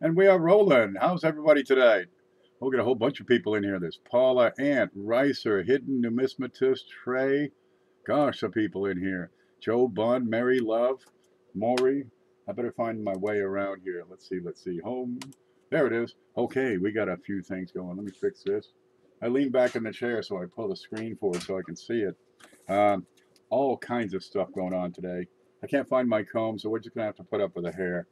And we are rolling. How's everybody today? We'll get a whole bunch of people in here. There's Paula, Ant, Ricer, Hidden Numismatist, Trey. Gosh, some people in here. Joe, Bun, Mary, Love, Maury. I better find my way around here. Let's see. Home. There it is. Okay, we got a few things going. Let me fix this. I lean back in the chair so I pull the screen forward so I can see it. All kinds of stuff going on today. I can't find my comb, so we're just going to have to put up with the hair.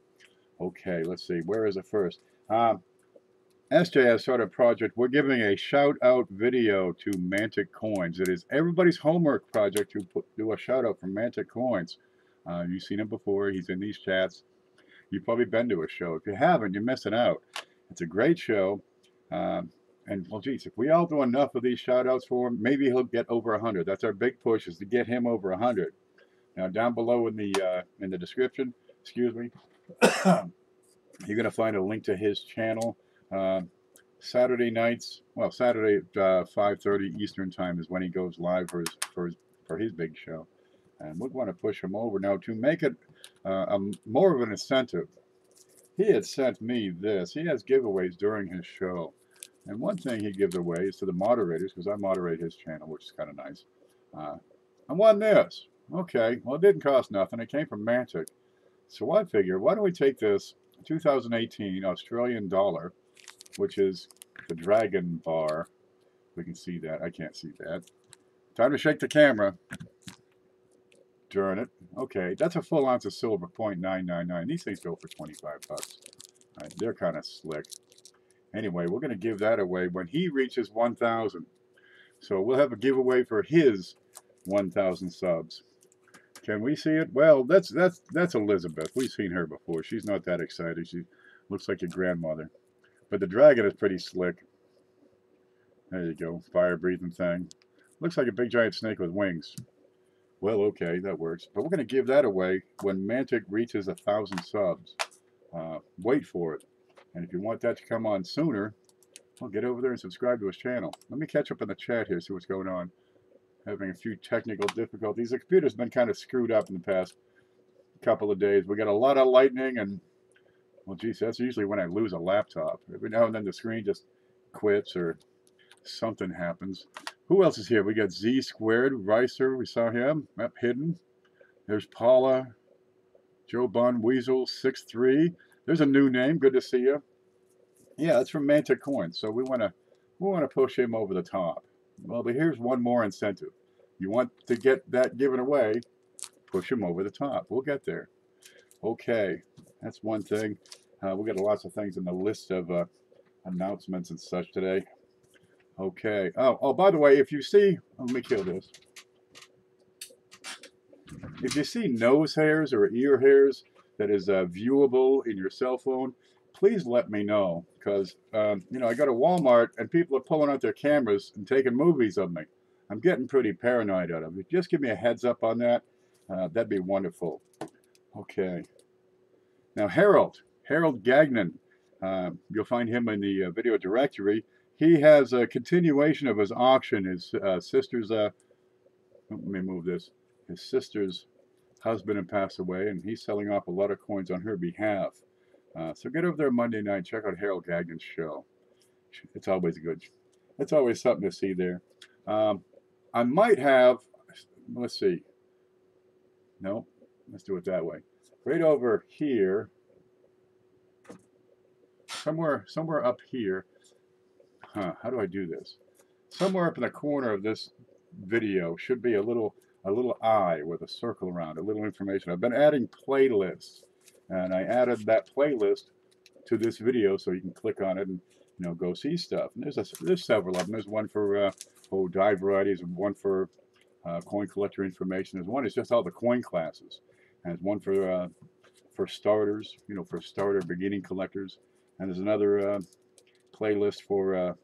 Okay, let's see. Where is it first? SJ has started a project. We're giving a shout out video to Mantic Coins. It is everybody's homework project to do a shout out for Mantic Coins. You've seen him before. He's in these chats. You've probably been to a show. If you haven't, you're missing out. It's a great show. And well, geez, if we all do enough of these shout outs for him, maybe he'll get over 100. That's our big push, is to get him over 100. Now, down below in the description, excuse me, you're going to find a link to his channel. Saturday nights, well, Saturday at 5:30 Eastern time is when he goes live for his big show, and we want to push him over now to make it more of an incentive. He had sent me this. He has giveaways during his show, and one thing he gives away is to the moderators, because I moderate his channel, which is kind of nice. I won this. Okay, well, it didn't cost nothing. It came from Mantic, so I figured, why don't we take this 2018 Australian dollar, which is the dragon bar. We can see that. I can't see that. Time to shake the camera. Darn it. Okay, that's a full ounce of silver, 0.999. These things go for 25 bucks. All right, they're kind of slick. Anyway, we're going to give that away when he reaches 1,000. So we'll have a giveaway for his 1,000 subs. Can we see it? Well, that's Elizabeth. We've seen her before. She's not that excited. She looks like your grandmother. But the dragon is pretty slick. There you go. Fire-breathing thing. Looks like a big giant snake with wings. Well, okay, that works. But we're going to give that away when Mantic reaches 1,000 subs. Wait for it. And if you want that to come on sooner, well, get over there and subscribe to his channel. Let me catch up in the chat here, see what's going on. Having a few technical difficulties. The computer's been kind of screwed up in the past couple of days. We got a lot of lightning, and well, geez, that's usually when I lose a laptop. Every now and then the screen just quits or something happens. Who else is here? We got Z Squared, Ricer, we saw him, up hidden. There's Paula, Joe Bun, Weasel, 6'3". There's a new name, good to see you. Yeah, that's from Mantic Coins, so we want to push him over the top. Well, but here's one more incentive. You want to get that given away, push him over the top. We'll get there. Okay, that's one thing. We got lots of things in the list of announcements and such today. Okay. Oh, by the way, if you see, let me kill this. If you see nose hairs or ear hairs that is viewable in your cell phone, please let me know, because you know, I go to Walmart and people are pulling out their cameras and taking movies of me. I'm getting pretty paranoid out of it. Just give me a heads up on that. That'd be wonderful. Okay. Now Harold Gagnon, you'll find him in the video directory. He has a continuation of his auction. His sister's, let me move this. His sister's husband had passed away, and he's selling off a lot of coins on her behalf. So get over there Monday night, check out Harold Gagnon's show. It's always good. It's always something to see there. I might have, let's see. No, let's do it that way. Right over here, somewhere up here. How do I do this? Somewhere up in the corner of this video should be a little eye with a circle around, a little information. I've been adding playlists, and I added that playlist to this video so you can click on it and, you know, go see stuff. And there's several of them. There's one for dive varieties, and one for coin collector information. There's one that's just all the coin classes, and there's one for starters, you know, for starter beginning collectors. And there's another playlist for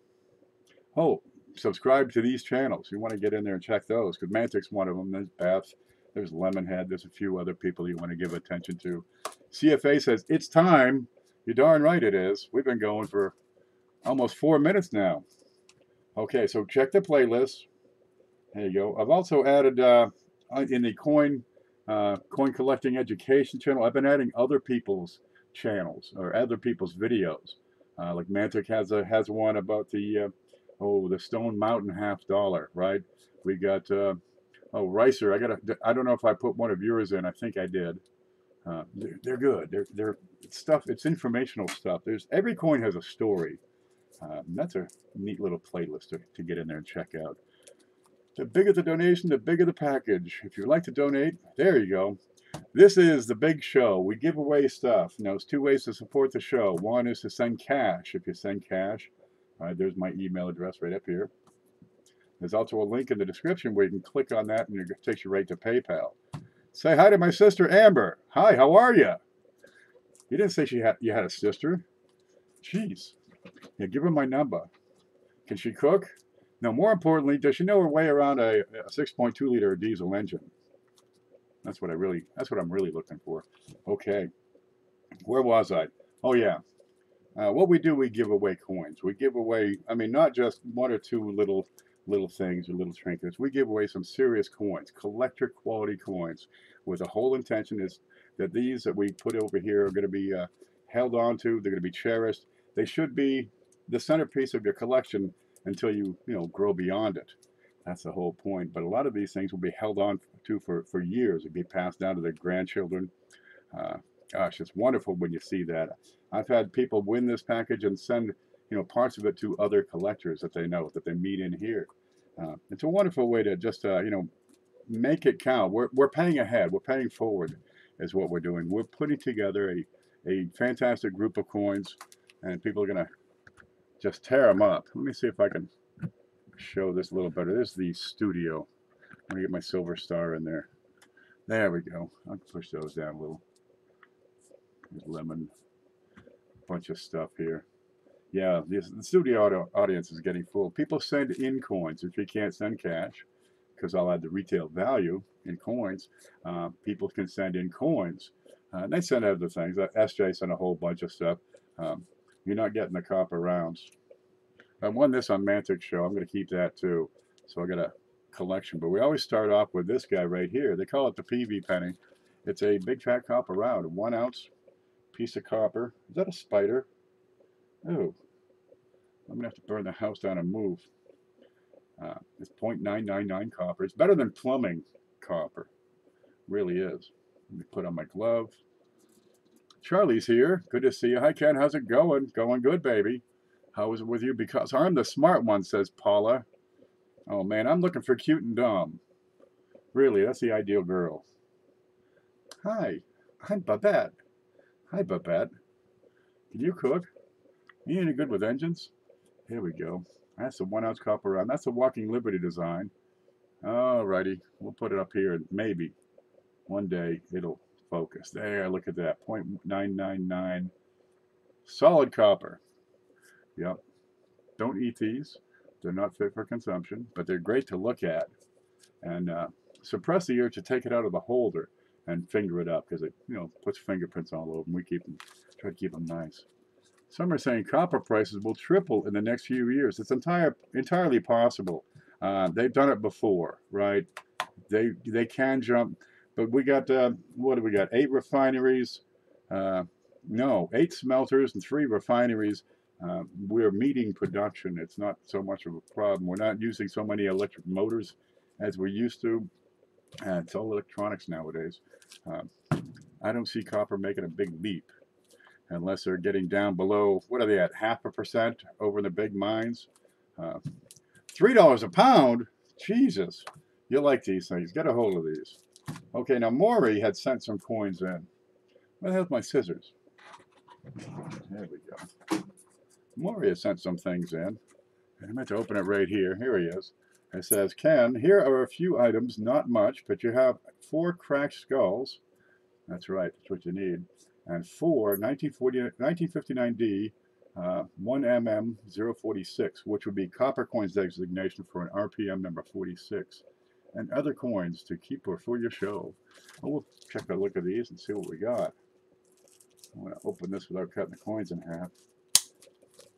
subscribe to these channels. You want to get in there and check those, because Mantic's one of them. There's Baths, there's Lemonhead, there's a few other people you want to give attention to. CFA says it's time. You're darn right it is. We've been going for almost 4 minutes now. Okay, so check the playlist. There you go. I've also added in the coin collecting education channel, I've been adding other people's channels or other people's videos. Like Mantic has one about the the Stone Mountain $50, right? We got Ricer. I don't know if I put one of yours in. I think I did. They're good. They're stuff. It's informational stuff. Every coin has a story. That's a neat little playlist to get in there and check out. The bigger the donation, the bigger the package. If you'd like to donate, there you go. This is the big show. We give away stuff. There's two ways to support the show. One is to send cash. If you send cash, there's my email address right up here. There's also a link in the description where you can click on that and it takes you right to PayPal. Say hi to my sister Amber. Hi, how are you? You didn't say you had a sister. Jeez. Yeah, give her my number. Can she cook? No, more importantly, does she know her way around a 6.2 liter diesel engine? That's what I'm really looking for. Okay. Where was I? Oh yeah. What we do, we give away coins. We give away, not just one or two little things or little trinkets. We give away some serious coins, collector quality coins, where the whole intention is that these that we put over here are going to be held on to. They're going to be cherished. They should be the centerpiece of your collection until you grow beyond it. That's the whole point. But a lot of these things will be held on to for years. It'll be passed down to their grandchildren. Gosh, it's wonderful when you see that. I've had people win this package and send parts of it to other collectors that they know, that they meet in here. It's a wonderful way to just make it count. We're paying ahead. We're paying forward is what we're doing. We're putting together a fantastic group of coins, and people are going to just tear them up. Let me see if I can show this a little better. This is the studio. Let me get my silver star in there. There we go. I'll push those down a little. There's lemon. Bunch of stuff here. Yeah, the studio audience is getting full. People send in coins if you can't send cash, because I'll add the retail value in coins. People can send in coins. And they send other things. SJ sent a whole bunch of stuff. You're not getting the copper rounds. I won this on Mantic's show. I'm going to keep that too. So I got a collection. But we always start off with this guy right here. They call it the Peavey penny. It's a big fat copper round, a 1 ounce piece of copper. Is that a spider? Oh, I'm going to have to burn the house down and move. It's 0.999 copper. It's better than plumbing copper. Really is. Let me put on my glove. Charlie's here. Good to see you. Hi, Ken. How's it going? Going good, baby. How is it with you? Because I'm the smart one, says Paula. Oh, man, I'm looking for cute and dumb. Really, that's the ideal girl. Hi. I'm Babette. Hi, Babette. Can you cook? You any good with engines? Here we go. That's a 1 ounce copper round. That's a Walking Liberty design. Alrighty. We'll put it up here and maybe one day it'll focus. There, look at that. 0.999. Solid copper. Yep. Don't eat these. They're not fit for consumption, but they're great to look at. And suppress the urge to take it out of the holder and finger it up, because it puts fingerprints all over them. We try to keep them nice. Some are saying copper prices will triple in the next few years. It's entirely possible. They've done it before, right? They can jump, but we got what do we got? 8 refineries, 8 smelters and 3 refineries. We're meeting production. It's not so much of a problem. We're not using so many electric motors as we used to. It's all electronics nowadays. I don't see copper making a big leap unless they're getting down below, what are they at, 0.5% over in the big mines? $3 a pound? Jesus. You like these things. Get a hold of these. Okay, now Maury had sent some coins in. Where the hell's my scissors? There we go. Maury has sent some things in. I meant to open it right here. Here he is. It says, Ken, here are a few items, not much, but you have 4 cracked skulls. That's right, that's what you need. And 4 1959D 1mm046, which would be copper coins designation for an RPM number 46. And other coins to keep for your show. Well, we'll check a look at these and see what we got. I'm going to open this without cutting the coins in half,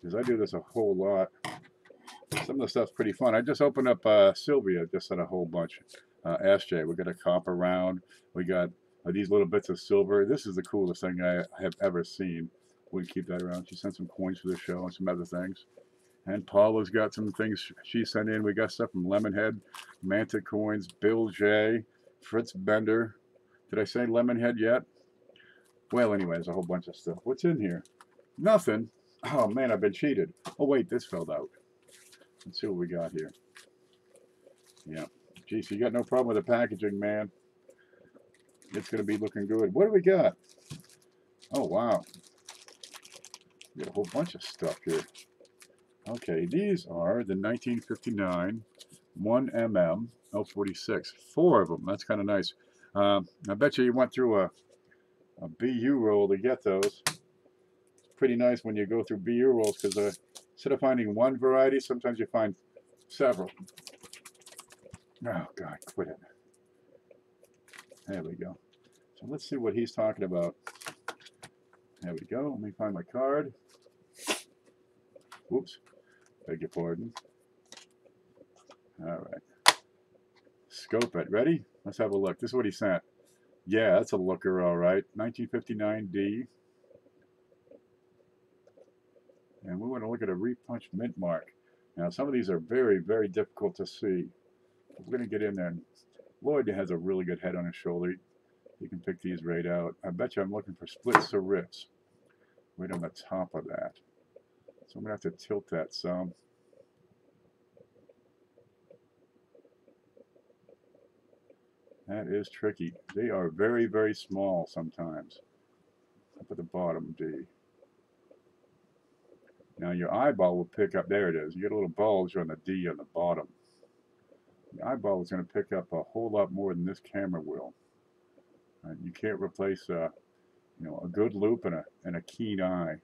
because I do this a whole lot. Some of the stuff's pretty fun. I just opened up Sylvia, just had a whole bunch. SJ, we got a copper round. We got are these little bits of silver. This is the coolest thing I have ever seen. We keep that around. She sent some coins for the show and some other things. And Paula's got some things she sent in. We got stuff from Lemonhead, Manta Coins, Bill J, Fritz Bender. Did I say Lemonhead yet? Well, anyway, there's a whole bunch of stuff. What's in here? Nothing. Oh, man, I've been cheated. Oh, wait, this fell out. Let's see what we got here. Yeah. Geez, so you got no problem with the packaging, man. It's going to be looking good. What do we got? Oh, wow. We got a whole bunch of stuff here. Okay, these are the 1959 1mm L46. 4 of them. That's kind of nice. I bet you went through a BU roll to get those. It's pretty nice when you go through BU rolls because instead of finding one variety, sometimes you find several. Oh, God, quit it. There we go. So let's see what he's talking about. There we go. Let me find my card. Whoops. Beg your pardon. All right. Scope it. Ready? Let's have a look. This is what he sent. Yeah, that's a looker, all right. 1959D. And we want to look at a repunch mint mark. Now, some of these are very, very difficult to see. We're going to get in there. And Lloyd has a really good head on his shoulder. You can pick these right out. I bet you I'm looking for split serifs right on the top of that. So I'm going to have to tilt that some. That is tricky. They are very, very small sometimes. Up at the bottom, D. Now your eyeball will pick up, there it is. You get a little bulge on the D on the bottom. The eyeball is going to pick up a whole lot more than this camera will. You can't replace a good loop and a keen eye.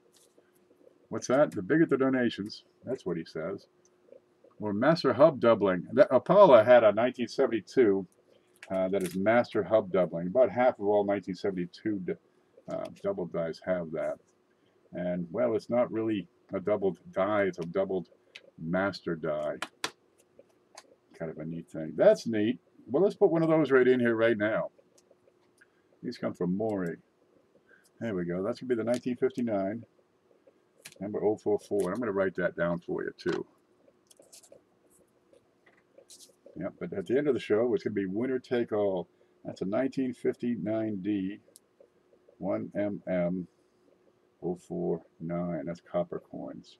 What's that? The bigger the donations. That's what he says. We're master hub doubling. Apollo had a 1972 that is master hub doubling. About half of all 1972 double dies have that. And, well, it's not really a doubled die. It's a doubled master die. Kind of a neat thing. That's neat. Well, let's put one of those right in here right now. These come from Maury. There we go. That's going to be the 1959. Number 044. I'm going to write that down for you, too. Yep, but at the end of the show, it's going to be winner take all. That's a 1959D 1mm 049. That's copper coins.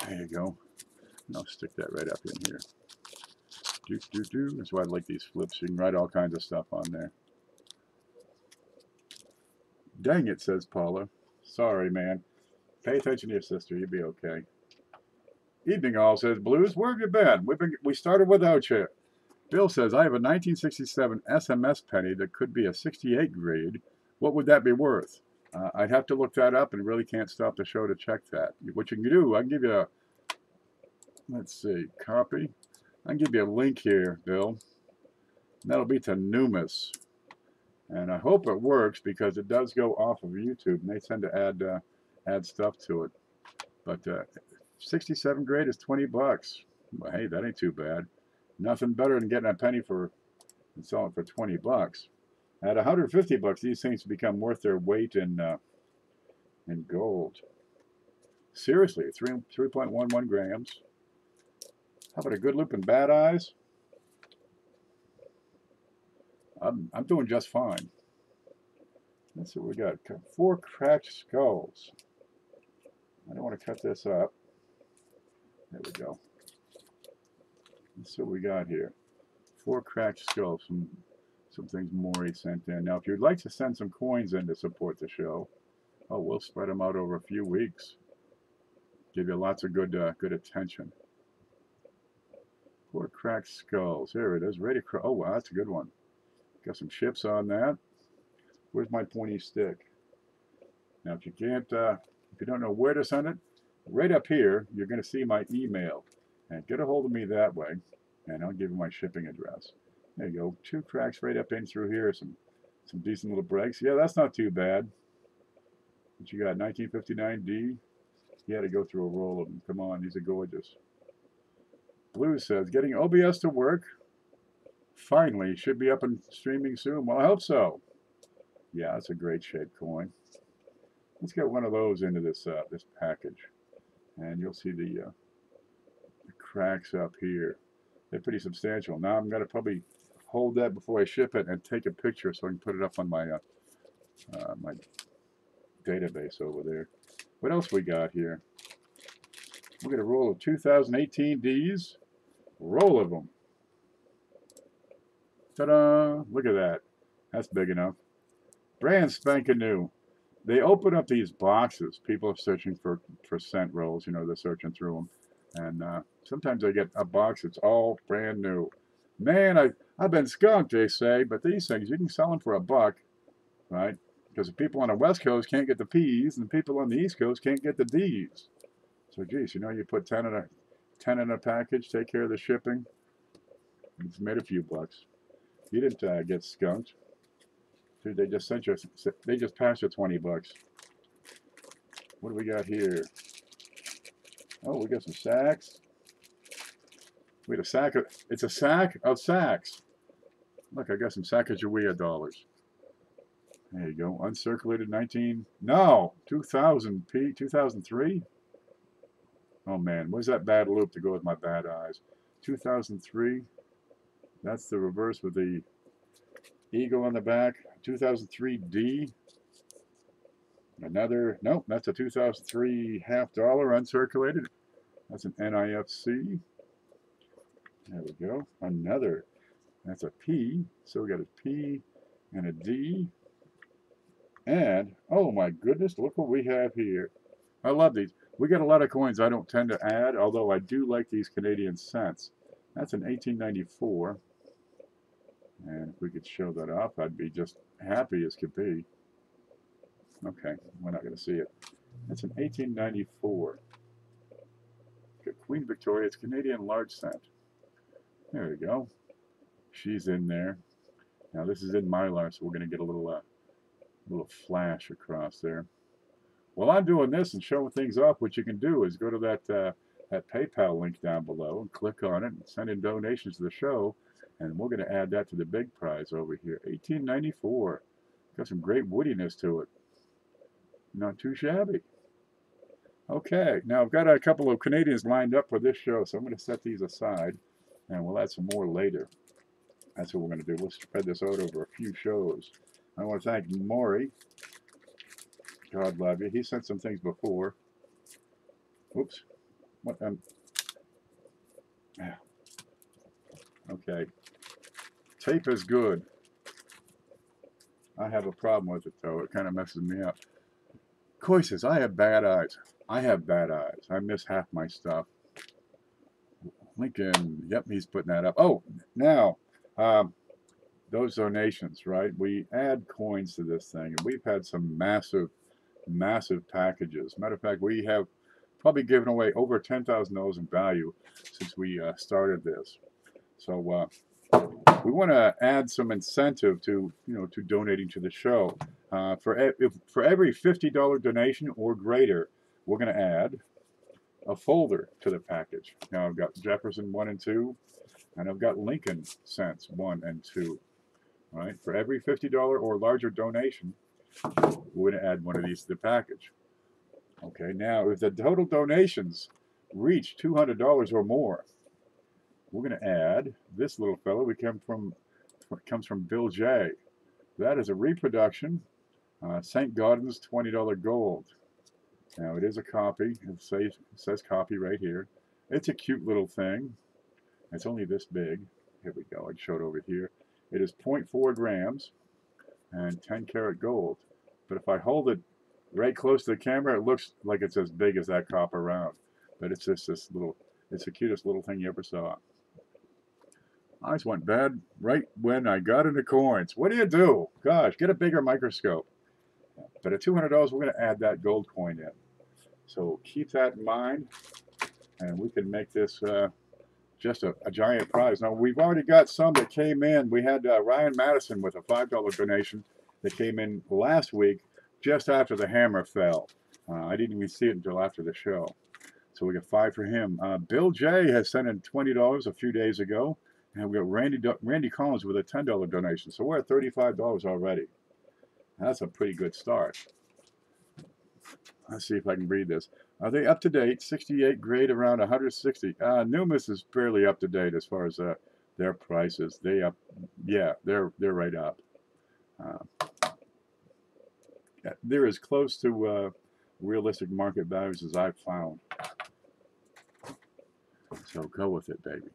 There you go. And I'll stick that right up in here. That's why I like these flips. You can write all kinds of stuff on there. Dang it, says Paula. Sorry, man. Pay attention to your sister. You'll be okay. Evening all, says Blues. Where have you been? We started without you. Bill says, I have a 1967 SMS penny that could be a 68 grade. What would that be worth? I'd have to look that up and really can't stop the show to check that. What you can do, I can give you a, let's see, copy. I can give you a link here, Bill. And that'll be to Numis. And I hope it works because it does go off of YouTube and they tend to add stuff to it. But 67 grade is 20 bucks. Well, hey, that ain't too bad. Nothing better than getting a penny and selling it for 20 bucks. At 150 bucks, these things become worth their weight in gold. Seriously, 3.11 grams. How about a good loop and bad eyes? I'm doing just fine. Let's see what we got. 4 cracked skulls. I don't want to cut this up. There we go. Let's see what we got here. 4 cracked skulls. Some things Maury sent in. Now, if you'd like to send some coins in to support the show, we'll spread them out over a few weeks. Give you lots of good attention. 4 cracked skulls. Here it is. Ready to oh, wow, that's a good one. Got some ships on that. Where's my pointy stick? Now, if you can't, if you don't know where to send it, right up here, you're going to see my email. And get a hold of me that way, and I'll give you my shipping address. There you go. 2 cracks right up in through here. Some decent little breaks. Yeah, that's not too bad. But you got 1959D. You had to go through a roll of them. Come on, these are gorgeous. Blue says, getting OBS to work. finally should be up and streaming soon. Well, I hope so. Yeah, it's a great shaped coin. Let's get one of those into this this package, and you'll see the cracks up here. They're pretty substantial. Now I'm going to probably hold that before I ship it and take a picture so I can put it up on my my database over there. What else we got here? We're going to roll of 2018 Ds. Roll of them. Ta-da! Look at that. That's big enough. Brand spanking new. They open up these boxes. People are searching for cent rolls. You know, they're searching through them. And sometimes I get a box that's all brand new. Man, I've been skunked, they say, but these things, you can sell them for $1, right? Because the people on the West Coast can't get the P's, and the people on the East Coast can't get the D's. So, geez, you know, you put 10 in a package, take care of the shipping. It's made a few bucks. You didn't get skunked. Dude, they just sent you. They just passed you $20. What do we got here? Oh, we got some sacks. We had a sack of. It's a sack of sacks. Look, I got some Sacagawea dollars. There you go. Uncirculated 2000 P, 2003. Oh man, where's that bad loop to go with my bad eyes? 2003. That's the reverse with the eagle on the back. 2003 D. Another, nope, that's a 2003 $half uncirculated. That's an NIFC. There we go. Another, that's a P. So we got a P and a D. And, oh my goodness, look what we have here. I love these. We got a lot of coins I don't tend to add, although I do like these Canadian cents. That's an 1894. And if we could show that up, I'd be just happy as could be. Okay, we're not going to see it. That's an 1894. Got Queen Victoria. It's Canadian large cent. There we go. She's in there. Now this is in Mylar, so we're going to get a little flash across there. While I'm doing this and showing things off, what you can do is go to that PayPal link down below and click on it and send in donations to the show. And we're going to add that to the big prize over here. 1894. Got some great woodiness to it. Not too shabby. Okay, now I've got a couple of Canadians lined up for this show, so I'm going to set these aside, and we'll add some more later. That's what we're going to do. We'll spread this out over a few shows. I want to thank Maury. God love you. He sent some things before. Oops. What? Okay. Tape is good. I have a problem with it, though. It kind of messes me up. Coy says, I have bad eyes. I have bad eyes. I miss half my stuff. Lincoln, yep, he's putting that up. Oh, now, those donations, right? We add coins to this thing, and we've had some massive, massive packages. Matter of fact, we have probably given away over $10,000 in value since we started this. So we want to add some incentive to, to donating to the show. For every $50 donation or greater, we're going to add a folder to the package. Now I've got Jefferson 1 and 2, and I've got Lincoln cents 1 and 2. All right, for every $50 or larger donation, we're going to add one of these to the package. Okay, now if the total donations reach $200 or more, we're going to add this little fellow. Comes from Bill J. That is a reproduction. St. Gaudens $20 gold. Now it is a copy. It says copy right here. It's a cute little thing. It's only this big. Here we go. I'd show it over here. It is 0.4 grams and 10 karat gold. But if I hold it right close to the camera, it looks like it's as big as that copper round. But it's just this little. It's the cutest little thing you ever saw. Eyes went bad right when I got into coins. What do you do? Gosh, get a bigger microscope. But at $200, we're going to add that gold coin in. So keep that in mind, and we can make this just a giant prize. Now, we've already got some that came in. We had Ryan Madison with a $5 donation that came in last week, just after the hammer fell. I didn't even see it until after the show. So we got 5 for him. Bill J has sent in $20 a few days ago. And we got Randy Collins with a $10 donation. So we're at $35 already. That's a pretty good start. Let's see if I can read this. Are they up to date? 68 grade around 160. Numis is fairly up to date as far as their prices. They up, yeah, they're right up. They're as close to realistic market values as I've found. So go with it, baby.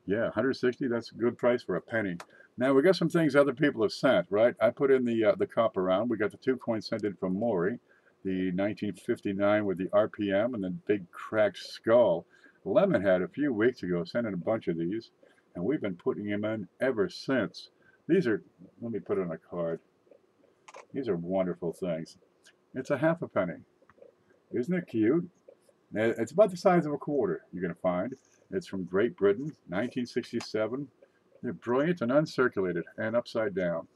Yeah, 160. That's a good price for a penny. Now we got some things other people have sent, right? I put in the copper round. We got the 2 coins sent in from Maury, the 1959 with the RPM and the big cracked skull. Lemon had a few weeks ago sent in a bunch of these, and we've been putting them in ever since. These are, let me put it on a card. These are wonderful things. It's a half a penny. Isn't it cute? It's about the size of a quarter, you're going to find. It's from Great Britain, 1967. They're brilliant and uncirculated and upside down.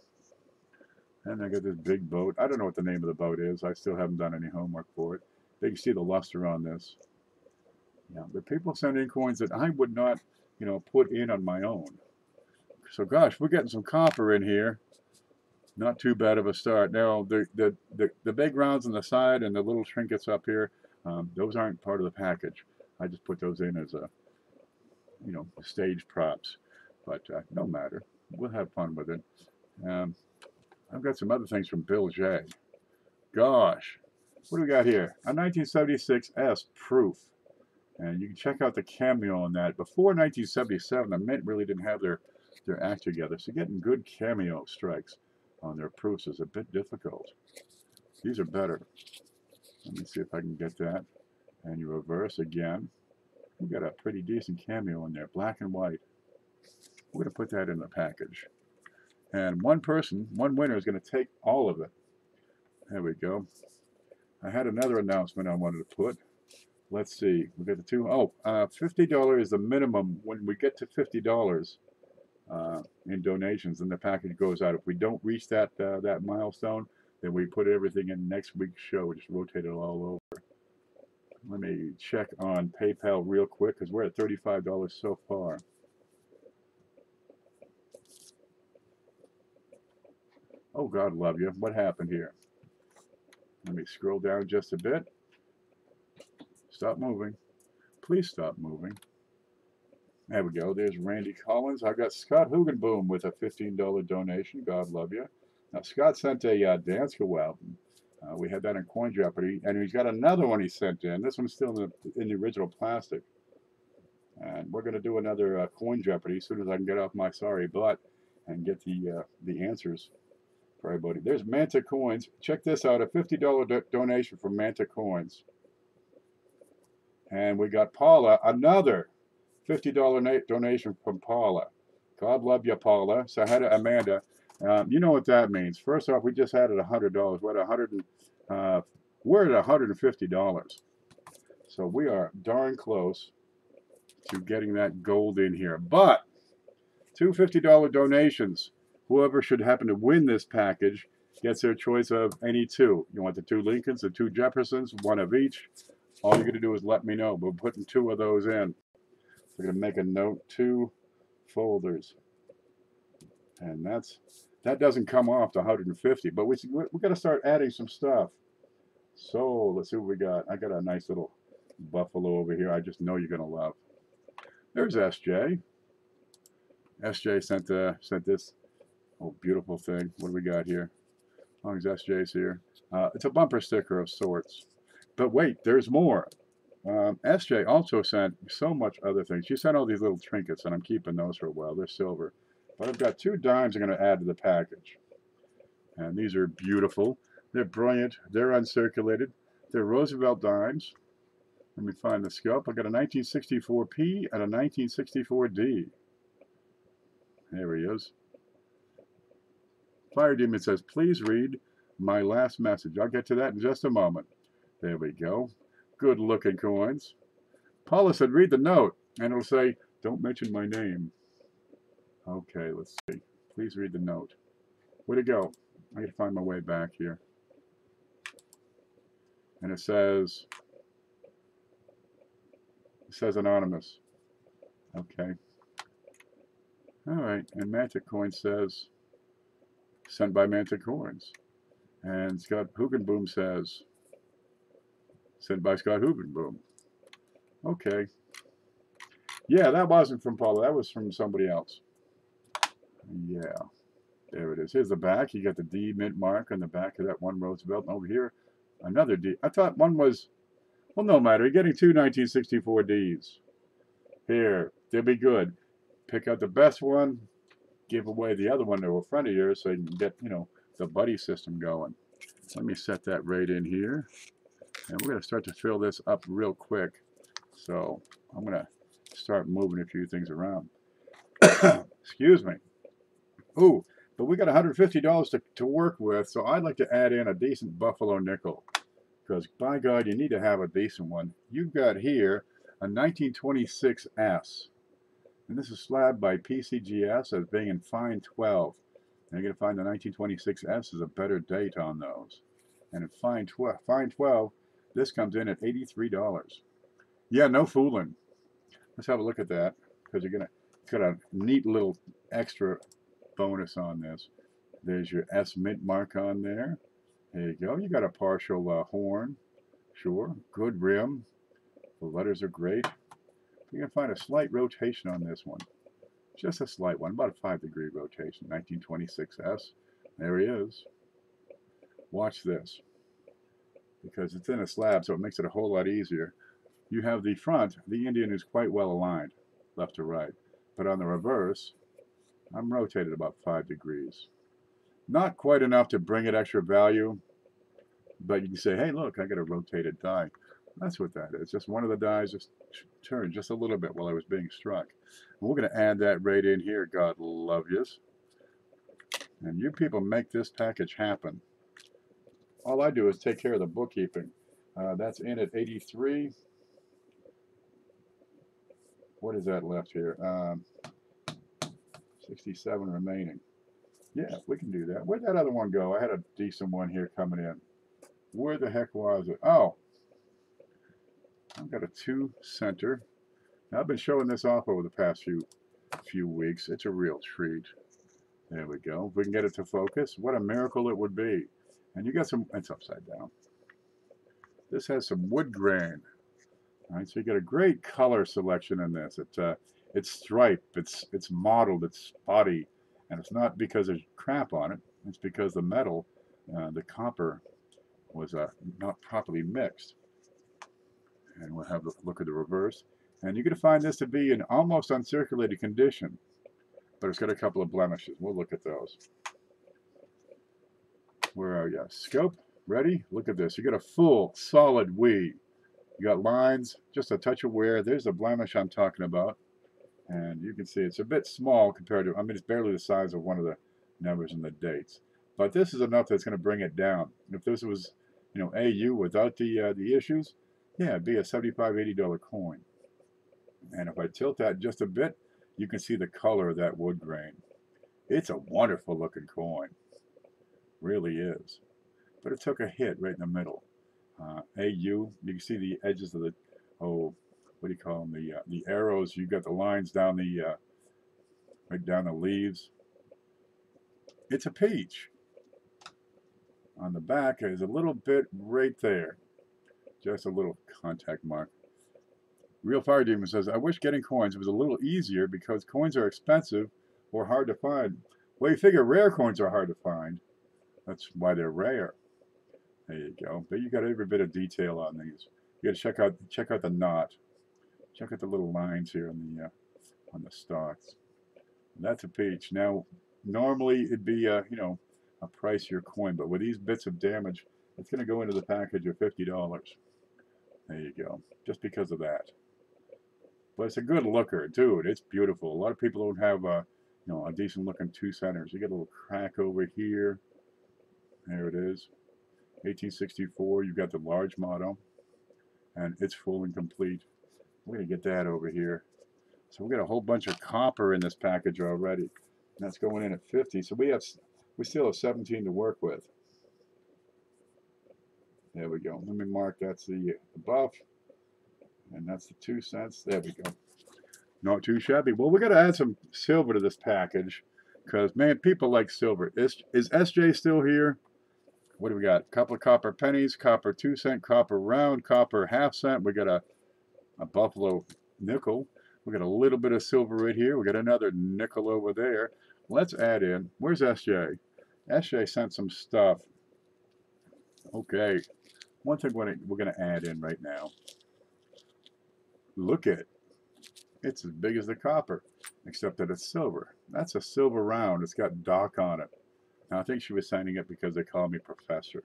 And I got this big boat. I don't know what the name of the boat is. I still haven't done any homework for it. But you can see the luster on this. Yeah, but people send in coins that I would not, put in on my own. So gosh, we're getting some copper in here. Not too bad of a start. Now, the big rounds on the side and the little trinkets up here, those aren't part of the package. I just put those in as a, stage props. But no matter. We'll have fun with it. I've got some other things from Bill J. Gosh, what do we got here? A 1976 S proof. And you can check out the cameo on that. Before 1977, the Mint really didn't have their act together. So getting good cameo strikes on their proofs is a bit difficult. These are better. Let me see if I can get that. And you reverse again. We got a pretty decent cameo in there, black and white. We're going to put that in the package. And one winner is going to take all of it. There we go. I had another announcement I wanted to put. Let's see. We got the two. $50 is the minimum. When we get to $50 in donations, then the package goes out. If we don't reach that milestone, then we put everything in next week's show. We just rotate it all over. Let me check on PayPal real quick because we're at $35 so far. Oh, God love you. What happened here? Let me scroll down just a bit. Stop moving. Please stop moving. There we go. There's Randy Collins. I got Scott Hugenboom with a $15 donation. God love you. Now, Scott sent a Dansko album. We had that in Coin Jeopardy. And he's got another one he sent in. This one's still in the original plastic. And we're going to do another Coin Jeopardy as soon as I can get off my sorry butt and get the answers for everybody. There's Manta Coins. Check this out. A $50 donation from Manta Coins. And we got Paula, another $50 donation from Paula. God love you, Paula. So I had Amanda. You know what that means. First off, we just had it $100. We're at $150. So we are darn close to getting that gold in here. But two $50 donations. Whoever should happen to win this package gets their choice of any two. You want the two Lincolns, the two Jeffersons, one of each. All you're going to do is let me know. We're putting two of those in. We're going to make a note, 2 folders. And that doesn't come off to 150, but we got to start adding some stuff. So let's see what we got. I got a nice little buffalo over here. I just know you're going to love. There's SJ. SJ sent this beautiful thing. What do we got here? As long as SJ's here. It's a bumper sticker of sorts. But wait, there's more. SJ also sent so much other things. She sent all these little trinkets, and I'm keeping those for a while. They're silver. But I've got 2 dimes I'm going to add to the package. And these are beautiful. They're brilliant. They're uncirculated. They're Roosevelt dimes. Let me find the scalp. I got a 1964P and a 1964D. There he is. Fire Demon says, please read my last message. I'll get to that in just a moment. There we go. Good looking coins. Paula said, read the note. And it'll say, don't mention my name. Okay, let's see. Please read the note. Where'd it go? I got to find my way back here. And it says anonymous. Okay. All right, and Mantic Coin says, sent by Mantic Coins. And Scott Hugenboom says, sent by Scott Hugenboom. Okay. Yeah, that wasn't from Paula. That was from somebody else. Yeah, there it is. Here's the back. You got the D mint mark on the back of that one Roosevelt. And over here, another D. I thought one was, well, no matter. You're getting two 1964 Ds. Here, they'll be good. Pick out the best one, give away the other one to a friend of yours so you can get, the buddy system going. Let me set that right in here. And we're going to start to fill this up real quick. So I'm going to start moving a few things around. Excuse me. Ooh, but we got $150 to work with, so I'd like to add in a decent Buffalo nickel. Because, by God, you need to have a decent one. You've got here a 1926S. And this is slabbed by PCGS as being in fine 12. And you're going to find the 1926S is a better date on those. And in fine 12, this comes in at $83. Yeah, no fooling. Let's have a look at that, because it's got a neat little extra bonus on this. There's your S mint mark on there. There you go. You got a partial horn. Sure. Good rim. The letters are great. You're going to find a slight rotation on this one. Just a slight one, about a 5-degree rotation. 1926S. There he is. Watch this. Because it's in a slab, so it makes it a whole lot easier. You have the front, the Indian is quite well aligned, left to right. But on the reverse, I'm rotated about 5 degrees. Not quite enough to bring it extra value, but you can say, hey, look, I got a rotated die. That's what that is. Just one of the dies just turned just a little bit while I was being struck. And we're going to add that right in here. God love yous. And you people make this package happen. All I do is take care of the bookkeeping. That's in at 83. What is that left here? 67 remaining. Yeah, we can do that. Where'd that other one go? I had a decent one here coming in. Where the heck was it? Oh, I've got a 2 center. Now, I've been showing this off over the past few weeks. It's a real treat. There we go. If we can get it to focus, what a miracle it would be. And you got some, it's upside down. This has some wood grain. All right, so you got a great color selection in this. It's striped, it's mottled, it's spotty, and it's not because there's crap on it. It's because the metal, the copper, was not properly mixed. And we'll have a look at the reverse. And you're going to find this to be in almost uncirculated condition, but it's got a couple of blemishes. We'll look at those. Where are you? Scope, ready? Look at this. You got a full, solid weave. You got lines, just a touch of wear. There's the blemish I'm talking about. And you can see it's a bit small compared to, I mean, it's barely the size of one of the numbers and the dates. But this is enough that's going to bring it down. If this was, AU without the issues, yeah, it'd be a $75, $80 coin. And if I tilt that just a bit, you can see the color of that wood grain. It's a wonderful looking coin. Really is. But it took a hit right in the middle. AU, you can see the edges of the, what do you call them? The arrows. You got the lines down right down the leaves. It's a peach. On the back is a little bit right there. Just a little contact mark. Real Fire Demon says, I wish getting coins was a little easier because coins are expensive or hard to find. Well, you figure rare coins are hard to find. That's why they're rare. There you go. But you got every bit of detail on these. You got to check out the knot. Check out the little lines here on the stalks. That's a peach. Now, normally it'd be a pricier coin, but with these bits of damage, it's going to go into the package of $50. There you go. Just because of that. But it's a good looker, dude. It's beautiful. A lot of people don't have a decent looking 2 centers. You get a little crack over here. There it is. 1864. You got the large motto, and it's full and complete. We're gonna get that over here. So we got a whole bunch of copper in this package already. And that's going in at 50. So we still have 17 to work with. There we go. Let me mark that's the buff, and that's the 2 cents. There we go. Not too shabby. Well, we got to add some silver to this package because, man, people like silver. Is SJ still here? What do we got? A couple of copper pennies, copper 2-cent, copper round, copper half-cent. We got a buffalo nickel. We got a little bit of silver right here. We got another nickel over there. Let's add in. Where's SJ? SJ sent some stuff. Okay. One thing we're going to add in right now. Look at it. It's as big as the copper, except that it's silver. That's a silver round. It's got Doc on it. Now, I think she was signing it because they call me Professor.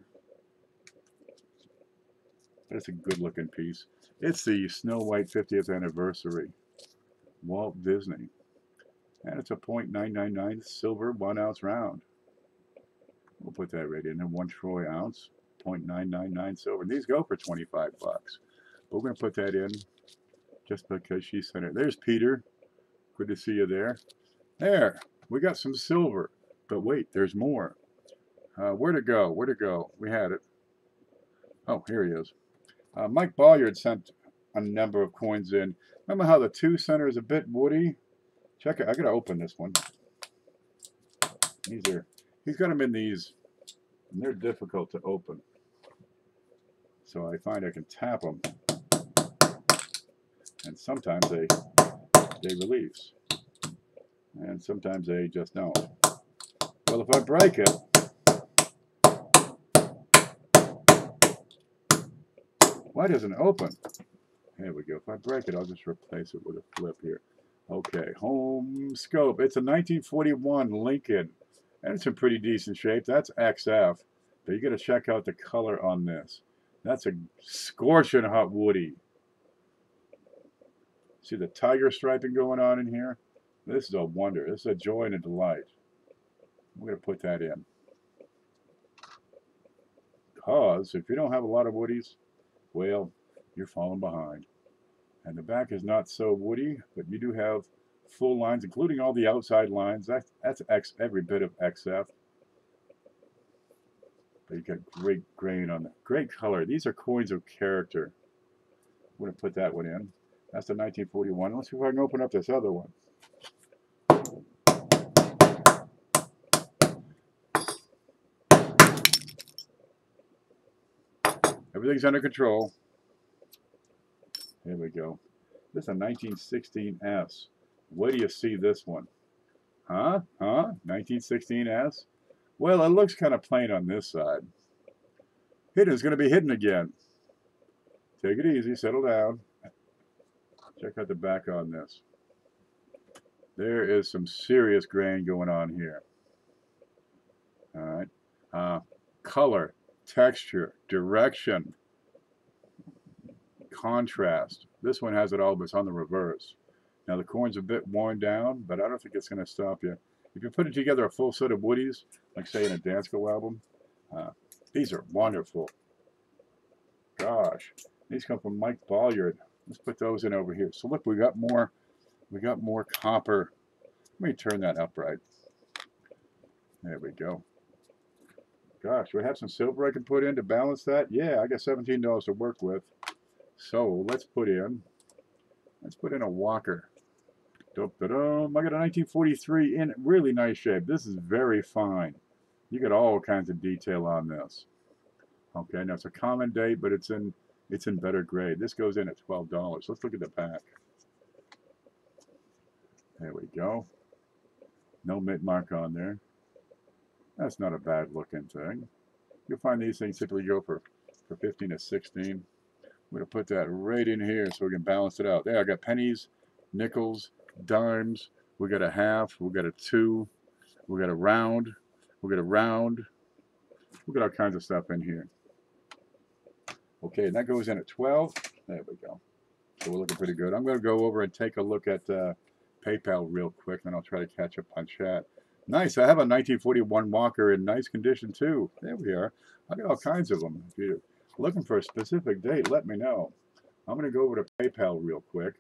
But it's a good-looking piece. It's the Snow White 50th anniversary. Walt Disney. And it's a .999 silver 1-ounce round. We'll put that right in. 1 troy ounce, .999 silver. And these go for 25 bucks. But we're going to put that in just because she sent it. There's Peter. Good to see you there. There. We got some silver. But wait, there's more. Where'd it go? Where'd it go? We had it. Oh, here he is. Mike Bolliard sent a number of coins in. Remember how the 2-center is a bit woody? Check it. I gotta open this one. He's got them in these, and they're difficult to open. So I find I can tap them, and sometimes they release, and sometimes they just don't. Well, if I break it, why doesn't it open? Here we go. If I break it, I'll just replace it with a flip here. Okay, home scope. It's a 1941 Lincoln, and it's in pretty decent shape. That's XF, but you got to check out the color on this. That's a scorching hot woody. See the tiger striping going on in here? This is a wonder. This is a joy and a delight. We're going to put that in. Because if you don't have a lot of woodies, well, you're falling behind. And the back is not so woody, but you do have full lines, including all the outside lines. That's every bit of XF. But you got great grain on it. Great color. These are coins of character. I'm going to put that one in. That's the 1941. Let's see if I can open up this other one. Everything's under control. There we go. This is a 1916S. Where do you see this one? Huh? 1916S? Well, it looks kind of plain on this side. Hidden is going to be hidden again. Take it easy. Settle down. Check out the back on this. There is some serious grain going on here. All right. Color, texture, direction, contrast. This one has it all, but it's on the reverse. Now the coin's a bit worn down, but I don't think it's going to stop you. If you're putting together a full set of woodies, like say in a Dansko album, these are wonderful. Gosh, these come from Mike Bolliard. Let's put those in over here. So look, we got more copper. Let me turn that upright. There we go. Gosh, do I have some silver I can put in to balance that? Yeah, I got $17 to work with. So let's put in a Walker. I got a 1943 in really nice shape. This is very fine. You got all kinds of detail on this. Okay, now it's a common date, but it's in better grade. This goes in at $12. Let's look at the back. There we go. No mint mark on there. That's not a bad looking thing. You'll find these things typically go for 15 to 16. I'm going to put that right in here so we can balance it out. There, I got pennies, nickels, dimes. We got a half. We got a 2. We got a round. We got a round. We got all kinds of stuff in here. Okay, and that goes in at 12. There we go. So we're looking pretty good. I'm going to go over and take a look at PayPal real quick, and I'll try to catch up on chat. Nice. I have a 1941 Walker in nice condition, too. There we are. I got all kinds of them. If you're looking for a specific date, let me know. I'm going to go over to PayPal real quick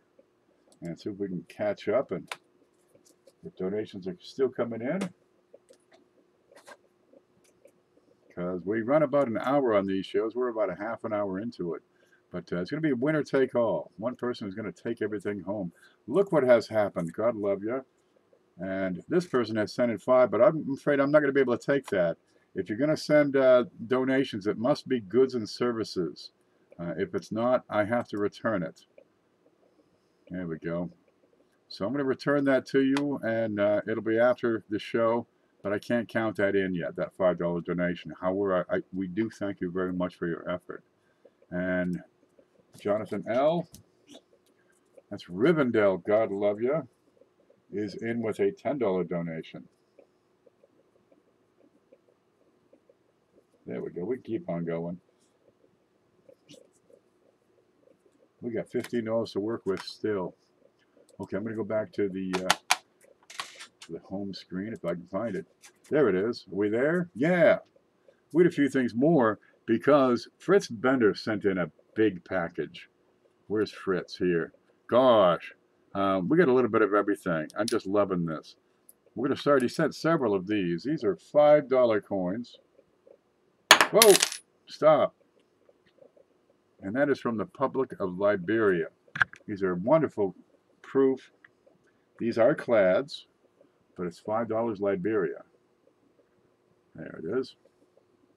and see if we can catch up, and if donations are still coming in. Because we run about an hour on these shows. We're about a half an hour into it. But it's going to be winner take all. One person is going to take everything home. Look what has happened. God love you. And this person has sent in 5, but I'm afraid I'm not going to be able to take that. If you're going to send donations, it must be goods and services. If it's not, I have to return it. There we go. So I'm going to return that to you, and it'll be after the show, but I can't count that in yet, that $5 donation. However, we do thank you very much for your effort. And Jonathan L., that's Rivendell, God love you, is in with a $10 donation. There we go. We keep on going. We got $15 to work with still. Okay, I'm going to go back to the home screen if I can find it. There it is. Are we there? Yeah. We had a few things more because Fritz Bender sent in a big package. Where's Fritz here? Gosh, we got a little bit of everything. I'm just loving this. We're going to start. He sent several of these. These are $5 coins. Whoa, stop. And that is from the Republic of Liberia. These are wonderful proof. These are clads, but it's $5 Liberia. There it is.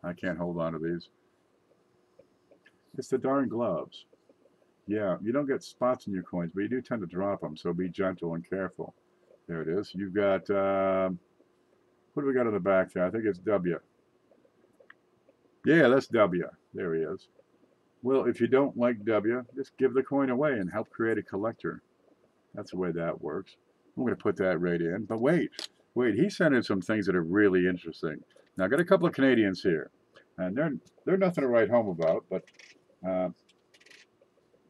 I can't hold on to these. It's the darn gloves. Yeah, you don't get spots in your coins, but you do tend to drop them, so be gentle and careful. There it is. You've got, what do we got on the back there? I think it's W. Yeah, that's W. There he is. Well, if you don't like W, just give the coin away and help create a collector. That's the way that works. I'm going to put that right in. But wait, he sent in some things that are really interesting. Now, I got a couple of Canadians here, and they're nothing to write home about, but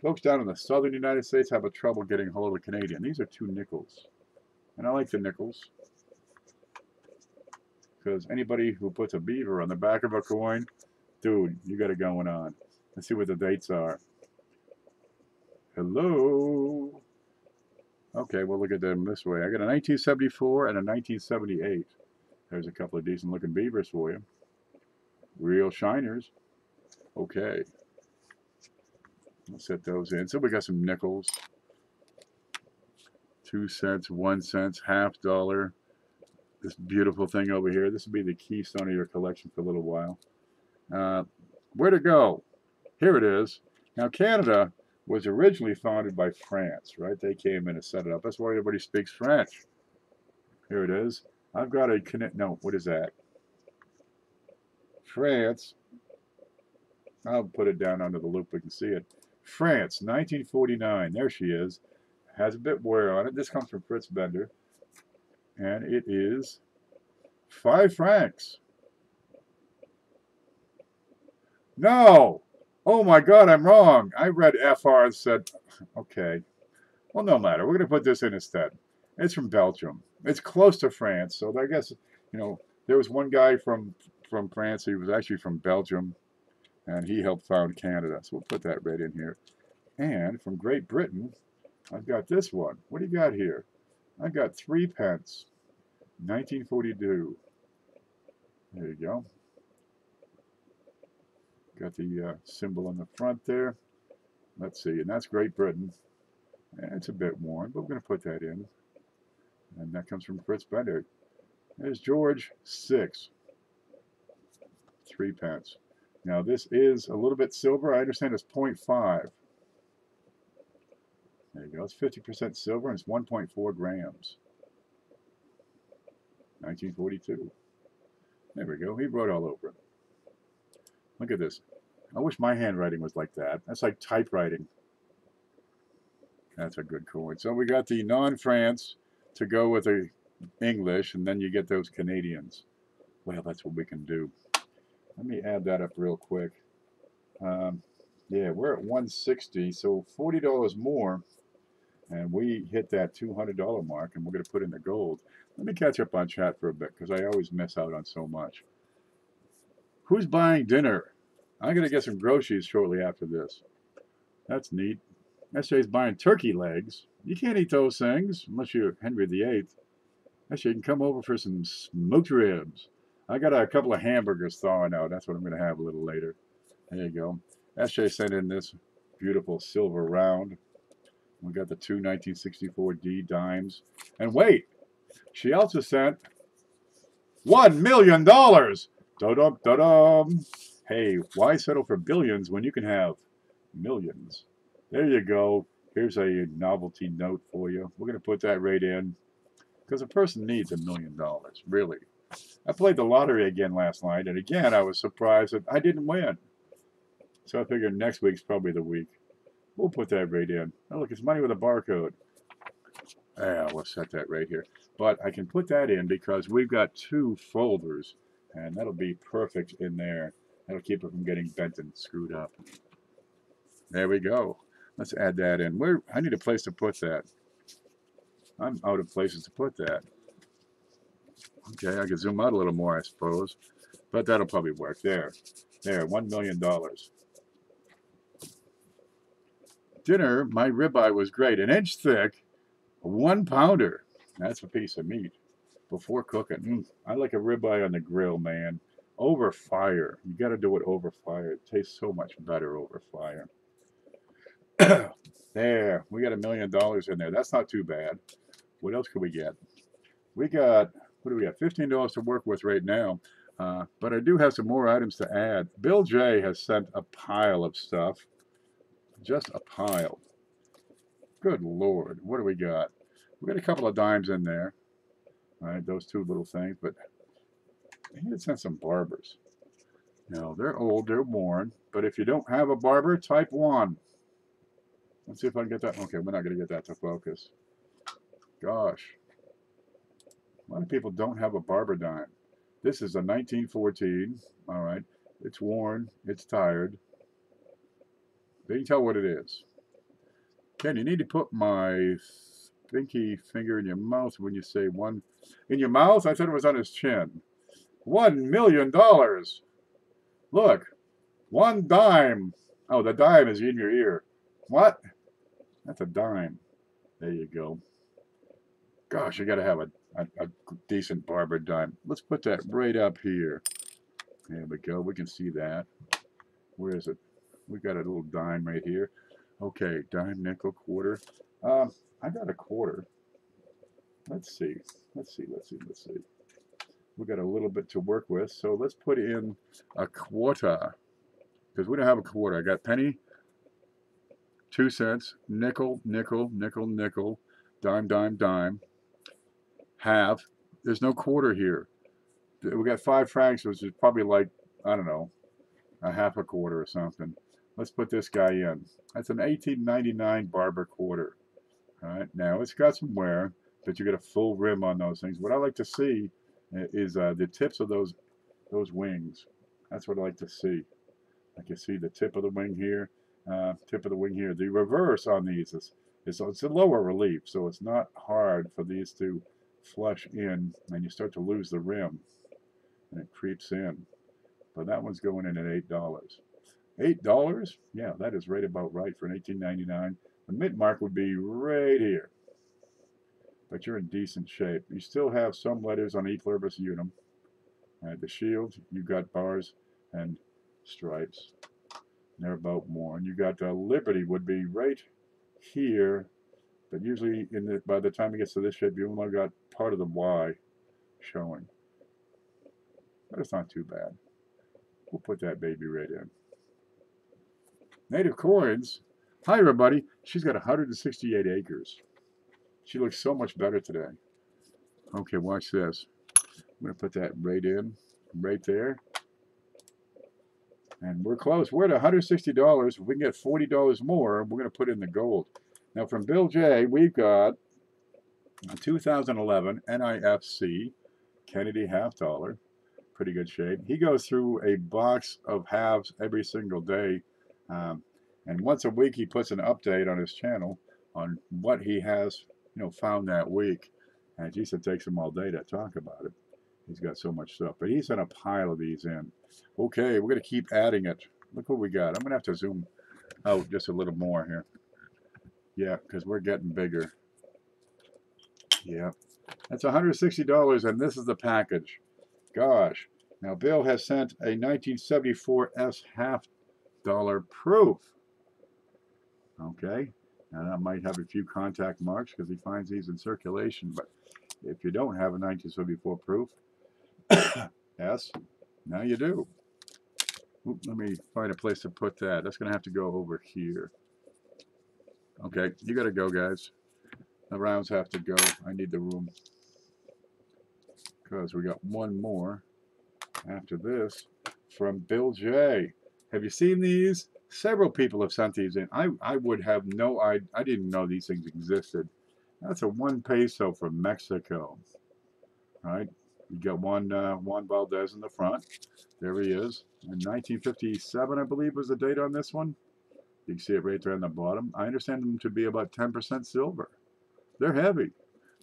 folks down in the southern United States have a trouble getting hold of a Canadian. These are 2 nickels, and I like the nickels because anybody who puts a beaver on the back of a coin, dude, you got it going on. Let's see what the dates are. Hello. Okay, we'll look at them this way. I got a 1974 and a 1978. There's a couple of decent looking beavers for you. Real shiners. Okay. Let's set those in. So we got some nickels. 2 cents, 1 cent, $half. This beautiful thing over here. This will be the keystone of your collection for a little while. Where'd it go? Here it is. Now, Canada was originally founded by France, right? They came in and set it up. That's why everybody speaks French. Here it is. I've got a no, what is that? France. I'll put it down under the loop. We can see it. France, 1949. There she is. Has a bit wear on it. This comes from Fritz Bender. And it is 5 francs. No! Oh my God, I'm wrong. I read FR and said, okay. Well, no matter. We're going to put this in instead. It's from Belgium. It's close to France. So I guess, you know, there was one guy from France. He was actually from Belgium. And he helped found Canada. So we'll put that right in here. And from Great Britain, I've got this one. What do you got here? I got 3 pence. 1942. There you go. Got the symbol on the front there. Let's see, and that's Great Britain. And it's a bit worn, but we're going to put that in. And that comes from Fritz Bender. There's George 6. 3 pence. Now this is a little bit silver. I understand it's 0.5. There you go. It's 50% silver and it's 1.4 grams. 1942. There we go. He wrote all over it. Look at this. I wish my handwriting was like that. That's like typewriting. That's a good coin. So we got the non-France to go with the English, and then you get those Canadians. Well, that's what we can do. Let me add that up real quick. Yeah, we're at 160, so $40 more, and we hit that $200 mark, and we're going to put in the gold. Let me catch up on chat for a bit, because I always miss out on so much. Who's buying dinner? I'm going to get some groceries shortly after this. That's neat. SJ's buying turkey legs. You can't eat those things unless you're Henry VIII. SJ, you can come over for some smoked ribs. I got a couple of hamburgers thawing out. That's what I'm going to have a little later. There you go. SJ sent in this beautiful silver round. We got the two 1964D dimes. And wait, she also sent $1 million. Da-dum, da-dum. Hey, why settle for billions when you can have millions? There you go. Here's a novelty note for you. We're going to put that right in because a person needs $1 million, really. I played the lottery again last night, and again, I was surprised that I didn't win. So I figured next week's probably the week. We'll put that right in. Oh, look, it's money with a barcode. Yeah, we'll set that right here. But I can put that in because we've got two folders, and that'll be perfect in there. That'll keep it from getting bent and screwed up. There we go. Let's add that in. I need a place to put that. I'm out of places to put that. Okay, I can zoom out a little more, I suppose. But that'll probably work. There, $1 million. Dinner, my ribeye was great. An inch thick, a 1 pounder. That's a piece of meat before cooking. I like a ribeye on the grill, man. Over fire. You got to do it over fire. It tastes so much better over fire. There, we got $1 million in there. That's not too bad. What else can we get? We got, what do we got? $15 to work with right now. But I do have some more items to add. Bill J has sent a pile of stuff. Just a pile. Good Lord. What do we got? We got a couple of dimes in there. All right, those two little things. But he had sent some barbers. No, they're old, they're worn. But if you don't have a barber, type 1. Let's see if I can get that. Okay, we're not going to get that to focus. Gosh. A lot of people don't have a barber dime. This is a 1914. All right. It's worn. It's tired. But you can tell what it is. Ken, you need to put my pinky finger in your mouth when you say one. In your mouth? I thought it was on his chin. $1 million. Look. 1 dime. Oh, the dime is in your ear. What? That's a dime. There you go. Gosh, you got to have a decent barber dime. Let's put that right up here. There we go. We can see that. Where is it? We got a little dime right here. Okay, dime, nickel, quarter. I got a quarter. Let's see. We got a little bit to work with, so let's put in a quarter. Because we don't have a quarter. I got penny, 2 cents, nickel, nickel, nickel, nickel, dime, dime, dime, half. There's no quarter here. We got 5 francs, which is probably like, I don't know, a half a quarter or something. Let's put this guy in. That's an 1899 barber quarter. All right, now it's got some wear, but you get a full rim on those things. What I like to see is the tips of those wings. That's what I like to see. I can see the tip of the wing here, tip of the wing here. The reverse on these it's a lower relief, so it's not hard for these to flush in, and you start to lose the rim, and it creeps in. But that one's going in at $8. $8? Yeah, that is right about right for an 1899. The mint mark would be right here. But you're in decent shape. You still have some letters on E pluribus unum. The shield, you got bars and stripes. They're about worn. You got Liberty would be right here, but usually by the time it gets to this shape, you only got part of the Y showing. But it's not too bad. We'll put that baby right in. Native Coins. Hi, everybody. She's got 168 acres. She looks so much better today. Okay, watch this. I'm going to put that right in, right there. And we're close. We're at $160. If we can get $40 more, we're going to put in the gold. Now, from Bill J, we've got a 2011 NIFC Kennedy half dollar. Pretty good shape. He goes through a box of halves every single day. And once a week, he puts an update on his channel on what he has, found that week. And geez, it takes him all day to talk about it. He's got so much stuff. But he sent a pile of these in. Okay, we're going to keep adding it. Look what we got. I'm going to have to zoom out just a little more here. Yeah, because we're getting bigger. Yeah. That's $160, and this is the package. Gosh. Now, Bill has sent a 1974 S half dollar proof. Okay, and that might have a few contact marks because he finds these in circulation. But if you don't have a 1974 proof, yes, now you do. Oop, let me find a place to put that. That's going to have to go over here. Okay, you got to go, guys. The rounds have to go. I need the room because we got one more after this from Bill J. Have you seen these? Several people have sent these in. I would have no idea. I didn't know these things existed. That's a 1 peso from Mexico. All right, you got Juan Valdez in the front. There he is. In 1957, I believe, was the date on this one. You can see it right there on the bottom. I understand them to be about 10% silver. They're heavy.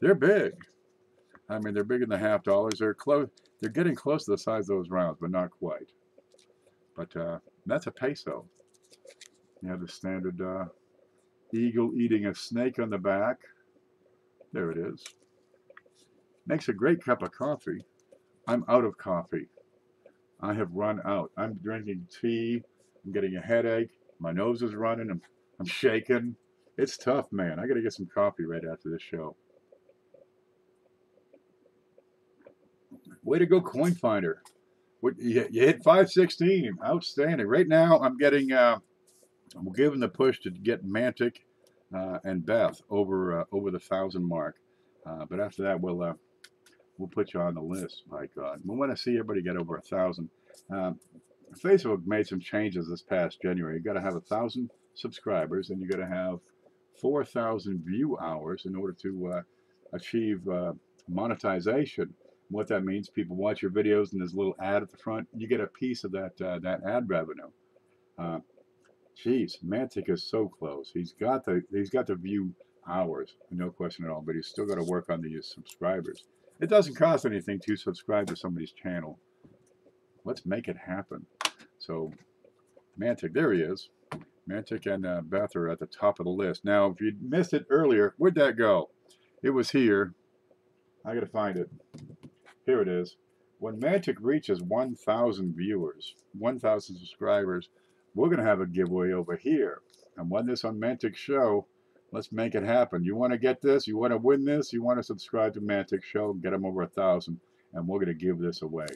They're big. I mean, they're bigger than the $half. They're close. They're getting close to the size of those rounds, but not quite. But that's a peso. You have the standard eagle eating a snake on the back. There it is. Makes a great cup of coffee. I'm out of coffee. I have run out. I'm drinking tea. I'm getting a headache. My nose is running. I'm shaking. It's tough, man. I got to get some coffee right after this show. Way to go, Coin Finder. You hit 516. Outstanding. Right now, I'm getting. I'm giving the push to get Mantic and Beth over the 1,000 mark. But after that, we'll put you on the list. My God, we want to see everybody get over 1,000. Facebook made some changes this past January. You got to have 1,000 subscribers, and you got to have 4,000 view hours in order to achieve monetization. What that means, people watch your videos, and there's a little ad at the front. You get a piece of that ad revenue. Geez, Mantic is so close. He's got the view hours, no question at all. But he's still got to work on the subscribers. It doesn't cost anything to subscribe to somebody's channel. Let's make it happen. So, Mantic, there he is. Mantic and Beth are at the top of the list. Now, if you missed it earlier, where'd that go? It was here. I got to find it. Here it is. When Mantic reaches 1,000 viewers, 1,000 subscribers, we're going to have a giveaway over here. And when this on Mantic Show, let's make it happen. You want to get this? You want to win this? You want to subscribe to Mantic Show? Get them over 1,000, and we're going to give this away.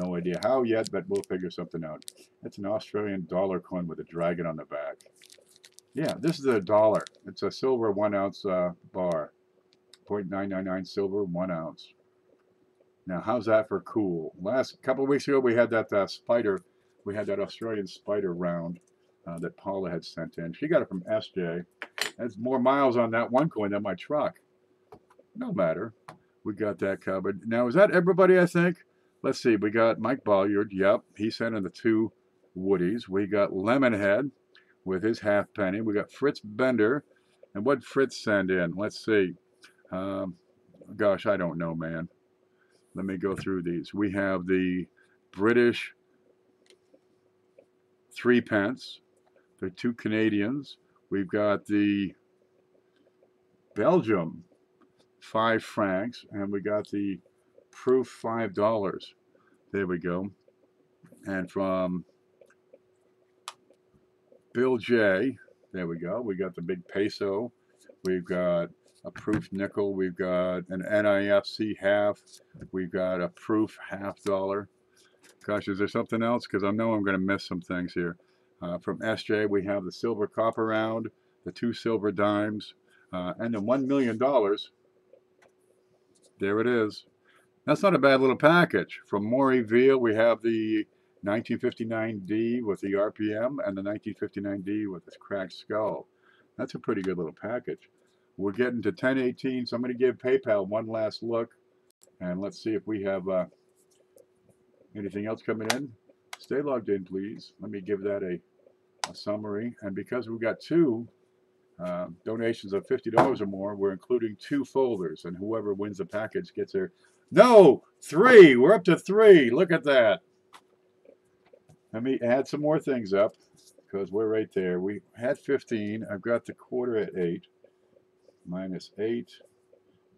No idea how yet, but we'll figure something out. It's an Australian dollar coin with a dragon on the back. Yeah, this is $1. It's a silver 1 ounce bar. 0.999 silver, 1 ounce. Now, how's that for cool? Last couple of weeks ago, we had that spider. We had that Australian spider round that Paula had sent in. She got it from SJ. That's more miles on that one coin than my truck. No matter. We got that covered. Now, is that everybody, I think? Let's see. We got Mike Bolliard. Yep. He sent in the 2 Woodies. We got Lemonhead with his halfpenny. We got Fritz Bender. And what Fritz send in? Let's see. Gosh, I don't know, man. Let me go through these. We have the British 3 pence. The 2 Canadians. We've got the Belgium 5 francs. And we got the proof $5. There we go. And from Bill J, there we go. We got the big peso. We've got a proof nickel. We've got an NIFC half. We've got a proof $half. Gosh, is there something else? Because I know I'm going to miss some things here. From SJ, we have the silver copper round, the 2 silver dimes, and the $1 million. There it is. That's not a bad little package. From Maury Veal, we have the 1959D with the RPM and the 1959D with this cracked skull. That's a pretty good little package. We're getting to 1018, so I'm going to give PayPal one last look. And let's see if we have anything else coming in. Stay logged in, please. Let me give that a summary. And because we've got 2 donations of $50 or more, we're including 2 folders. And whoever wins the package gets their... No! 3! We're up to 3! Look at that! Let me add some more things up, because we're right there. We had 15. I've got the quarter at 8. Minus 8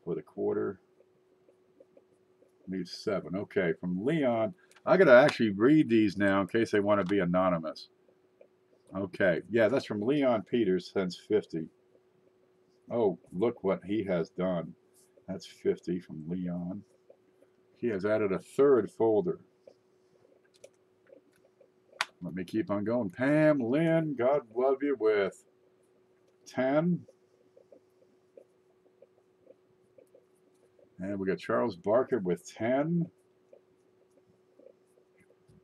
for the quarter. Leaves 7. Okay, from Leon. I got to actually read these now in case they want to be anonymous. Okay, yeah, that's from Leon Peters, sends 50. Oh, look what he has done. That's 50 from Leon. He has added a third folder. Let me keep on going. Pam, Lynn, God love you, with 10. And we got Charles Barker with 10.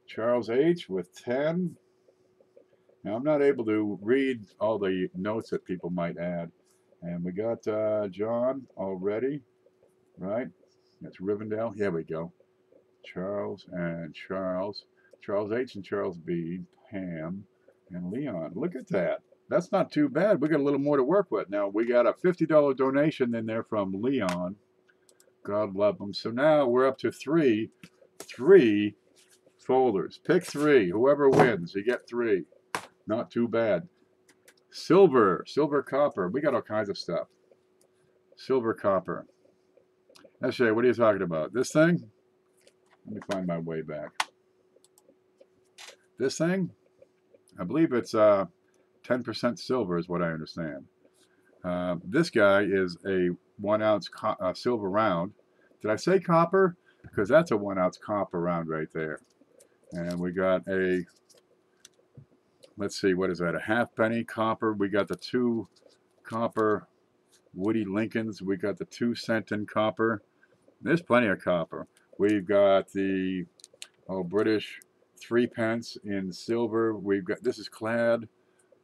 Charles H with 10. Now, I'm not able to read all the notes that people might add. And we got John already, right? That's Rivendell. Here we go. Charles and Charles. Charles H and Charles B. Pam and Leon. Look at that. That's not too bad. We got a little more to work with. Now, we got a $50 donation in there from Leon. God love them. So now we're up to three folders. Pick three. Whoever wins, you get three. Not too bad. Silver, copper. We got all kinds of stuff. Silver, copper. Actually, what are you talking about? This thing? Let me find my way back. This thing? I believe it's 10% silver is what I understand. This guy is a 1 ounce silver round. Did I say copper? Because that's a 1 ounce copper round right there. And we got a, let's see, what is that? A halfpenny copper. We got the 2 copper Woody Lincolns. We got the 2 cent in copper. There's plenty of copper. We've got the British 3 pence in silver. We've got, this is clad.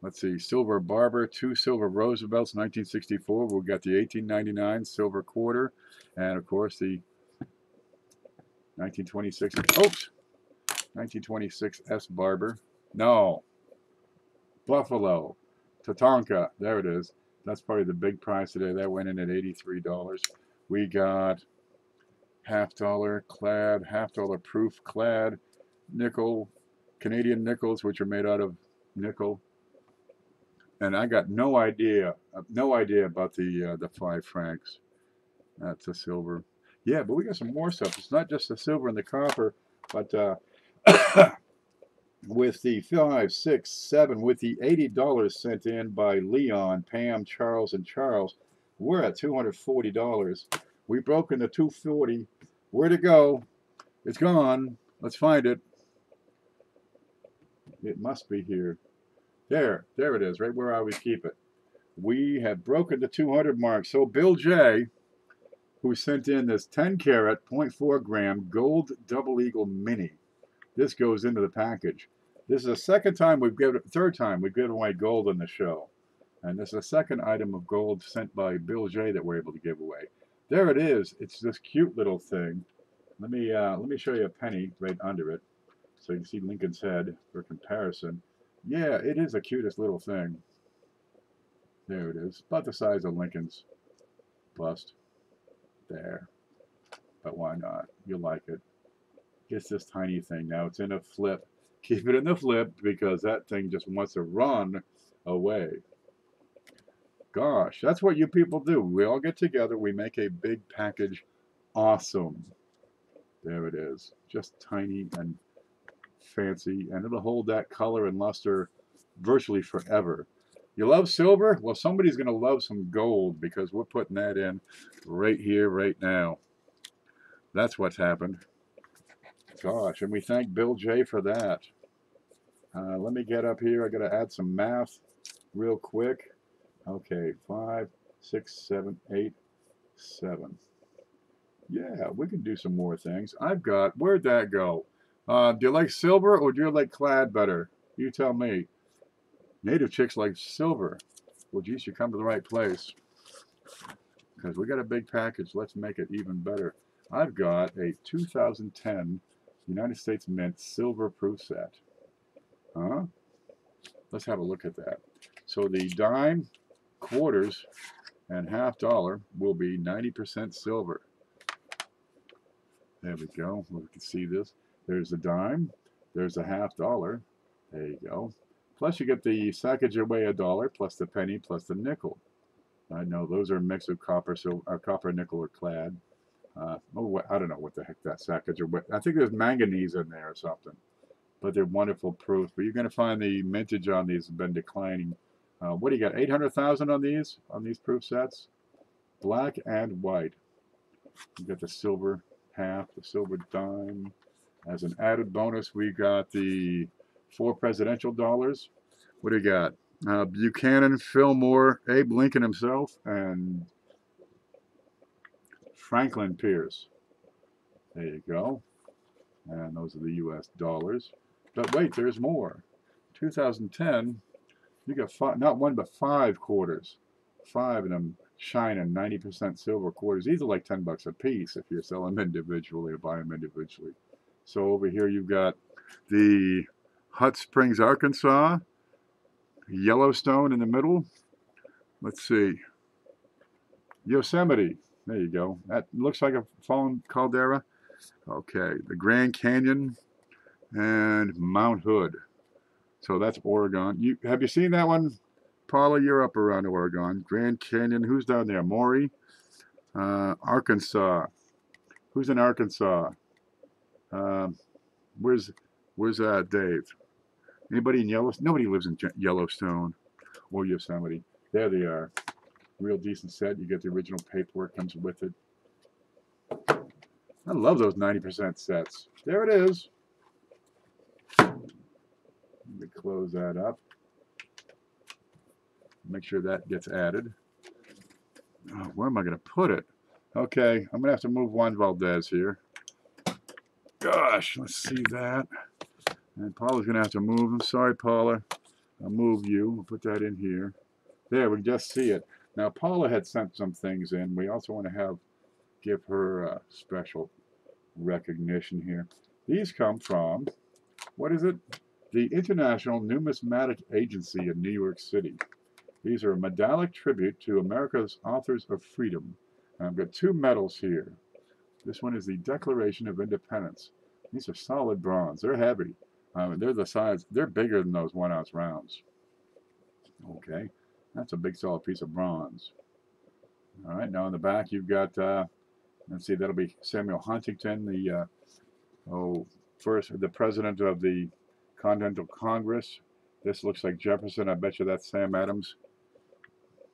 Let's see, silver barber, 2 silver Roosevelts, 1964. We've got the 1899 silver quarter, and of course the 1926. Oops, 1926 S barber. No, Buffalo, Tatanka. There it is. That's probably the big prize today. That went in at $83. We got $50 clad, $50 proof clad, nickel, Canadian nickels, which are made out of nickel. And I got no idea about the 5 francs. That's a silver. Yeah, but we got some more stuff. It's not just the silver and the copper, but with the 5, 6, 7, with the $80 sent in by Leon, Pam, Charles, and Charles, we're at $240. We broke into 240. Where'd it go? It's gone. Let's find it. It must be here. There it is, right where I always keep it. We have broken the 200 mark. So Bill J, who sent in this 10 karat, 0.4 gram gold double eagle mini. This goes into the package. This is the third time we've given away gold in the show. And this is the second item of gold sent by Bill J that we're able to give away. There it is. It's this cute little thing. Let me show you a penny right under it, so you can see Lincoln's head for comparison. Yeah, it is the cutest little thing. There it is. About the size of Lincoln's bust. There. But why not? You'll like it. It's this tiny thing. Now it's in a flip. Keep it in the flip because that thing just wants to run away. Gosh, that's what you people do. We all get together. We make a big package. Awesome. There it is. Just tiny and fancy, and it'll hold that color and luster virtually forever. You love silver? Well, somebody's going to love some gold because we're putting that in right here, right now. That's what's happened. Gosh, and we thank Bill J for that. Let me get up here. I got to add some math real quick. Okay, 5, 6, 7, 8, 7. Yeah, we can do some more things. I've got, where'd that go? Do you like silver or do you like clad better? You tell me. Native chicks like silver. Well, geez, you come to the right place. Because we got a big package. Let's make it even better. I've got a 2010 United States Mint silver proof set. Huh? Let's have a look at that. So the dime, quarters, and $50 will be 90% silver. There we go. We can see this. There's a dime. There's a $50. There you go. Plus you get the saccage away $1 plus the penny plus the nickel. I know those are mixed with copper, copper, nickel, or clad. I don't know what the heck that saccage away. I think there's manganese in there or something. but they're wonderful proof. But you're going to find the mintage on these has been declining. What do you got? 800,000 on these proof sets, black and white. You got the silver half, the silver dime. As an added bonus, we got the 4 presidential dollars. What do you got? Buchanan, Fillmore, Abe Lincoln himself, and Franklin Pierce. There you go. And those are the U.S. dollars. But wait, there's more. 2010, you got not 1 but 5 quarters. 5 of them shining 90% silver quarters. These are like $10 a piece if you sell them individually or buy them individually. So over here you've got the Hot Springs, Arkansas, Yellowstone in the middle. Let's see. Yosemite. There you go. That looks like a fallen caldera. Okay, the Grand Canyon and Mount Hood. So that's Oregon. Have you seen that one? Paula, you're up around Oregon. Grand Canyon. Who's down there? Maury. Arkansas. Who's in Arkansas? Where's Dave? Anybody in Yellowstone? Nobody lives in Yellowstone or Yosemite. There they are. Real decent set. You get the original paperwork comes with it. I love those 90% sets. There it is. Let me close that up. Make sure that gets added. Oh, where am I going to put it? Okay, I'm going to have to move Juan Valdez here. Gosh, let's see that. And Paula's going to have to move. I'm sorry, Paula. I'll move you. We'll put that in here. There, we can just see it. Now, Paula had sent some things in. We also want to give her special recognition here. These come from, what is it? The International Numismatic Agency in New York City. These are a medallic tribute to America's Authors of Freedom. I've got 2 medals here. This one is the Declaration of Independence. These are solid bronze. They're heavy. They're the size. They're bigger than those 1-ounce rounds. Okay, that's a big solid piece of bronze. All right, now in the back you've got, let's see, that'll be Samuel Huntington, the president of the Continental Congress. This looks like Jefferson. I bet you that's Sam Adams.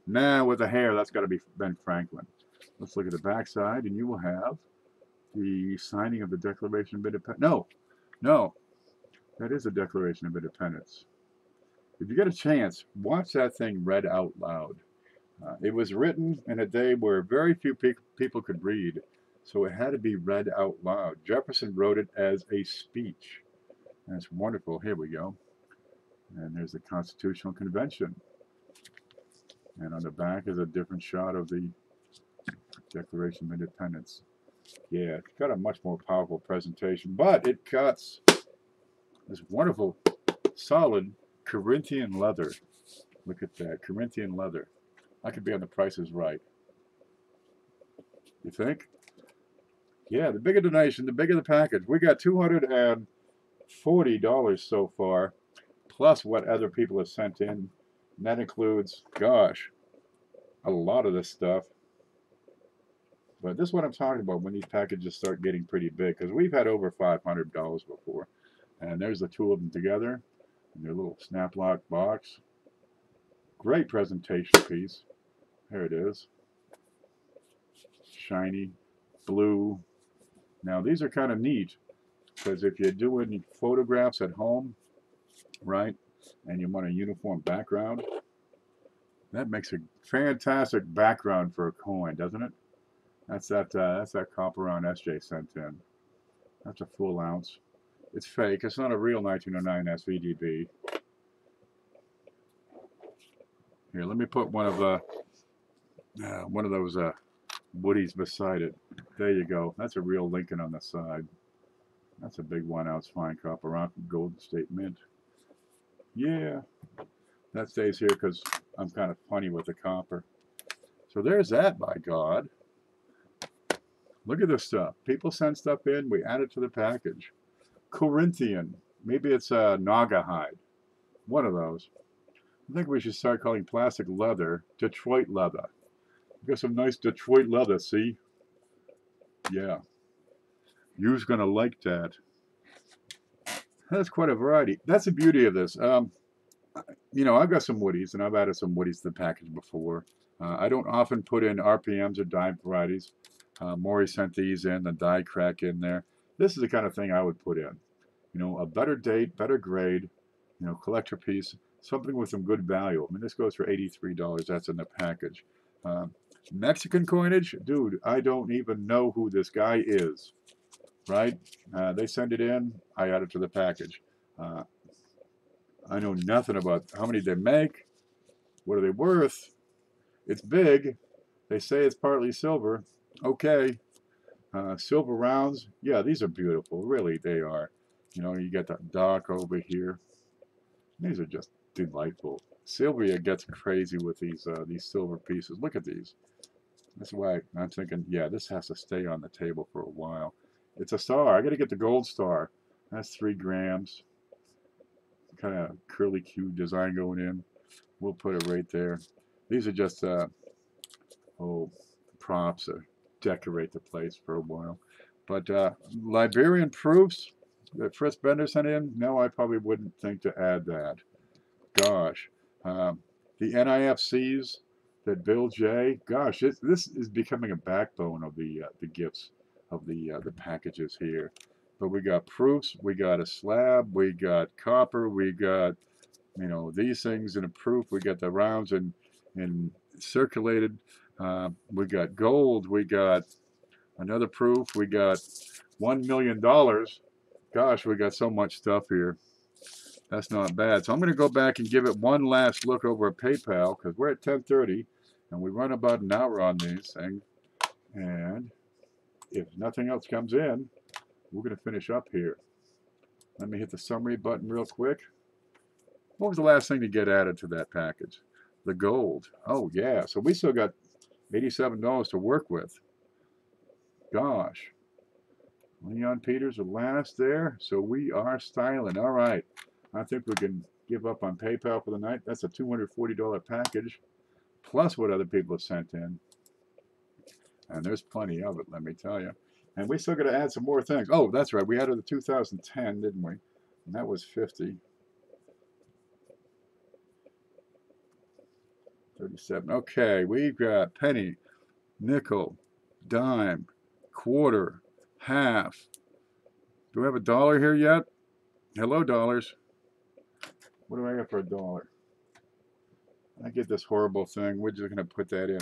Nah, with the hair, that's got to be Ben Franklin. Let's look at the back side, and you will have the signing of the Declaration of Independence. No, that is the Declaration of Independence. If you get a chance, watch that thing read out loud. It was written in a day where very few people could read, so it had to be read out loud. Jefferson wrote it as a speech. That's wonderful. Here we go. And there's the Constitutional Convention. And on the back is a different shot of the Declaration of Independence. Yeah, it's got a much more powerful presentation, but it cuts this wonderful, solid Corinthian leather. Look at that, Corinthian leather. I could be on The Price is Right. You think? Yeah, the bigger donation, the bigger the package. We got $240 so far, plus what other people have sent in. And that includes, gosh, a lot of this stuff. But this is what I'm talking about when these packages start getting pretty big, because we've had over $500 before. And there's the 2 of them together in their little snap lock box. Great presentation piece. There it is. Shiny, blue. Now these are kind of neat, because if you're doing photographs at home, right, and you want a uniform background, that makes a fantastic background for a coin, doesn't it? That's that copper round SJ sent in. That's a full ounce. It's fake. It's not a real 1909 SVDB. Here, let me put one of those woodies beside it. There you go. That's a real Lincoln on the side. That's a big 1 ounce fine copper round from Golden State Mint. Yeah, that stays here because I'm kind of funny with the copper. So there's that, by God. Look at this stuff. People send stuff in. We add it to the package. Corinthian. Maybe it's Naugahyde. One of those. I think we should start calling plastic leather Detroit leather. We got some nice Detroit leather, see? Yeah. You's gonna like that. That's quite a variety. That's the beauty of this. You know, I've got some woodies, and I've added some woodies to the package before. I don't often put in RPMs or dime varieties. Maury sent these in, the die crack in there. This is the kind of thing I would put in. You know, a better date, better grade, you know, collector piece, something with some good value. I mean, this goes for $83. That's in the package. Mexican coinage, dude, I don't even know who this guy is, right? They send it in, I add it to the package. I know nothing about how many they make, what are they worth. It's big. They say it's partly silver. Okay. Silver rounds, yeah, these are beautiful. Really, they are. You know, you get that dock over here. These are just delightful. Sylvia gets crazy with these silver pieces. Look at these. That's why I'm thinking, yeah, this has to stay on the table for a while. It's a star. I got to get the gold star. That's 3 grams. Kind of curly Q design going in. We'll put it right there. These are just props to decorate the place for a while. But Liberian proofs that Fritz Bender sent in, no, I probably wouldn't think to add that. Gosh. The NIFCs that Bill J, gosh, this is becoming a backbone of the gifts of the packages here. But we got proofs, we got a slab, we got copper, we got, you know, these things in a proof, we got the rounds in circulated, we got gold, we got another proof, we got $1 million. Gosh, we got so much stuff here. That's not bad. So I'm going to go back and give it one last look over at PayPal because we're at 10:30 and we run about an hour on these things. And if nothing else comes in, we're going to finish up here. Let me hit the summary button real quick. What was the last thing to get added to that package? The gold. Oh, yeah. So we still got $87 to work with. Gosh. Leon Peters are last there. So we are styling. All right. I think we can give up on PayPal for the night. That's a $240 package, plus what other people have sent in. And there's plenty of it, let me tell you. And we still got to add some more things. Oh, that's right. We added the 2010, didn't we? And that was 50. 37. Okay, we've got penny, nickel, dime, quarter, half. Do we have a dollar here yet? Hello, dollars. What do I get for a dollar? I get this horrible thing. We're just going to put that in.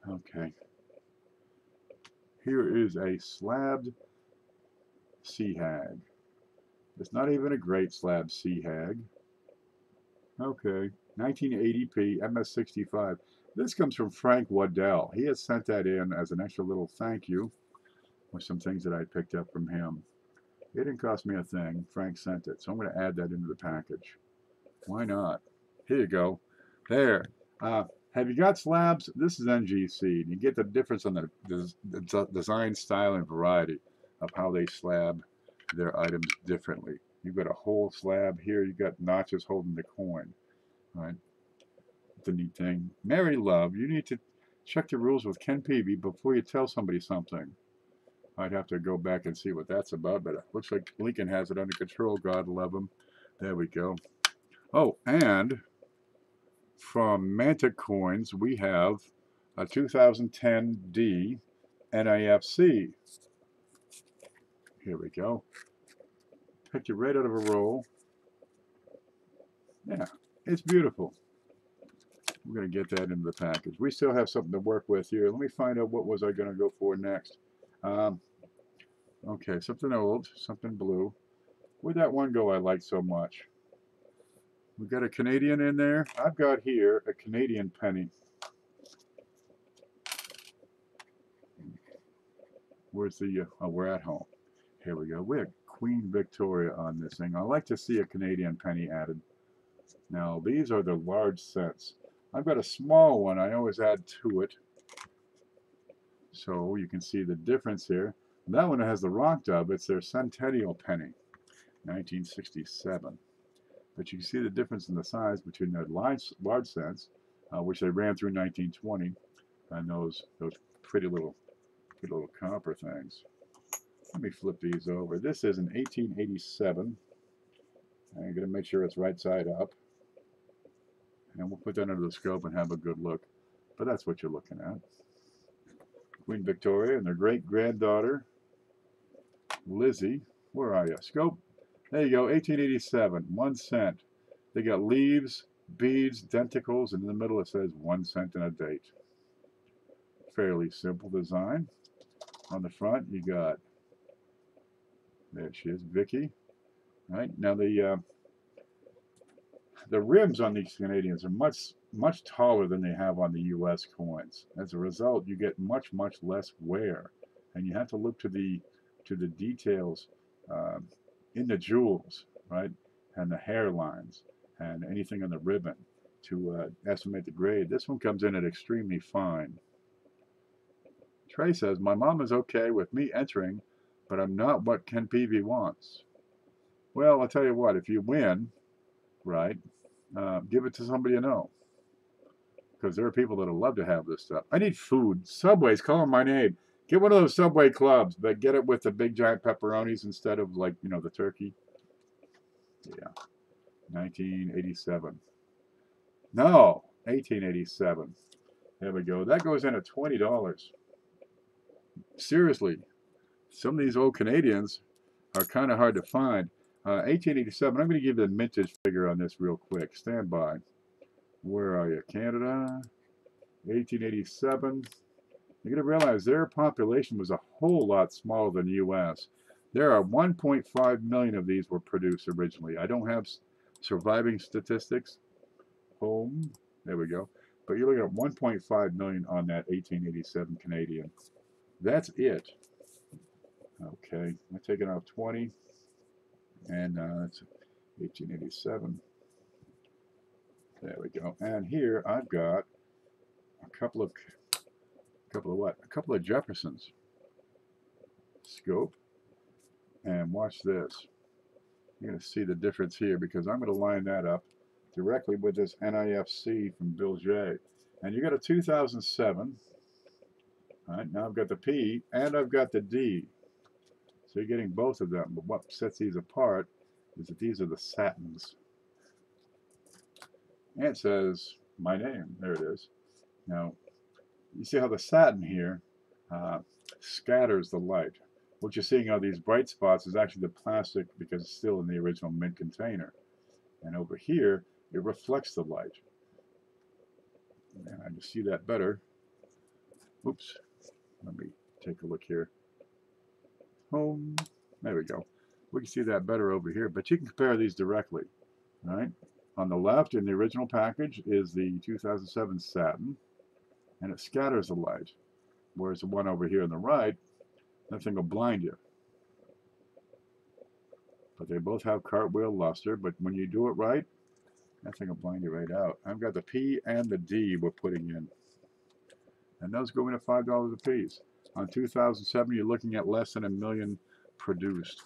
Okay. Here is a slabbed sea hag. It's not even a great slab sea hag. Okay. 1980p MS65. This comes from Frank Waddell. He has sent that in as an extra little thank you with some things that I picked up from him. It didn't cost me a thing. Frank sent it. So I'm going to add that into the package. Why not? Here you go. There. Have you got slabs? This is NGC. You get the difference on the design, style, and variety of how they slab their items differently. You've got a whole slab here. You've got notches holding the coin. Right? The neat thing. Mary Love, you need to check the rules with Ken Peavey before you tell somebody something. I'd have to go back and see what that's about, but it looks like Lincoln has it under control. God love him. There we go. Oh, and from Manta Coins, we have a 2010D NIFC. Here we go. Picked it right out of a roll. Yeah, it's beautiful. We're going to get that into the package. We still have something to work with here. Let me find out what was I going to go for next. Okay, something old, something blue. Where'd that one go I like so much? We got a Canadian in there. I've got here a Canadian penny. Where's the, oh, we're at home. Here we go. We have Queen Victoria on this thing. I like to see a Canadian penny added. Now, these are the large cents. I've got a small one I always add to it. So you can see the difference here. That one has the rock dub. It's their centennial penny, 1967. But you can see the difference in the size between the large cents, which they ran through 1920, and those pretty little copper things. Let me flip these over. This is an 1887 And you're going to make sure it's right side up. And we'll put that under the scope and have a good look. But that's what you're looking at. Queen Victoria and their great-granddaughter, Lizzie. Where are you? Scope. There you go, 1887, 1 cent. They got leaves, beads, denticles, and in the middle it says 1 cent and a date. Fairly simple design. On the front, you got, there she is, Vicky. Right now, the rims on these Canadians are much taller than they have on the U.S. coins. As a result, you get much less wear, and you have to look to the details in the jewels, right, and the hairlines, and anything on the ribbon to estimate the grade. This one comes in at extremely fine. Trey says, my mom is okay with me entering, but I'm not what Ken Peavey wants. Well, I'll tell you what, if you win, right, give it to somebody you know. Because there are people that would love to have this stuff. I need food. Subway's calling my name. Get one of those Subway clubs, but get it with the big giant pepperonis instead of, like, you know, the turkey. Yeah. 1987. No, 1887. There we go. That goes in at $20. Seriously, some of these old Canadians are kind of hard to find. 1887. I'm going to give you the mintage figure on this real quick. Stand by. Where are you? Canada. 1887. You're going to realize their population was a whole lot smaller than the U.S. There are 1.5 million of these were produced originally. I don't have surviving statistics. Home. There we go. But you're looking at 1.5 million on that 1887 Canadian. That's it. Okay. I'm taking off 20. And that's 1887. There we go. And here I've got a couple of what? A couple of Jeffersons. Scope. And watch this. You're going to see the difference here because I'm going to line that up directly with this NIFC from Bill J. And you got a 2007. All right, now I've got the P and I've got the D. So you're getting both of them. But what sets these apart is that these are the satins. And it says my name. There it is. Now, you see how the satin here scatters the light. What you're seeing on these bright spots is actually the plastic because it's still in the original mint container. And over here, it reflects the light. And I just see that better. Oops. Let me take a look here. Home. There we go. We can see that better over here, but you can compare these directly. All right. On the left in the original package is the 2007 satin, and it scatters the light. Whereas the one over here on the right, that thing will blind you. But they both have cartwheel luster, but when you do it right, that thing will blind you right out. I've got the P and the D we're putting in. And those go in at $5 a piece. On 2007, you're looking at less than 1 million produced.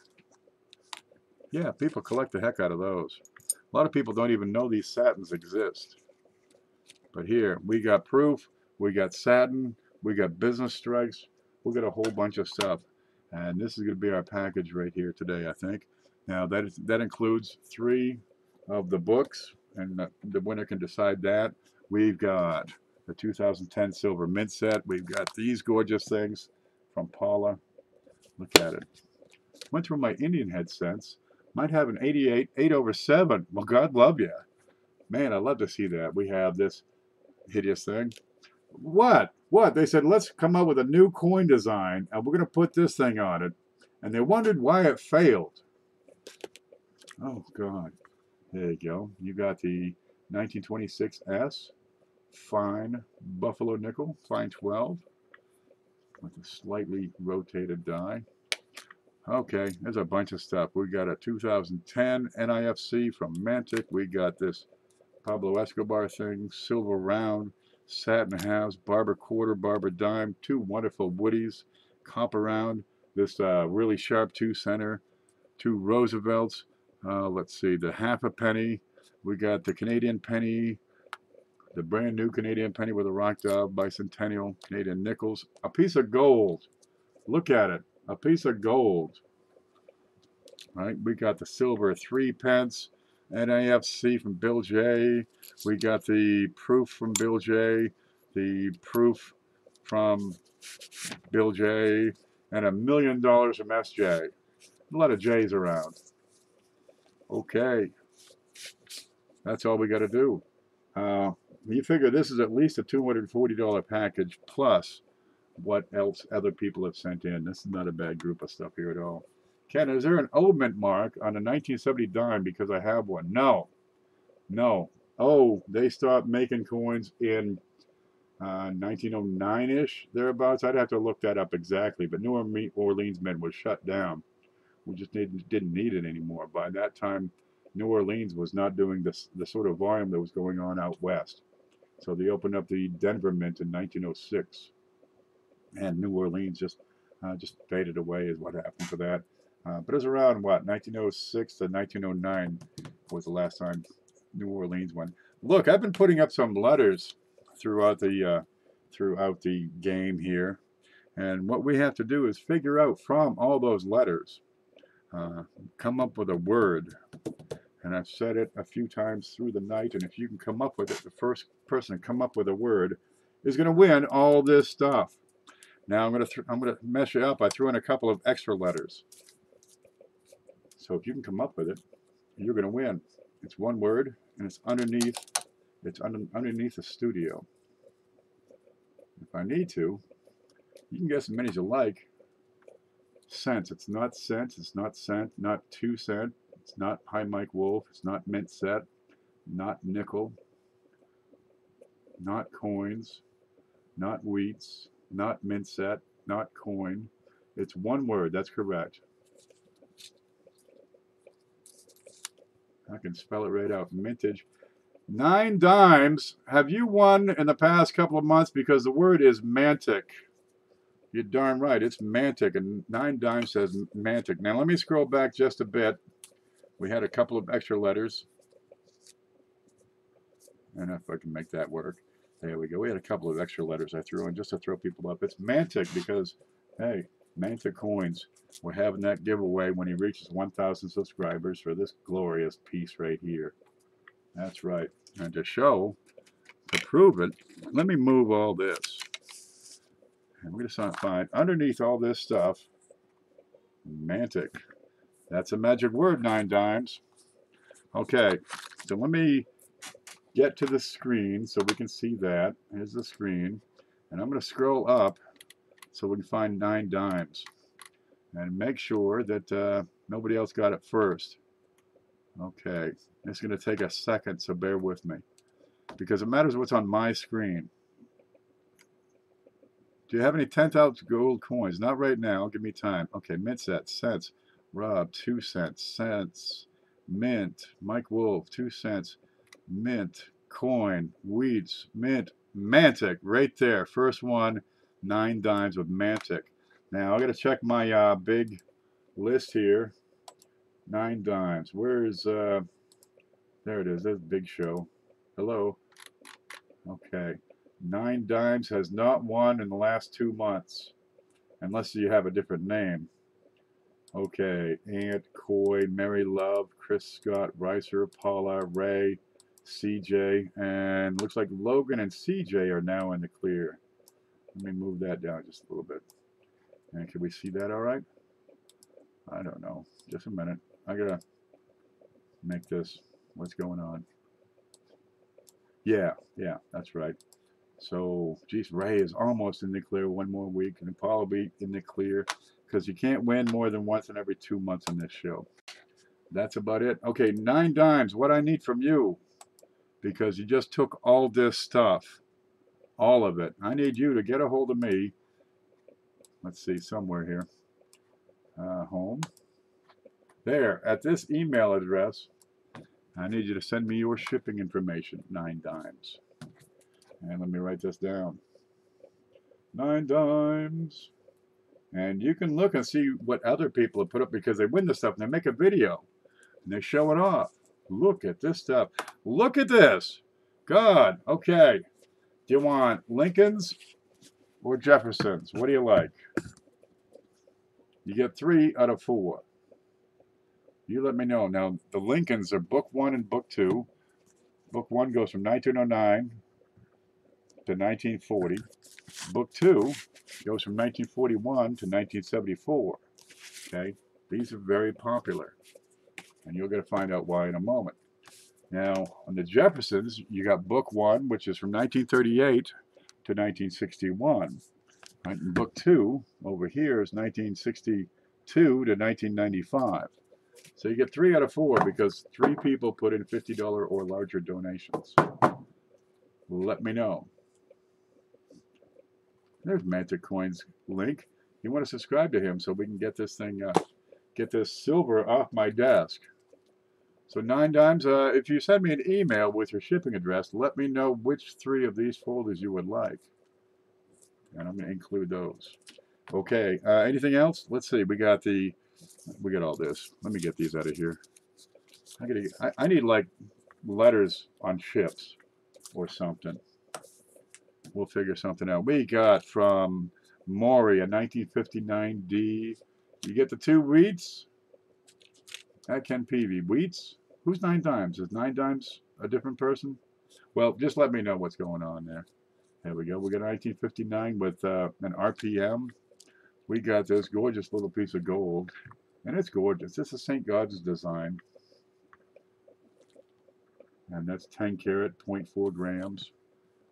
Yeah, people collect the heck out of those. A lot of people don't even know these satins exist. But here, we got proof, we got satin, we got business strikes, we got a whole bunch of stuff. And this is going to be our package right here today, I think. Now, that includes 3 of the books, and the winner can decide that. We've got the 2010 silver mint set. We've got these gorgeous things from Paula. Look at it. Went through my Indian head cents. Might have an 88, 8/7. Well, God love you. Man, I'd love to see that. We have this hideous thing. What? They said, let's come up with a new coin design, and we're going to put this thing on it. And they wondered why it failed. Oh, God. There you go. You got the 1926S. Fine buffalo nickel, fine 12, with a slightly rotated die. Okay, there's a bunch of stuff. We got a 2010 NIFC from Mantic. We got this Pablo Escobar thing, silver round, satin halves, barber quarter, barber dime, 2 wonderful woodies, copper round, this really sharp 2 center, 2 Roosevelts. Let's see, the half a penny. We got the Canadian penny, the brand new Canadian penny with a rock dial, bicentennial Canadian nickels, a piece of gold. Look at it, a piece of gold. Right, we got the silver 3 pence, NAFC from Bill J. We got the proof from Bill J. The proof from Bill J. And $1 million from SJ. A lot of J's around. Okay. That's all we got to do. You figure this is at least a $240 package plus what else other people have sent in. This is not a bad group of stuff here at all. Ken, is there an O-mint mark on a 1970 dime because I have one? No. No. Oh, they stopped making coins in 1909-ish, thereabouts. I'd have to look that up exactly, but New Orleans Mint was shut down. We just didn't need it anymore. By that time, New Orleans was not doing the sort of volume that was going on out west. So they opened up the Denver Mint in 1906, and New Orleans just faded away is what happened to that. But it was around, what, 1906 to 1909 was the last time New Orleans went. Look, I've been putting up some letters throughout the game here, and what we have to do is figure out from all those letters, come up with a word. And I've said it a few times through the night, and if you can come up with it, the first person to come up with a word is going to win all this stuff. Now I'm going to mess you up. I threw in a couple of extra letters. So if you can come up with it, you're going to win. It's one word, and it's underneath. It's underneath the studio. If I need to, you can guess as many as you like. Cents. It's not cents. It's not cent. Not 2 cent. It's not Hi Mike Wolf. It's not mint set. Not nickel. Not coins. Not wheats. Not mint set. Not coin. It's one word. That's correct. I can spell it right out. Mintage. 9 dimes. Have you won in the past couple of months? Because the word is mantic. You're darn right. It's mantic. And 9 dimes says mantic. Now let me scroll back just a bit. We had a couple of extra letters. And if I can make that work. There we go. We had a couple of extra letters I threw in just to throw people up. It's mantic because, hey, Mantic Coins. We're having that giveaway when he reaches 1,000 subscribers for this glorious piece right here. That's right. And to prove it, let me move all this. And we're going to find underneath all this stuff, Mantic. That's a magic word, 9 dimes. Okay, so let me get to the screen so we can see that. Here's the screen. And I'm going to scroll up so we can find 9 dimes. And make sure that nobody else got it first. Okay, it's going to take a second, so bear with me. Because it matters what's on my screen. Do you have any 10,000 gold coins? Not right now. Give me time. Okay, mint set, cents. Rob, 2 cents. Cents. Mint. Mike Wolf, 2 cents. Mint. Coin. Wheats. Mint. Mantic. Right there. First one. 9 dimes with Mantic. Now, I got to check my big list here. 9 dimes. Where's, there it is. There's Big Show. Hello. Okay. 9 dimes has not won in the last 2 months. Unless you have a different name. Okay. Ant, Coy, Mary Love, Chris Scott, Ricer, Paula, Ray, CJ, and looks like Logan and CJ are now in the clear. Let me move that down just a little bit. And can we see that all right? I don't know. Just a minute. I gotta make this. What's going on? Yeah, that's right. So, geez, Ray is almost in the clear. 1 more week, and Paul will be in the clear because you can't win more than once in every 2 months on this show. That's about it. Okay, 9 dimes. What I need from you, because you just took all this stuff, all of it. I need you to get a hold of me. Let's see, somewhere here. Home. There, at this email address, I need you to send me your shipping information. 9 dimes. And let me write this down. 9 dimes. And you can look and see what other people have put up because they win the stuff and they make a video. And they show it off. Look at this stuff. Look at this. God. Okay. Do you want Lincolns or Jeffersons? What do you like? You get 3 out of 4. You let me know. Now, the Lincolns are book 1 and book 2. Book 1 goes from 1909 to 1940. Book 2 goes from 1941 to 1974. Okay, these are very popular, and you're going to find out why in a moment. Now, on the Jeffersons, you got book 1, which is from 1938 to 1961. Right? And book 2 over here is 1962 to 1995. So you get 3 out of 4 because 3 people put in $50 or larger donations. Let me know. There's Mantic Coin's link. You want to subscribe to him so we can get this thing, get this silver off my desk. So 9 dimes. If you send me an email with your shipping address, let me know which 3 of these folders you would like, and I'm going to include those. Okay. Anything else? Let's see. We got all this. Let me get these out of here. I need like letters on ships or something. We'll figure something out. We got from Maury a 1959D. You get the 2 wheats. At Ken Peavey. Wheats? Who's 9 dimes? Is 9 dimes a different person? Well, just let me know what's going on there. There we go. We got 1959 with an RPM. We got this gorgeous little piece of gold. And it's gorgeous. This is St. God's design. And that's 10 karat, 0.4 grams.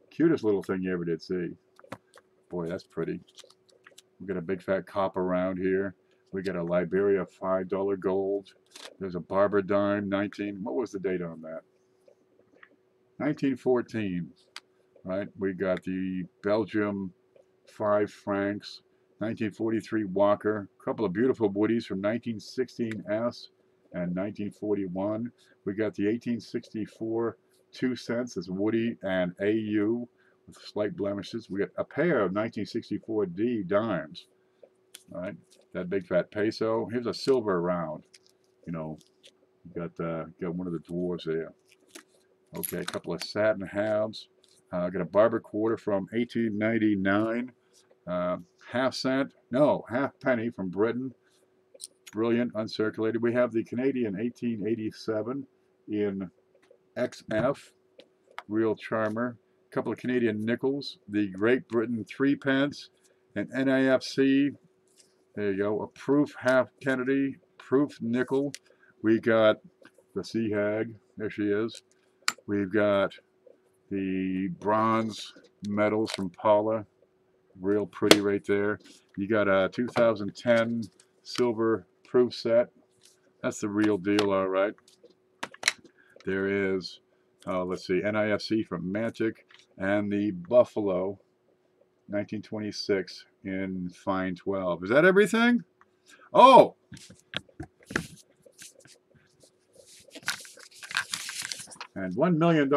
Cutest little thing you ever did see. Boy, that's pretty. We got a big fat copper round here. We got a Liberia $5 gold. There's a Barber dime, what was the date on that? 1914, right? We got the Belgium 5 francs, 1943 Walker, a couple of beautiful woodies from 1916S and 1941. We got the 1864 2 cents as Woody and AU with slight blemishes. We got a pair of 1964D dimes, all right? That big fat peso. Here's a silver round. You know, got one of the dwarves there. Okay, a couple of satin halves. Got a Barber quarter from 1899. Half penny from Britain. Brilliant, uncirculated. We have the Canadian 1887 in XF. Real charmer. A couple of Canadian nickels. The Great Britain 3 pence. An NAFC. There you go. A proof half Kennedy. Proof nickel. We got the Sea Hag. There she is. We've got the bronze medals from Paula. Real pretty right there. You got a 2010 silver proof set. That's the real deal, all right. There is, let's see, NIFC from Mantic and the Buffalo 1926 in fine 12. Is that everything? Oh! And $1 million.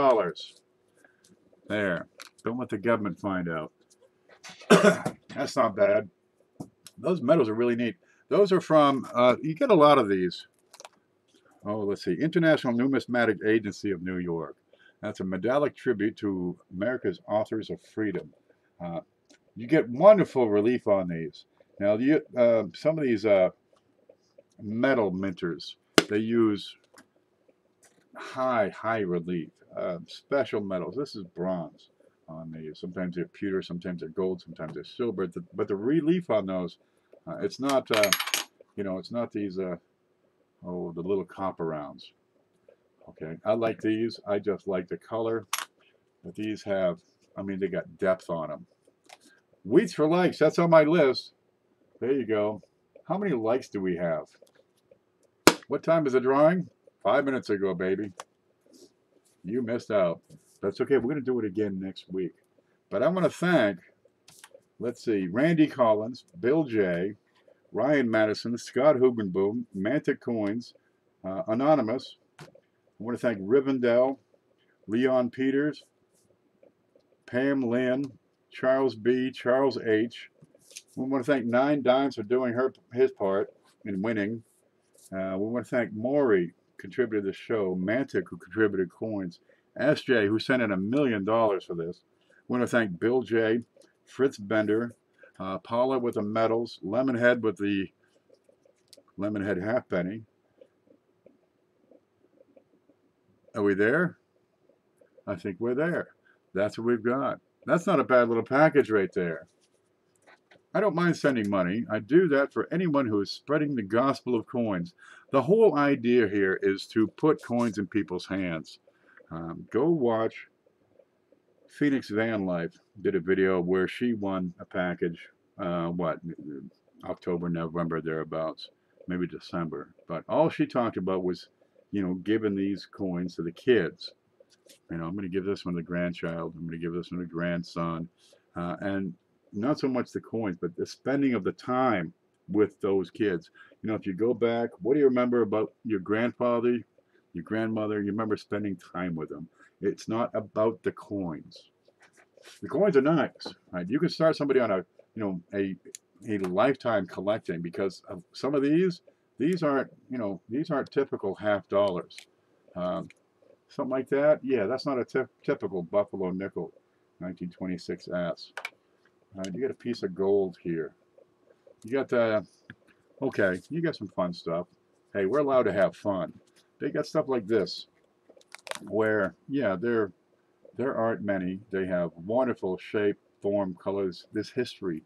There. Don't let the government find out. That's not bad. Those medals are really neat. Those are from, you get a lot of these. Oh, let's see. International Numismatic Agency of New York. That's a medallic tribute to America's Authors of Freedom. You get wonderful relief on these. Now, some of these metal minters, they use high relief, special metals. This is bronze on these. Sometimes they're pewter, sometimes they're gold, sometimes they're silver. But the relief on those, it's not, it's not these, the little copper rounds. Okay, I like these. I just like the color. But these have, they got depth on them. Wheats for likes, that's on my list. There you go. How many likes do we have? What time is the drawing? 5 minutes ago, baby. You missed out. That's okay. We're going to do it again next week. But I want to thank, let's see, Randy Collins, Bill J., Ryan Madison, Scott Hugenboom, Mantic Coins, Anonymous. I want to thank Rivendell, Leon Peters, Pam Lynn, Charles B., Charles H. We want to thank 9 Dimes for doing his part in winning. We want to thank Maury, contributed to the show, Mantic, who contributed coins, SJ, who sent in $1 million for this. We want to thank Bill J., Fritz Bender, Paula with the medals, Lemonhead with the Lemonhead halfpenny, Are we there? I think we're there. That's what we've got. That's not a bad little package right there. I don't mind sending money. I do that for anyone who is spreading the gospel of coins. The whole idea here is to put coins in people's hands. Go watch Phoenix Van Life did a video where she won a package, October, November, thereabouts, maybe December. But all she talked about was, giving these coins to the kids. I'm going to give this one to the grandchild. I'm going to give this one to the grandson. And not so much the coins, but the spending of the time with those kids. If you go back, what do you remember about your grandfather, your grandmother? You remember spending time with them. It's not about the coins. The coins are nice, right? You can start somebody on a lifetime collecting, because of some of these aren't typical half dollars. Something like that. Yeah, that's not a typical Buffalo nickel, 1926 ass. You got a piece of gold here. You got okay, you got some fun stuff. Hey, we're allowed to have fun. They got stuff like this, where, yeah, there aren't many. They have wonderful shape, form, colors. This history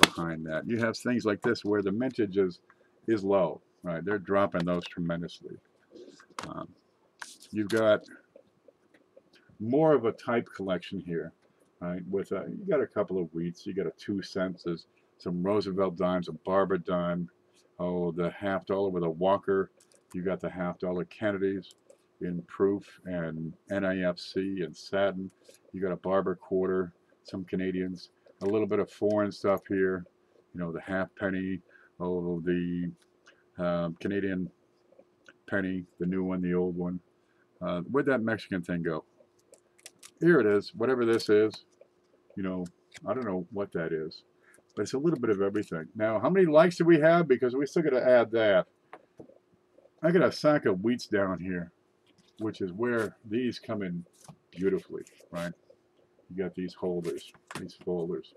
behind that. You have things like this where the mintage is low, right? They're dropping those tremendously. You've got more of a type collection here, right? With you got a couple of wheats, you got a 2 cents, there's some Roosevelt dimes, a Barber dime, the half dollar with a Walker. You got the half dollar Kennedys in proof and NIFC and satin. You got a Barber quarter, some Canadians, a little bit of foreign stuff here. The half penny, the Canadian penny, the new one, the old one. Where'd that Mexican thing go? Here it is, whatever this is. I don't know what that is, but it's a little bit of everything. Now, how many likes do we have? Because we still got to add that. I got a sack of wheats down here, which is where these come in beautifully, right? You got these holders, these folders,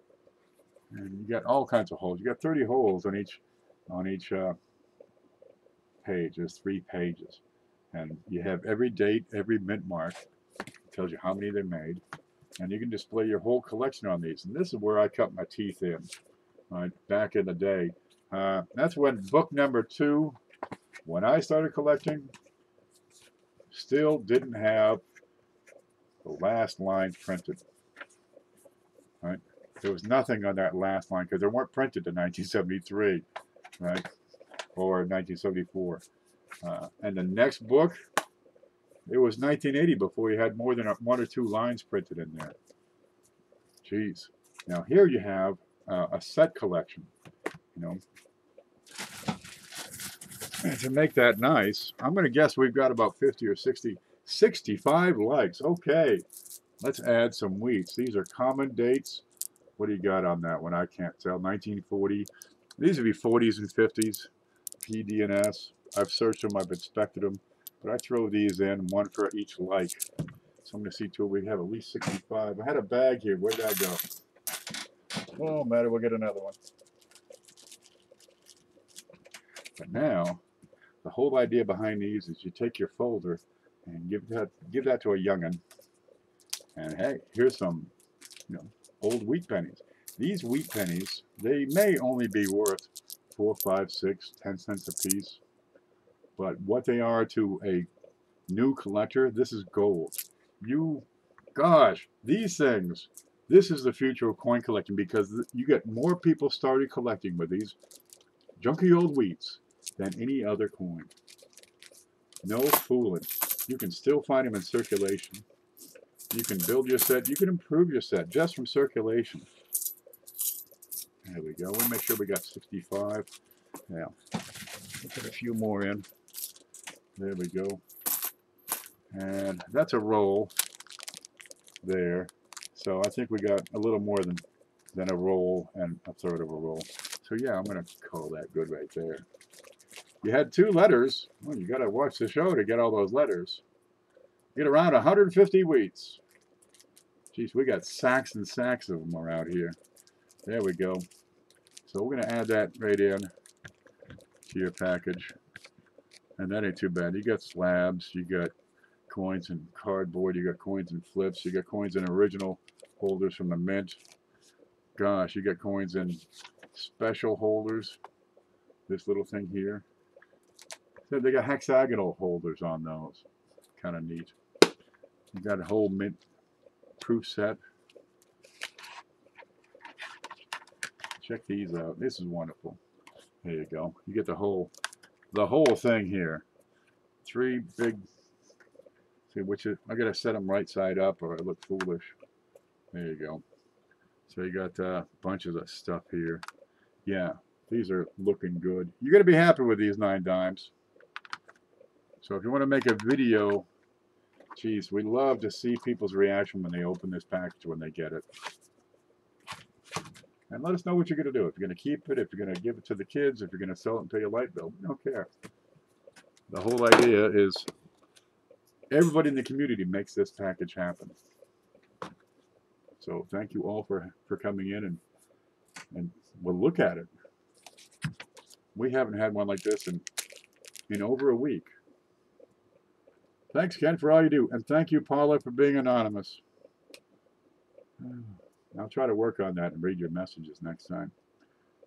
and you got all kinds of holes. You got 30 holes on each page. There's 3 pages, and you have every date, every mint mark. It tells you how many they made, and you can display your whole collection on these. And this is where I cut my teeth in, right? Back in the day. That's when book number 2, when I started collecting, still didn't have the last line printed, right? There was nothing on that last line because they weren't printed in 1973, right? Or 1974. And the next book, it was 1980 before you had more than 1 or 2 lines printed in there. Jeez. Now here you have a set collection, And to make that nice, I'm going to guess we've got about 50 or 60, 65 likes. Okay, let's add some wheats. These are common dates. What do you got on that one? I can't tell. 1940. These would be 40s and 50s. PDNS. I've searched them. I've inspected them. But I throw these in, 1 for each like. So I'm going to see till we have at least 65. I had a bag here. Where'd that go? Oh, matter. We'll get another one. But now, the whole idea behind these is you take your folder and give that to a young'un. And hey, here's some, old wheat pennies. These wheat pennies, they may only be worth 4, 5, 6, 10 cents a piece. But what they are to a new collector, this is gold. Gosh, these things, this is the future of coin collecting, because you get more people started collecting with these junky old wheats than any other coin. No fooling. You can still find them in circulation. You can build your set. You can improve your set just from circulation. There we go. We'll make sure we got 65. Now, we'll put a few more in. There we go. And that's a roll there. So I think we got a little more than a roll and a third of a roll. So yeah, I'm going to call that good right there. You had 2 letters. Well, you got to watch the show to get all those letters. Get around 150 wheats. Geez, we got sacks and sacks of them around here. There we go. So we're going to add that right in to your package. And that ain't too bad. You got slabs, you got coins in cardboard. You got coins in flips. You got coins in original holders from the mint. Gosh, you got coins in special holders. This little thing here. So they got hexagonal holders on those. Kind of neat. You got a whole mint proof set. Check these out. This is wonderful. There you go. You get the whole thing here. 3 big. See which is, I gotta set them right side up or I look foolish. There you go. So you got bunches of stuff here. Yeah, these are looking good. You're gonna be happy with these 9 dimes. So if you want to make a video, geez, we love to see people's reaction when they open this package when they get it. And let us know what you're going to do. If you're going to keep it, if you're going to give it to the kids, if you're going to sell it and pay a light bill, we don't care. The whole idea is everybody in the community makes this package happen. So thank you all for coming in and we'll look at it. We haven't had one like this in over a week. Thanks, Ken, for all you do. And thank you, Paula, for being anonymous. I'll try to work on that and read your messages next time.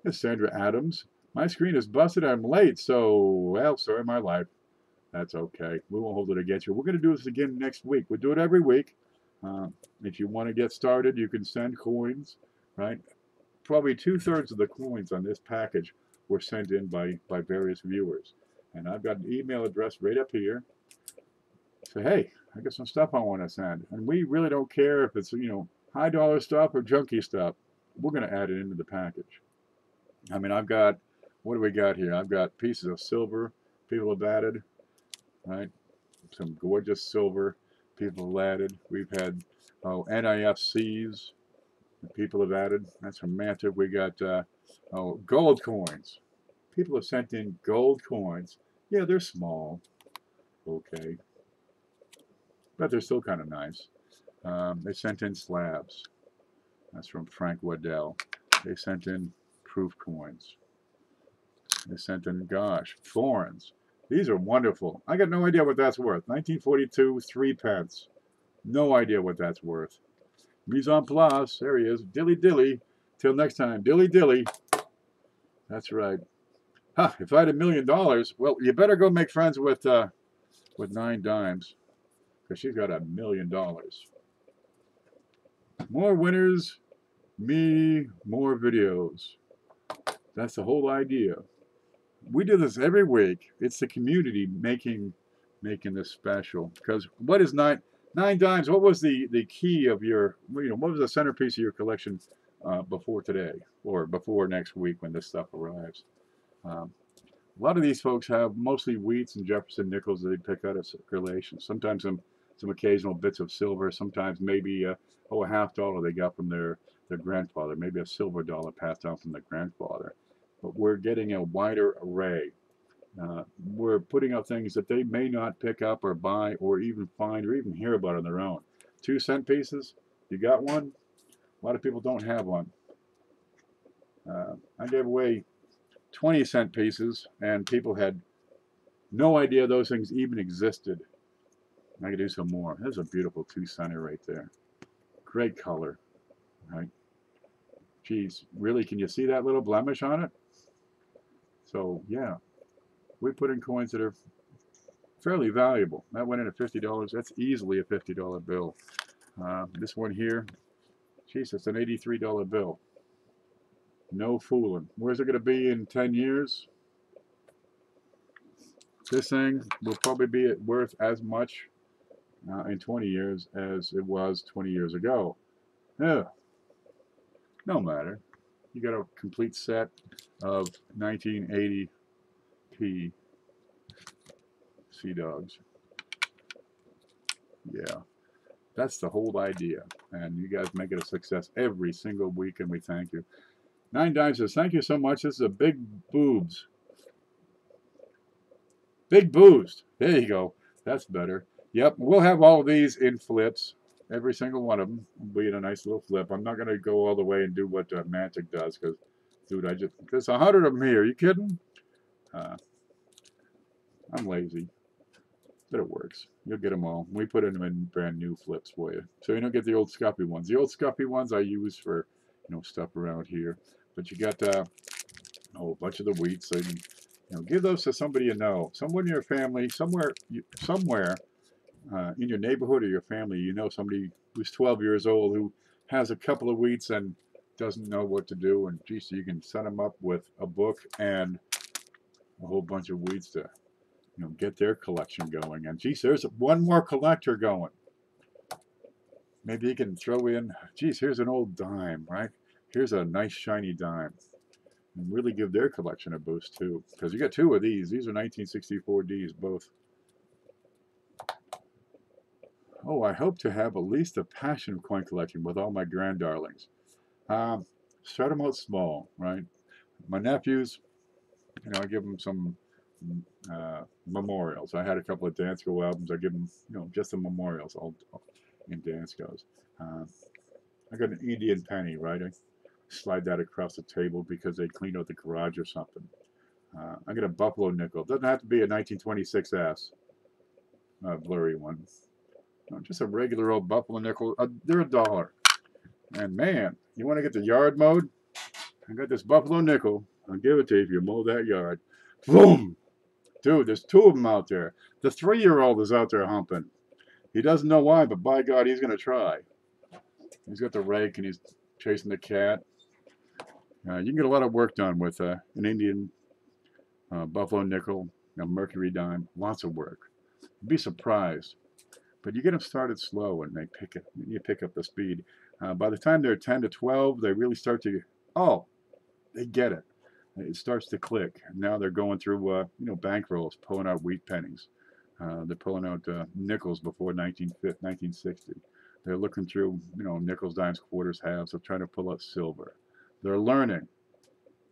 This is Sandra Adams. My screen is busted. I'm late, so, well, sorry, my life. That's okay. We won't hold it against you. We're going to do this again next week. We'll do it every week. If you want to get started, you can send coins, right? Probably 2/3 of the coins on this package were sent in by various viewers. And I've got an email address right up here. Say, hey, I got some stuff I want to send. And we really don't care if it's, high dollar stuff or junky stuff. We're going to add it into the package. I mean, I've got, what do we got here? I've got pieces of silver people have added, right? Some gorgeous silver people have added. We've had NIFCs that people have added. That's romantic. We got gold coins. People have sent in gold coins. Yeah, they're small. Okay. But they're still kind of nice. They sent in slabs. That's from Frank Waddell. They sent in proof coins. They sent in, gosh, thorns. These are wonderful. I got no idea what that's worth. 1942, 3 pence. No idea what that's worth. Mise en place. There he is. Dilly dilly. Till next time. Dilly dilly. That's right. Huh, if I had $1 million, well, you better go make friends with 9 dimes. Because she's got $1 million. More winners, me, more videos. That's the whole idea. We do this every week. It's the community making this special. Because what is 9 dimes? What was the key of your, what was the centerpiece of your collection before today or before next week when this stuff arrives? A lot of these folks have mostly wheats and Jefferson nickels that they pick out of circulation. Sometimes some occasional bits of silver. Sometimes maybe a $50 they got from their grandfather. Maybe a silver dollar passed down from their grandfather. But we're getting a wider array. We're putting out things that they may not pick up or buy or even find or even hear about on their own. 2-cent pieces, you got one? A lot of people don't have one. I gave away 20-cent pieces and people had no idea those things even existed. I could do some more. There's a beautiful 2-center right there. Great color, right? Geez, really, can you see that little blemish on it? So, yeah, we put in coins that are fairly valuable. That went in at $50. That's easily a $50 bill. This one here, geez, it's an $83 bill. No fooling. Where's it going to be in 10 years? This thing will probably be worth as much in 20 years as it was 20 years ago. No matter. You got a complete set of 1980 Sea Dogs. Yeah, that's the whole idea. And you guys make it a success every single week, and we thank you. 9 Dimes says, thank you so much. This is a big boobs. Big boost. There you go. That's better. Yep, we'll have all of these in flips. Every single one of them will be in a nice little flip. I'm not going to go all the way and do what Mantic does because, dude, there's 100 of them here. Are you kidding? I'm lazy. but it works. You'll get them all. We put them in brand new flips for you, so you don't get the old scuffy ones. The old scuffy ones I use for, stuff around here. But you got a bunch of the wheat, so give those to somebody you know, someone in your family, somewhere in your neighborhood or your family. Somebody who's 12 years old who has a couple of wheats and doesn't know what to do, and geez, so you can set them up with a book and a whole bunch of wheats to get their collection going. And geez, there's one more collector going. Maybe you can throw in, geez, here's an old dime, right? Here's a nice shiny dime. And really give their collection a boost too. Because you got two of these. These are 1964 Ds, both. Oh, I hope to have at least a passion of coin collecting with all my grand darlings. Start them out small, right? My nephews, I give them some memorials. I had a couple of Dansko albums. I give them, just the memorials all in Danskos. I got an Indian penny, right? I slide that across the table because they cleaned out the garage or something. I got a Buffalo nickel. Doesn't have to be a 1926 S, blurry one. No, just a regular old Buffalo nickel. They're $1. And man, you want to get the yard mode? I got this Buffalo nickel. I'll give it to you if you mow that yard. Boom! Dude, there's two of them out there. The 3-year-old is out there humping. He doesn't know why, but by God, he's going to try. He's got the rake and he's chasing the cat. You can get a lot of work done with an Indian Buffalo nickel, a Mercury dime. Lots of work. You'd be surprised. But you get them started slow and you pick up the speed. By the time they're 10 to 12, they really start to, they get it. It starts to click. Now they're going through, bankrolls, pulling out wheat pennies. They're pulling out nickels before 1960. They're looking through, nickels, dimes, quarters, halves. They're trying to pull out silver. They're learning,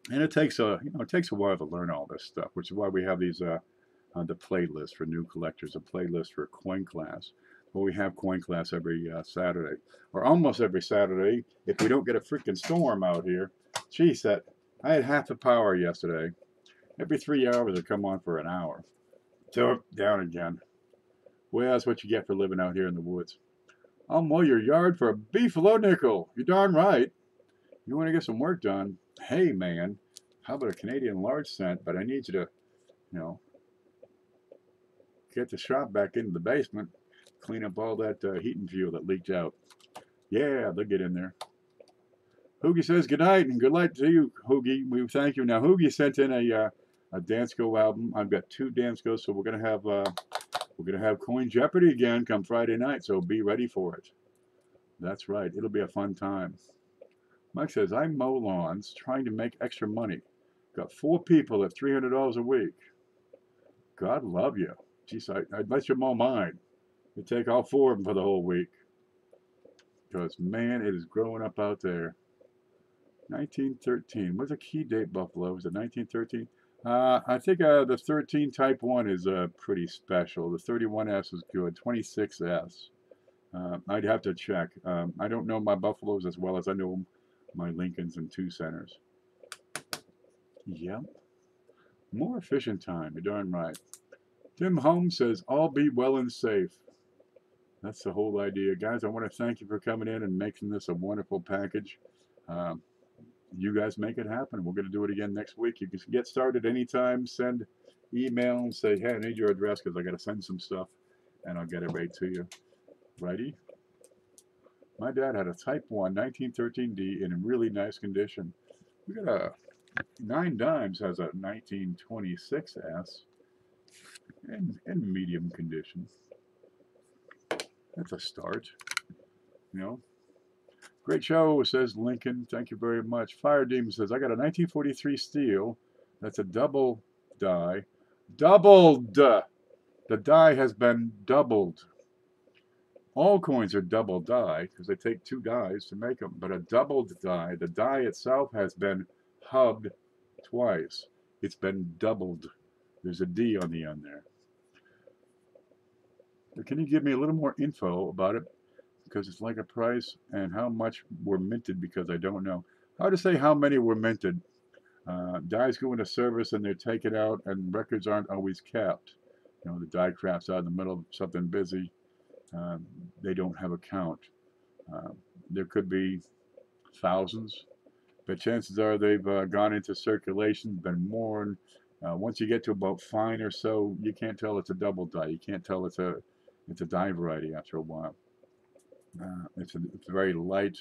and it takes a while to learn all this stuff, which is why we have these the playlist for new collectors, a playlist for coin class. Well, we have coin class every Saturday, or almost every Saturday, if we don't get a freaking storm out here. Geez, I had half the power yesterday. Every 3 hours, I come on for an hour. So down again. Well, that's what you get for living out here in the woods. I'll mow your yard for a beefalo nickel. You're darn right. You want to get some work done? Hey, man, how about a Canadian large cent? But I need you to, get the shop back into the basement, clean up all that heating fuel that leaked out. Yeah, they'll get in there. Hoogie says good night and good night to you, Hoogie. We thank you. Now, Hoogie sent in a Dansko album. I've got 2 Danskos, so we're gonna have Coin Jeopardy again come Friday night. So be ready for it. That's right. It'll be a fun time. Mike says, I mow lawns trying to make extra money. Got 4 people at $300 a week. God love you. Geez, I'd let you mow mine. It'd take all 4 of them for the whole week. Because, man, it is growing up out there. 1913. What's a key date, Buffalo? Was it 1913? I think the 13 type 1 is pretty special. The 31S is good. 26S. I'd have to check. I don't know my Buffaloes as well as I know my Lincolns and 2 centers. Yep. More efficient time. You're darn right. Tim Holmes says, all be well and safe. That's the whole idea. Guys, I want to thank you for coming in and making this a wonderful package. You guys make it happen. We're going to do it again next week. You can get started anytime. Send email and say, hey, I need your address because I got to send some stuff, and I'll get it right to you. Righty? My dad had a Type 1 1913D in really nice condition. We got a 9 Dimes has a 1926S in medium condition. That's a start, Great show, says Lincoln. Thank you very much. Fire Demon says, I got a 1943 steel. That's a double die. Doubled! The die has been doubled. All coins are double die because they take 2 dies to make them. But a doubled die, the die itself has been hubbed twice. It's been doubled. There's a D on the end there. But can you give me a little more info about it? Because it's like a price and how much were minted, because I don't know. How to say how many were minted. Dies go into service and they're taken out and records aren't always kept. You know, the die craft's out in the middle of something busy. They don't have a count. There could be thousands, but chances are they've gone into circulation, been worn. Once you get to about 5 or so, you can't tell it's a double die. You can't tell it's a die variety after a while. It's very light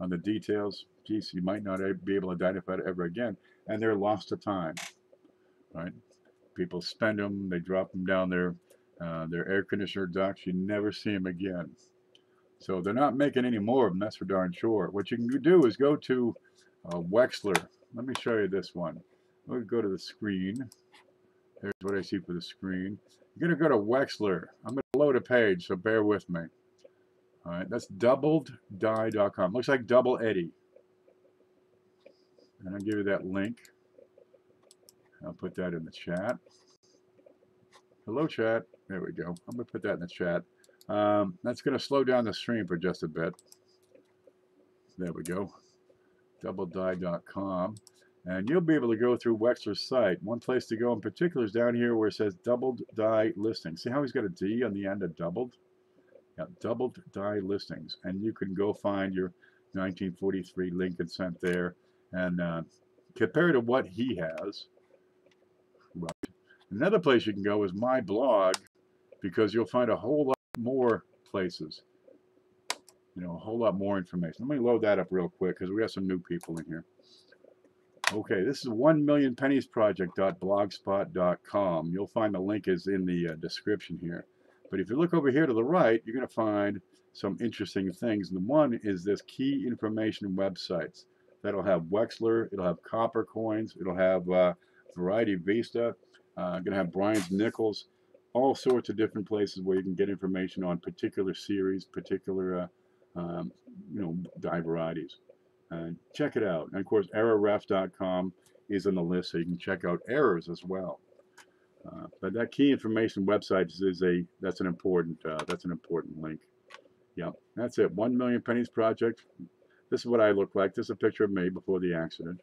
on the details. Geez, you might not be able to identify it ever again, and they're lost to time. Right? People spend them, they drop them down their air conditioner ducts. You never see them again. So they're not making any more of them, that's for darn sure. What you can do is go to Wexler. Let me show you this one. We'll go to the screen. There's what I see for the screen. You're going to go to Wexler. I'm going to load a page, so bear with me. All right, that's doubleddie.com. Looks like Double Eddie. And I'll give you that link. I'll put that in the chat. Hello, chat. There we go. I'm going to put that in the chat. That's going to slow down the stream for just a bit. There we go. Doubleddie.com. And you'll be able to go through Wexler's site. One place to go in particular is down here where it says doubled die listings. See how he's got a D on the end of doubled? Yeah, doubled die listings. And you can go find your 1943 Lincoln cent there and compare to what he has. Right. Another place you can go is my blog, because you'll find a whole lot more places. You know, a whole lot more information. Let me load that up real quick because we have some new people in here. Okay, this is 1millionpenniesproject.blogspot.com. You'll find the link is in the description here. But if you look over here to the right, you're going to find some interesting things. And one is this key information websites. That'll have Wexler, it'll have copper coins, it'll have Variety Vista, going to have Brian's Nickels, all sorts of different places where you can get information on particular series, particular die varieties. Check it out. And of course, errorref.com is on the list, so you can check out errors as well. But that key information website that's an important link. Yep, that's it. 1 Million Pennies Project. This is what I look like. This is a picture of me before the accident.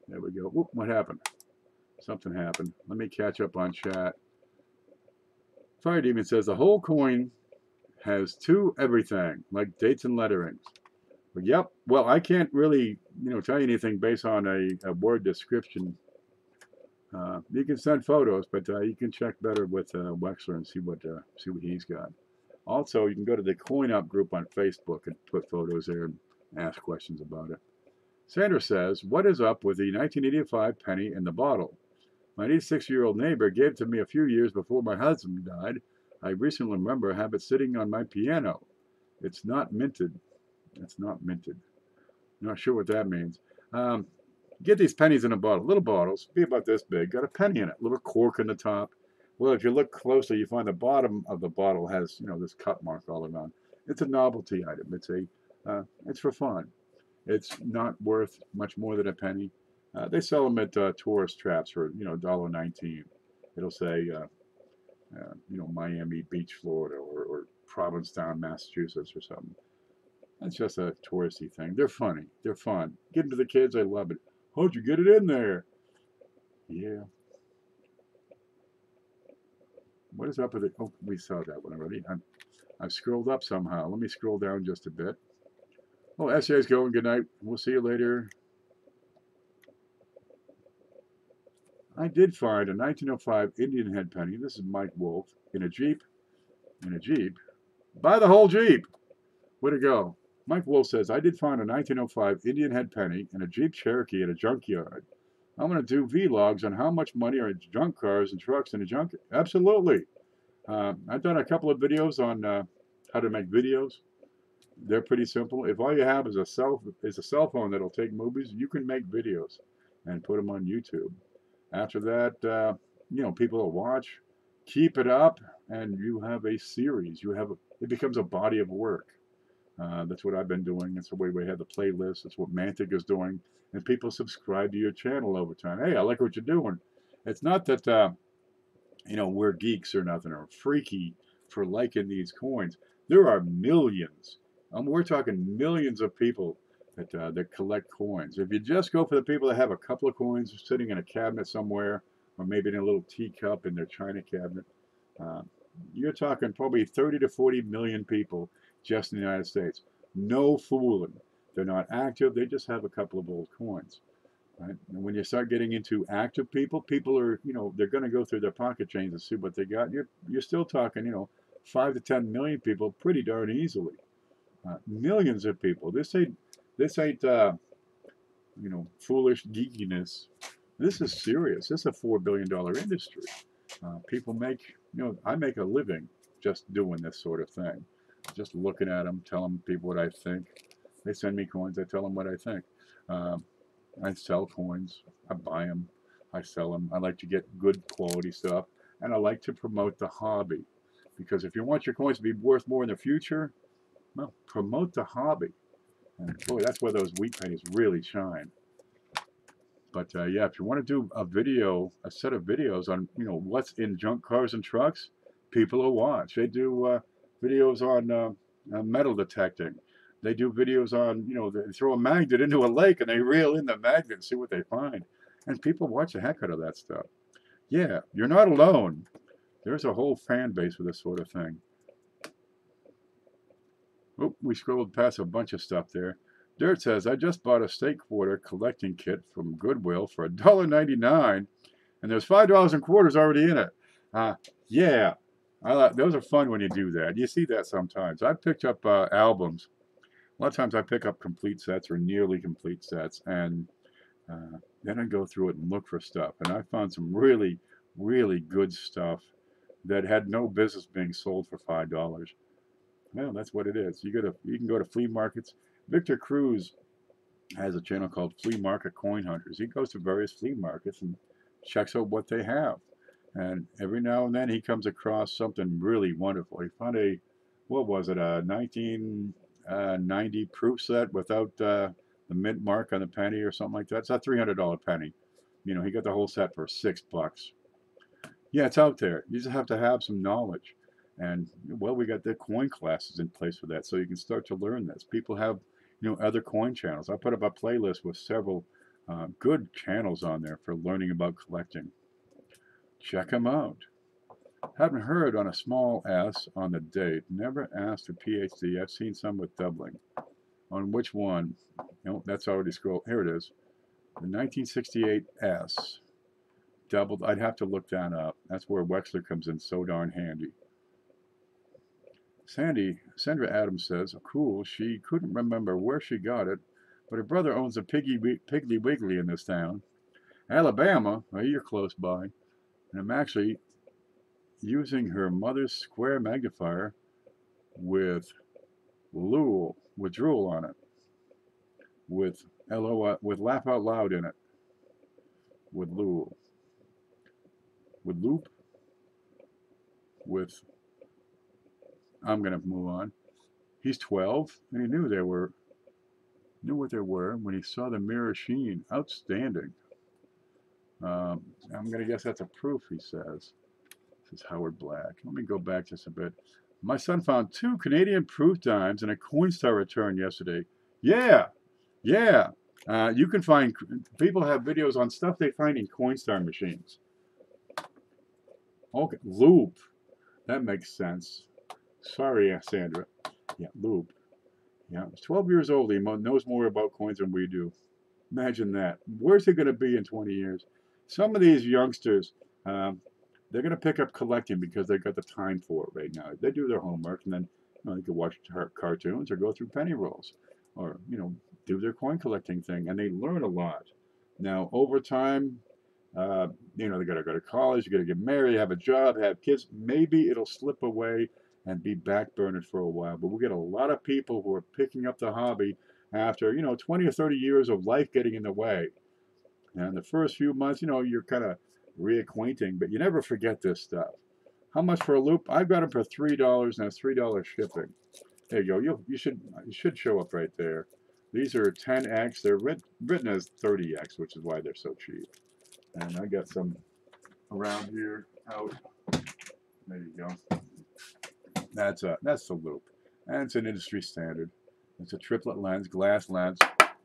There we go. Whoop, what happened? Something happened. Let me catch up on chat. Fire Demon says the whole coin has 2 everything, like dates and letterings. But yep. Well, I can't really, tell you anything based on a word description. You can send photos, but you can check better with Wexler and see what he's got. Also, you can go to the Coin Up group on Facebook and put photos there and ask questions about it. Sandra says, what is up with the 1985 penny in the bottle? My 86-year-old neighbor gave it to me a few years before my husband died. I recently remember I have it sitting on my piano. It's not minted. It's not minted. Not sure what that means. Get these pennies in a bottle. Little bottles, be about this big. Got a penny in it. Little cork in the top. Well, if you look closely, you find the bottom of the bottle has, this cut mark all around. It's a novelty item. It's for fun. It's not worth much more than a penny. They sell them at tourist traps for, $1.19. It'll say, Miami Beach, Florida, or Provincetown, Massachusetts, or something. That's just a touristy thing. They're funny. They're fun. Give them to the kids. They love it. How'd you get it in there? Yeah. What is up with it? Oh, we saw that one already. I've scrolled up somehow. Let me scroll down just a bit. Oh, SJ's going. Good night. We'll see you later. I did find a 1905 Indian head penny. This is Mike Wolf in a Jeep. Buy the whole Jeep. Way to go. Mike Wolf says, I did find a 1905 Indian head penny in a Jeep Cherokee at a junkyard. I'm going to do vlogs on how much money are in junk cars and trucks in a junkyard. Absolutely. I've done a couple of videos on how to make videos. They're pretty simple. If all you have is a cell phone that'll take movies, you can make videos and put them on YouTube. After that, people will watch, keep it up, and you have a series. It becomes a body of work. That's what I've been doing. That's the way we have the playlist. That's what Mantic is doing. And people subscribe to your channel over time. Hey, I like what you're doing. It's not that, we're geeks or nothing or freaky for liking these coins. There are millions. We're talking millions of people that collect coins. If you just go for the people that have a couple of coins sitting in a cabinet somewhere or maybe in a little teacup in their china cabinet. Uh, you're talking probably 30 to 40 million people just in the United States. No fooling. They're not active. They just have a couple of old coins. Right? And when you start getting into active people, people are, they're going to go through their pocket change and see what they got. You're still talking, 5 to 10 million people pretty darn easily. Millions of people. This ain't foolish geekiness. This is serious. This is a $4 billion industry. People make, I make a living just doing this sort of thing. Just looking at them, telling people what I think. They send me coins. I tell them what I think. I sell coins. I buy them. I sell them. I like to get good quality stuff. And I like to promote the hobby. Because if you want your coins to be worth more in the future, well, promote the hobby. And boy, that's where those wheat pennies really shine. But yeah, if you want to do a set of videos on, what's in junk cars and trucks, people will watch. They do videos on metal detecting. They do videos on, they throw a magnet into a lake and they reel in the magnet and see what they find. And people watch the heck out of that stuff. Yeah, you're not alone. There's a whole fan base for this sort of thing. Oh, we scrolled past a bunch of stuff there. Dirt says, I just bought a steak quarter collecting kit from Goodwill for $1.99, and there's $5 in quarters already in it. Yeah, those are fun when you do that. You see that sometimes. I've picked up albums. A lot of times I pick up complete sets or nearly complete sets, and then I go through it and look for stuff. And I found some really, really good stuff that had no business being sold for $5. Well, that's what it is. You can go to flea markets. Victor Cruz has a channel called Flea Market Coin Hunters. He goes to various flea markets and checks out what they have. And every now and then he comes across something really wonderful. He found a 1990 proof set without the mint mark on the penny or something like that. It's a $300 penny. He got the whole set for $6. Yeah, it's out there. You just have to have some knowledge. And, well, we got the coin classes in place for that, so you can start to learn this. People have, other coin channels. I put up a playlist with several good channels on there for learning about collecting. Check them out. Haven't heard on a small S on the date. Never asked a PhD. I've seen some with doubling. On which one? No, that's already scrolled. Here it is. The 1968 S. Doubled. I'd have to look that up. That's where Wexler comes in so darn handy. Sandra Adams says, cool, she couldn't remember where she got it, but her brother owns a Piggly Wiggly in this town. Alabama, well, you're close by. And I'm actually using her mother's square magnifier with drool on it, with laugh out loud in it, with Lul, with loop, with I'm going to move on. He's 12, and he knew what they were when he saw the mirror sheen. Outstanding. I'm going to guess that's a proof, he says. This is Howard Black. Let me go back just a bit. My son found 2 Canadian proof dimes and a Coinstar return yesterday. Yeah. You can find, people have videos on stuff they find in Coinstar machines. Okay, loop. That makes sense. Sorry, Sandra. Yeah, loop. Yeah, he's 12 years old. He knows more about coins than we do. Imagine that. Where's he going to be in 20 years? Some of these youngsters, they're going to pick up collecting because they've got the time for it right now. They do their homework, and then they can watch cartoons or go through penny rolls or, do their coin collecting thing, and they learn a lot. Now, over time, they got to go to college, you got to get married, have a job, have kids. Maybe it'll slip away and be backburnered for a while. But we get a lot of people who are picking up the hobby after, 20 or 30 years of life getting in the way. And the first few months, you're kind of reacquainting, but you never forget this stuff. How much for a loop? I've got them for $3, and it's $3 shipping. There you go. You should show up right there. These are 10x. They're written as 30x, which is why they're so cheap. And I got some around here out. There you go. That's the loop, and it's an industry standard. It's a triplet lens, glass lens.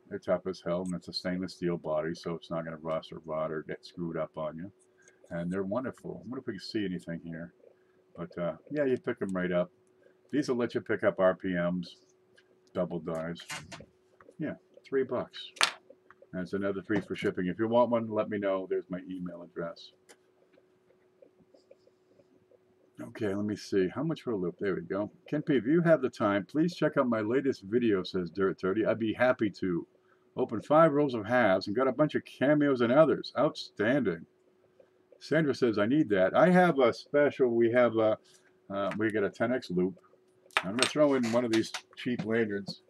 They're tough as hell, and it's a stainless steel body, so it's not going to rust or rot or get screwed up on you. and they're wonderful. I wonder if we can see anything here. But yeah, you pick them right up. These will let you pick up RPMs, double dives. Yeah, $3. That's another 3 for shipping. If you want one, let me know. There's my email address. Okay, let me see. How much for a loop? There we go. Ken P, if you have the time, please check out my latest video, says Dirt30. I'd be happy to. Open 5 rows of halves and got a bunch of cameos and others. Outstanding. Sandra says, I need that. I have a special. We got a 10x loop. I'm going to throw in one of these cheap lanyards.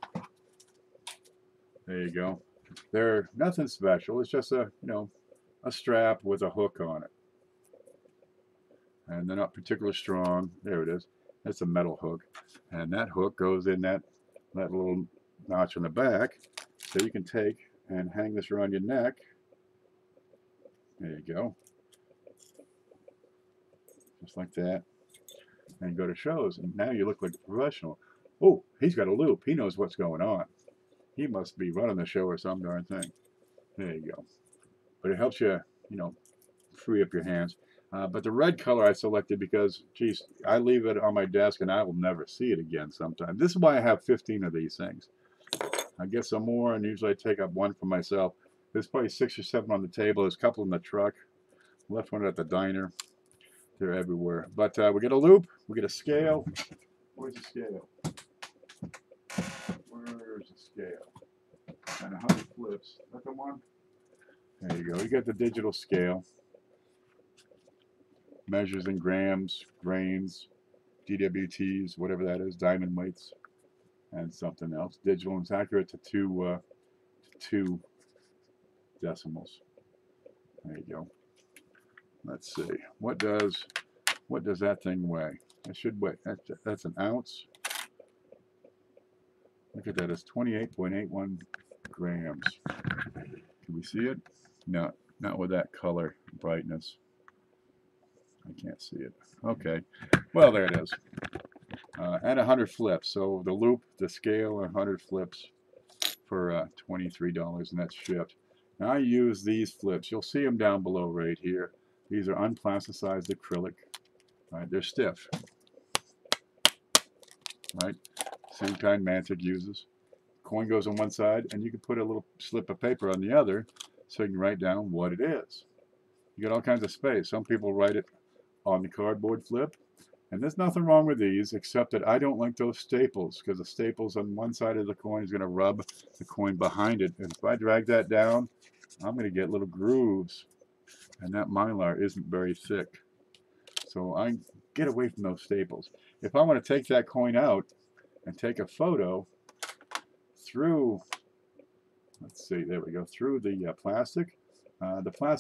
There you go. They're nothing special. It's just a strap with a hook on it. And they're not particularly strong. There it is. That's a metal hook. And that hook goes in that little notch on the back. So you can take and hang this around your neck. There you go. Just like that. And go to shows. And now you look like a professional. Oh, he's got a loop. He knows what's going on. He must be running the show or some darn thing. There you go. But it helps you, free up your hands. But the red color I selected because, geez, I leave it on my desk and I will never see it again sometime. This is why I have 15 of these things. I get some more and usually I take up one for myself. There's probably 6 or 7 on the table. There's a couple in the truck. Left one at the diner. They're everywhere. But we get a loop. We get a scale. Where's the scale? Where's the scale? And 100 flips. Is that the one? There you go. You got the digital scale. Measures in grams, grains, DWTs, whatever that is, diamond weights, and something else. Digital and it's accurate to two decimals. There you go. Let's see. What does that thing weigh? It should weigh. That's an ounce. Look at that. It's 28.81 grams. Can we see it? No, not with that color brightness. I can't see it. Okay. Well, there it is. At 100 flips. So the loop, the scale, 100 flips for $23, and that's shipped. Now I use these flips. You'll see them down below right here. These are unplasticized acrylic. Right, they're stiff. Right, same kind Mantic uses. Coin goes on one side, and you can put a little slip of paper on the other, so you can write down what it is. You get all kinds of space. Some people write it on the cardboard flip, and there's nothing wrong with these, except that I don't like those staples, because the staples on one side of the coin is going to rub the coin behind it, and if I drag that down, I'm going to get little grooves, and that Mylar isn't very thick. So I get away from those staples. If I want to take that coin out and take a photo through, let's see, there we go, through the plastic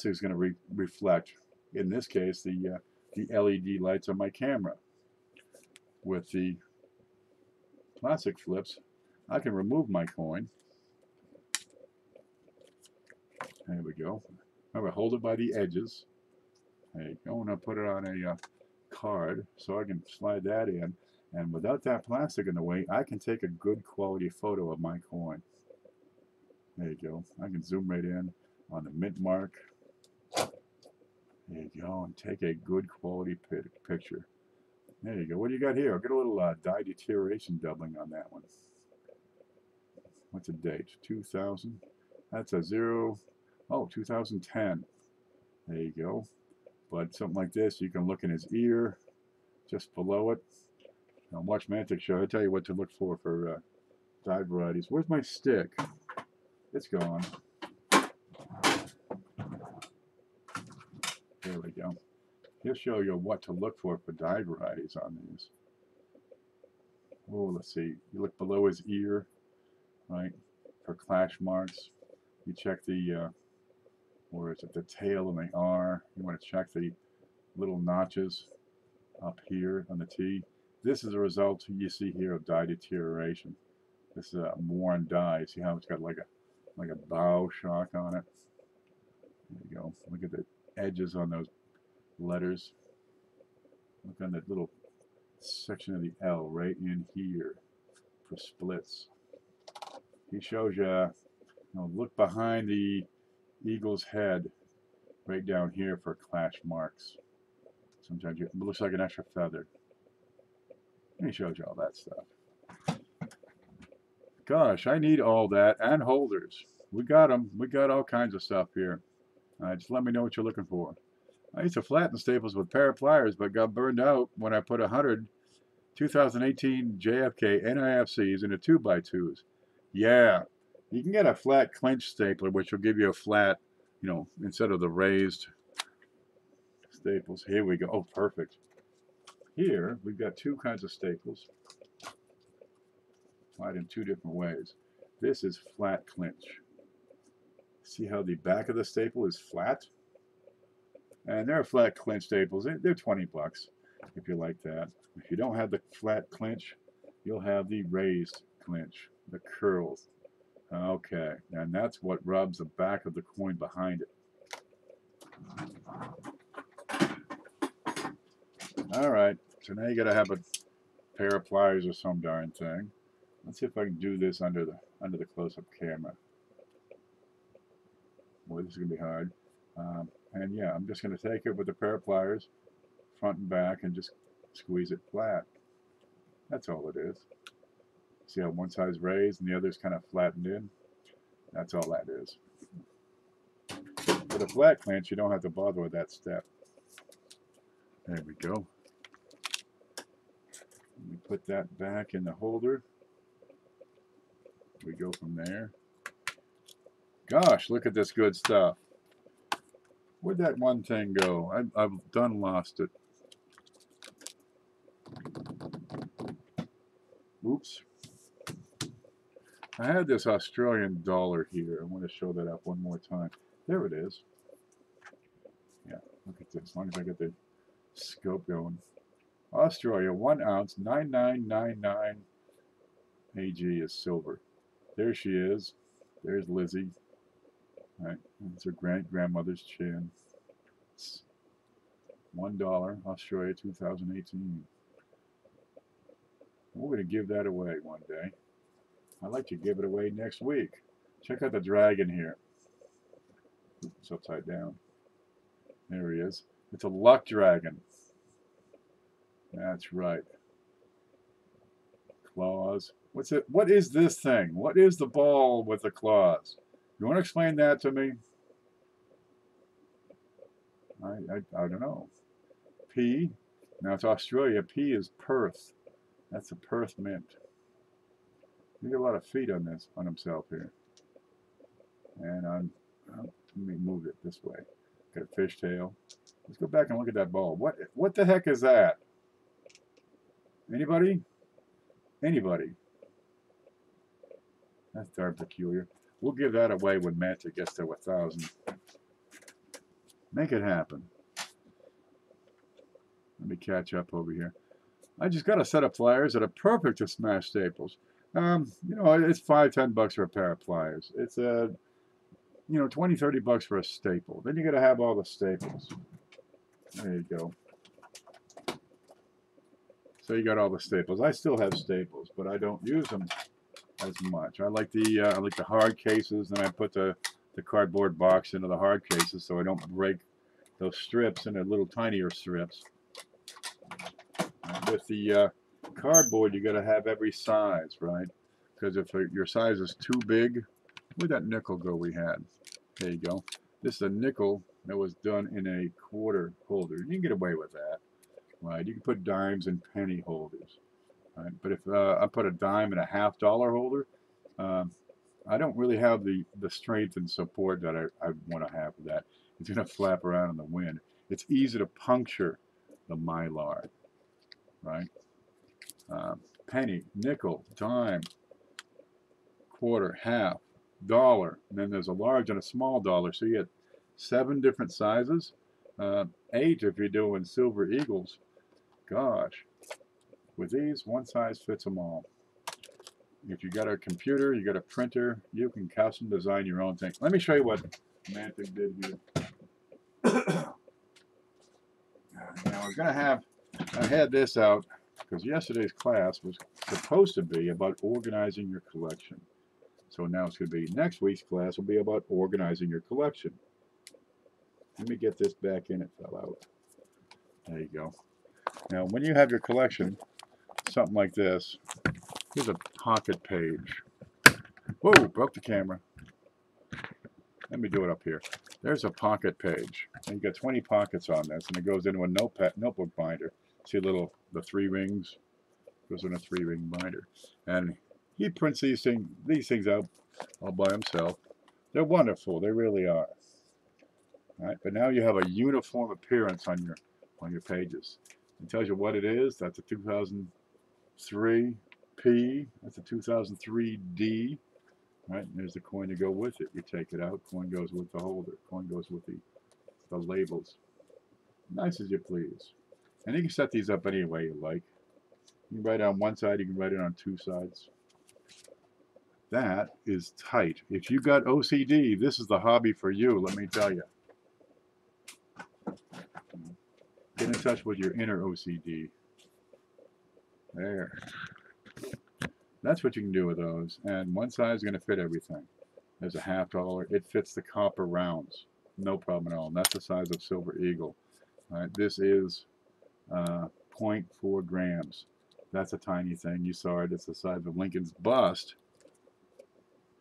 is going to reflect, in this case, the LED lights on my camera. With the plastic flips, I can remove my coin. There we go. I'm going to hold it by the edges. There you go. And I'll put it on a card so I can slide that in. And without that plastic in the way, I can take a good quality photo of my coin. There you go. I can zoom right in on the mint mark. There you go. And take a good quality picture. There you go. What do you got here? I'll get a little dye deterioration doubling on that one. What's the date? 2000. That's a 2010. There you go. But something like this, you can look in his ear, just below it. Now watch Mantic show. I'll tell you what to look for dye varieties. Where's my stick? It's gone. There we go. He'll show you what to look for dye varieties on these. Oh, let's see. You look below his ear, right, for clash marks. You check the, where is it, the tail and the R. You want to check the little notches up here on the T. This is a result you see here of dye deterioration. This is a worn dye. See how it's got like a bow shock on it? There you go. Look at the edges on those letters. Look on that little section of the L right in here for splits. He shows you, look behind the eagle's head right down here for clash marks. Sometimes it looks like an extra feather. He shows you all that stuff. Gosh, I need all that and holders. We got them. We got all kinds of stuff here. Just let me know what you're looking for. I used to flatten staples with a pair of pliers, but got burned out when I put 100 2018 JFK NIFCs into 2x2s. Yeah, you can get a flat clinch stapler, which will give you a flat, you know, instead of the raised staples. Here we go. Oh, perfect. Here, we've got two kinds of staples. Applied in two different ways. This is flat clinch. See how the back of the staple is flat? And there are flat clinch staples. They're 20 bucks if you like that. If you don't have the flat clinch, you'll have the raised clinch, the curls. Okay, and that's what rubs the back of the coin behind it. All right, so now you got to have a pair of pliers or some darn thing. Let's see if I can do this under the close-up camera. Boy, this is gonna be hard. And yeah, I'm just gonna take it with a pair of pliers, front and back, and just squeeze it flat. That's all it is. See how one side's raised and the other's kind of flattened in? That's all that is. For the flat clinch, you don't have to bother with that step. There we go. Let me put that back in the holder. We go from there. Gosh, look at this good stuff. Where'd that one thing go? I've done lost it. Oops. I had this Australian dollar here. I want to show that up one more time. There it is. Yeah, look at this. As long as I get the scope going. Australia, 1 ounce, 9999 AG is silver. There she is. There's Lizzie. Right, that's her grandmother's chin. It's $1, Australia, 2018. We're going to give that away one day. I'd like to give it away next week. Check out the dragon here. It's upside down. There he is. It's a luck dragon. That's right. Claws. What's it? What is this thing? What is the ball with the claws? You want to explain that to me? I don't know. P. Now it's Australia. P is Perth. That's a Perth mint. You get a lot of feet on this, on himself here. And let me move it this way. Got a fishtail. Let's go back and look at that ball. What the heck is that? Anybody? Anybody? That's darn peculiar. We'll give that away when Manta gets to 1,000. Make it happen. Let me catch up over here. I just got a set of pliers that are perfect to smash staples. You know, it's $5-10 for a pair of pliers. It's you know, $20-30 for a staple. Then you got to have all the staples. There you go. So you got all the staples. I still have staples, but I don't use them as much. I like the hard cases, and I put the cardboard box into the hard cases so I don't break those strips into little tinier strips. With the cardboard, you got to have every size, right? Because if your size is too big, where'd that nickel go we had? There you go. This is a nickel that was done in a quarter holder. You can get away with that, right? You can put dimes in penny holders, right? But if I put a dime in a $50 holder, I don't really have the strength and support that I want to have for that. It's going to flap around in the wind. It's easy to puncture the mylar, right? Penny, nickel, dime, quarter, half, dollar, and then there's a large and a small dollar. So you get 7 different sizes, 8 if you're doing silver eagles. Gosh, with these, one size fits them all. If you got a computer, you got a printer, you can custom design your own thing. Let me show you what Mantic did here. Now I had this out because yesterday's class was supposed to be about organizing your collection. So now it's going to be next week's class will be about organizing your collection. Let me get this back in. It fell out. There you go. Now, when you have your collection, something like this, here's a pocket page. Whoa, broke the camera. Let me do it up here. There's a pocket page. And you got 20 pockets on this, and it goes into a notebook binder. See the 3 rings? Goes in a 3-ring binder. And he prints these things out all by himself. They're wonderful. They really are. All right, but now you have a uniform appearance on your pages. It tells you what it is. That's a 2003 P. That's a 2003 D. Right, and there's the coin to go with it. You take it out, coin goes with the holder, coin goes with the labels. Nice as you please. And you can set these up any way you like. You can write it on one side, you can write it on 2 sides. That is tight. If you got OCD, this is the hobby for you, let me tell you. Get in touch with your inner OCD. There. That's what you can do with those. And one size is going to fit everything. There's a $50. It fits the copper rounds. No problem at all. And that's the size of Silver Eagle. All right, this is 0.4 grams. That's a tiny thing. You saw it. It's the size of Lincoln's bust.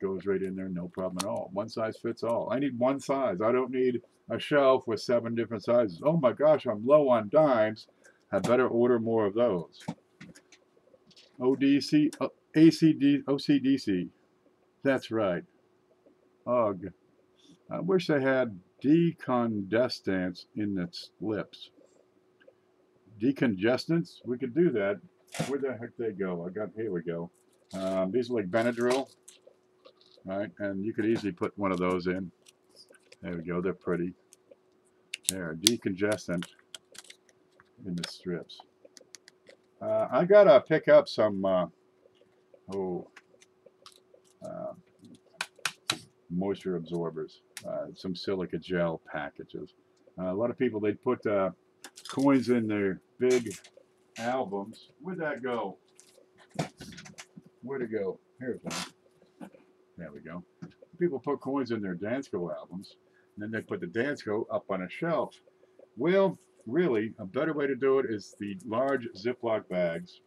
Goes right in there. No problem at all. One size fits all. I need one size. I don't need a shelf with 7 different sizes. Oh my gosh, I'm low on dimes. I better order more of those. ODC, OCDC. That's right. Ugh. I wish they had decongestants in the slips. Decongestants? We could do that. Where the heck they go? Here we go. These are like Benadryl. Right? And you could easily put one of those in. There we go. They're pretty. There, decongestant in the strips. I gotta pick up some moisture absorbers, some silica gel packages. A lot of people, they put coins in their big albums. Where'd that go? Where'd it go? Here's one. There we go. People put coins in their Dansko albums, and then they put the Dansko up on a shelf. Well, really, a better way to do it is the large Ziploc bags.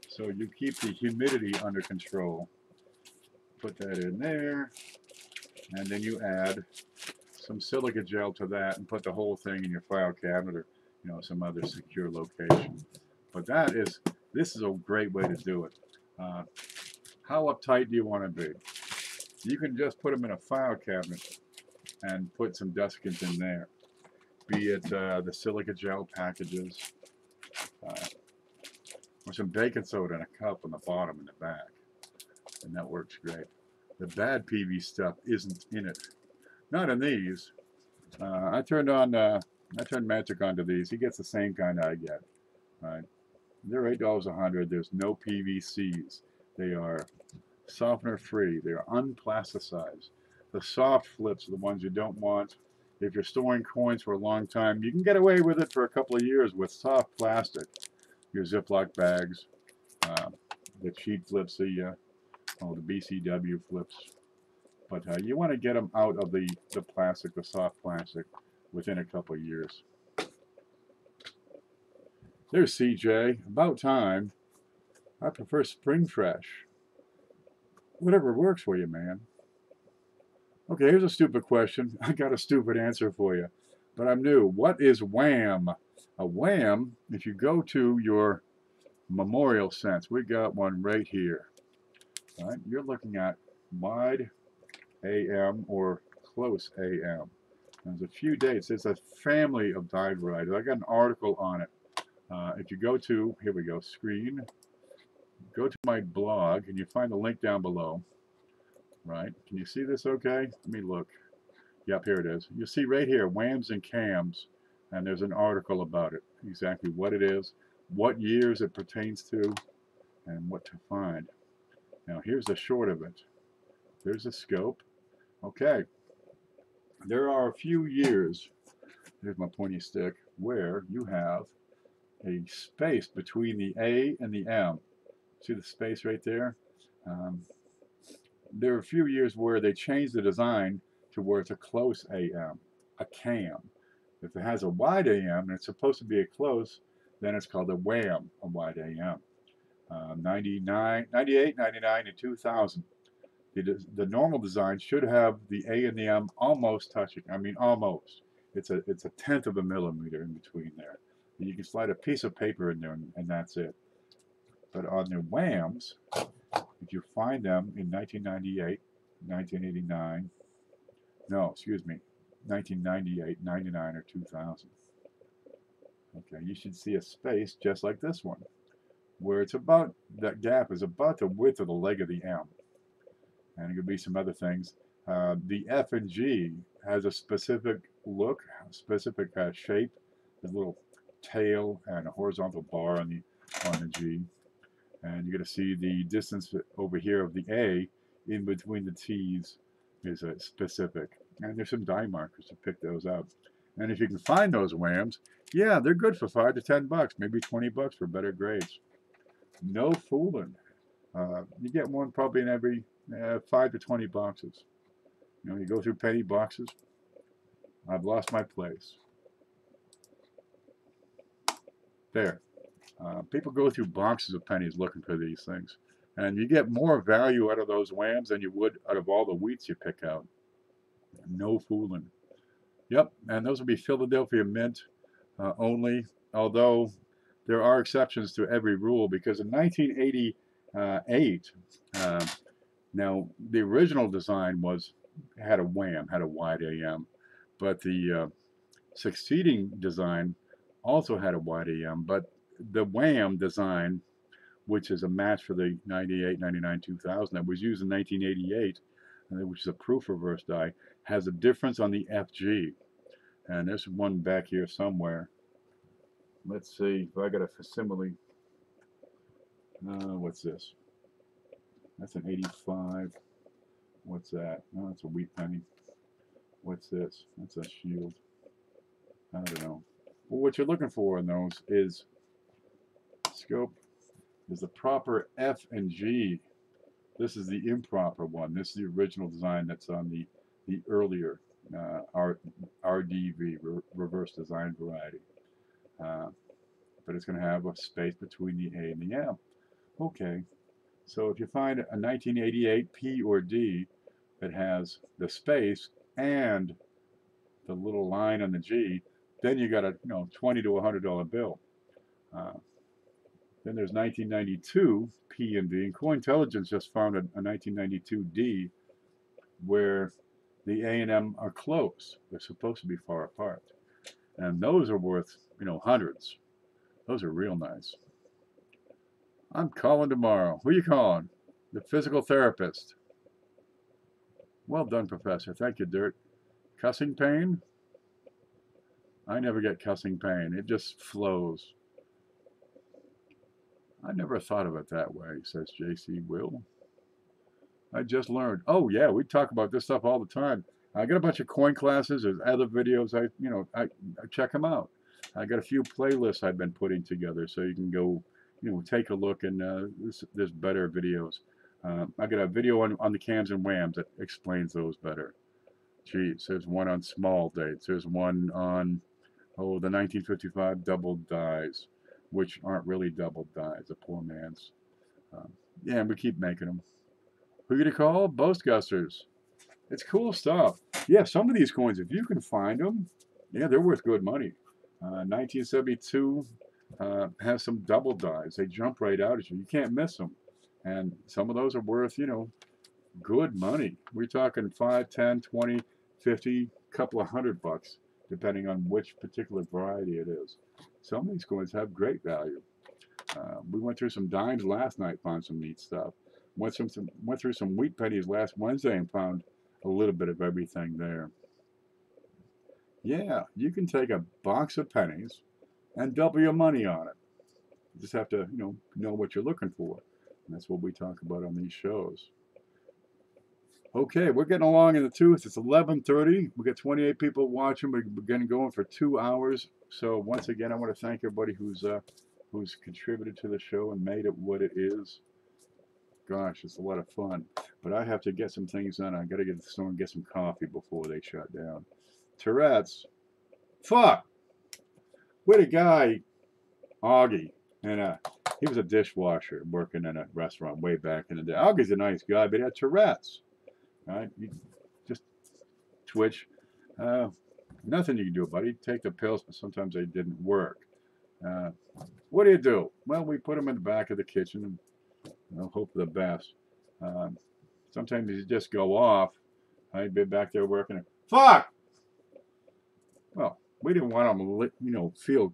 So you keep the humidity under control. Put that in there, and then you add some silica gel to that and put the whole thing in your file cabinet or some other secure location. But this is a great way to do it. How uptight do you want to be? You can just put them in a file cabinet and put some desiccants in there, be it the silica gel packages or some baking soda in a cup on the bottom and the back, and that works great. The bad Peavey stuff isn't in it. Not in these. I turned Magic onto these. He gets the same kind I get. Right? They're $8 a hundred. There's no PVCs. They are softener free. They are unplasticized. The soft flips are the ones you don't want. If you're storing coins for a long time, you can get away with it for a couple of years with soft plastic. Your Ziploc bags, the cheap flips, the BCW flips. But you want to get them out of the plastic, the soft plastic, within a couple of years. There's CJ. About time. I prefer spring fresh. Whatever works for you, man. Okay, here's a stupid question. I got a stupid answer for you, but I'm new. What is WHAM? A WHAM, if you go to your memorial sense, we got one right here. All right, you're looking at wide AM or close AM. There's a few dates. It's a family of die varieties. I got an article on it. If you go to, here we go, screen, go to my blog, and you find the link down below. Right? Can you see this okay? Let me look. Yep, here it is. You see right here, WHAMs and CAMs, and there's an article about it, exactly what it is, what years it pertains to, and what to find. Now, here's the short of it. There's a scope. Okay. There are a few years, here's my pointy stick, where you have a space between the A and the M. See the space right there? There are a few years where they changed the design to where it's a close AM, a cam. If it has a wide AM and it's supposed to be a close, then it's called a WAM, a wide AM. 99, 98, 99, and 2000. The normal design should have the A and the M almost touching. I mean, almost. It's a tenth of a millimeter in between there. And you can slide a piece of paper in there, and that's it. But on the WAMs, if you find them in 1998, 1989, no, excuse me, 1998, 99, or 2000. Okay, you should see a space just like this one, where it's about, that gap is about the width of the leg of the M. And it could be some other things. The F and G has a specific look, specific shape. There's a little tail and a horizontal bar on the G. And you're going to see the distance over here of the A in between the T's is a specific. And there's some die markers to pick those up. And if you can find those WAMs, yeah, they're good for $5 to $10, maybe $20 for better grades. No fooling. You get one probably in every 5 to 20 boxes. You know, you go through penny boxes. I've lost my place. There. People go through boxes of pennies looking for these things. And you get more value out of those WAMs than you would out of all the wheats you pick out. No fooling. Yep, and those will be Philadelphia Mint only, although there are exceptions to every rule, because in 1988, now the original design had a WAM, had a wide AM, but the succeeding design also had a wide AM, but the WAM design, which is a match for the 98, 99, 2000 that was used in 1988, which is a proof reverse die, has a difference on the FG. And there's one back here somewhere. Let's see if I got a facsimile. What's this? That's an 85. What's that? Oh, that's a wheat penny. What's this? That's a shield. I don't know. Well, what you're looking for in those is scope, is the proper F and G. This is the improper one. This is the original design that's on the earlier RDV, reverse design variety. But it's going to have a space between the A and the M. Okay, so if you find a 1988 P or D that has the space and the little line on the G, then you got a $20 to $100 bill. Then there's 1992 P and D, and Cointelligence just found a 1992 D where the A and M are close. They're supposed to be far apart. And those are worth, hundreds. Those are real nice. I'm calling tomorrow. Who are you calling? The physical therapist. Well done, Professor. Thank you, Dirt. Cussing pain? I never get cussing pain. It just flows. I never thought of it that way, says JC Will. I just learned. Oh, yeah, we talk about this stuff all the time. I got a bunch of coin classes. There's other videos. I check them out. I got a few playlists I've been putting together, so you can go, take a look, and there's better videos. I got a video on the cams and WAMs that explains those better. Geez, there's one on small dates. There's one on, the 1955 double dies, which aren't really double dies, a poor man's. Yeah, and we keep making them. Who you gonna call? Boastgusters. It's cool stuff. Yeah, some of these coins, if you can find them, yeah, they're worth good money. 1972 has some double dies. They jump right out at you. You can't miss them. And some of those are worth, good money. We're talking 5, 10, 20, 50, couple of $100, depending on which particular variety it is. Some of these coins have great value. We went through some dimes last night, found some neat stuff. Went through some wheat pennies last Wednesday and found a little bit of everything there. Yeah, you can take a box of pennies and double your money on it. You just have to, know what you're looking for. And that's what we talk about on these shows. Okay, we're getting along in the tooth. It's 11:30. We got 28 people watching. We're going to go for 2 hours. So once again, I want to thank everybody who's contributed to the show and made it what it is. Gosh, it's a lot of fun. But I have to get some things done. I got to get to the store and get some coffee before they shut down. Tourette's. Fuck! We had a guy, Augie, and he was a dishwasher working in a restaurant way back in the day. Augie's a nice guy, but he had Tourette's. Right? You just twitch. Nothing you can do about it. He'd take the pills, but sometimes they didn't work. What do? Well, we put him in the back of the kitchen and hope for the best. Sometimes you just go off. I'd be back there working. Fuck! Well, we didn't want him to, feel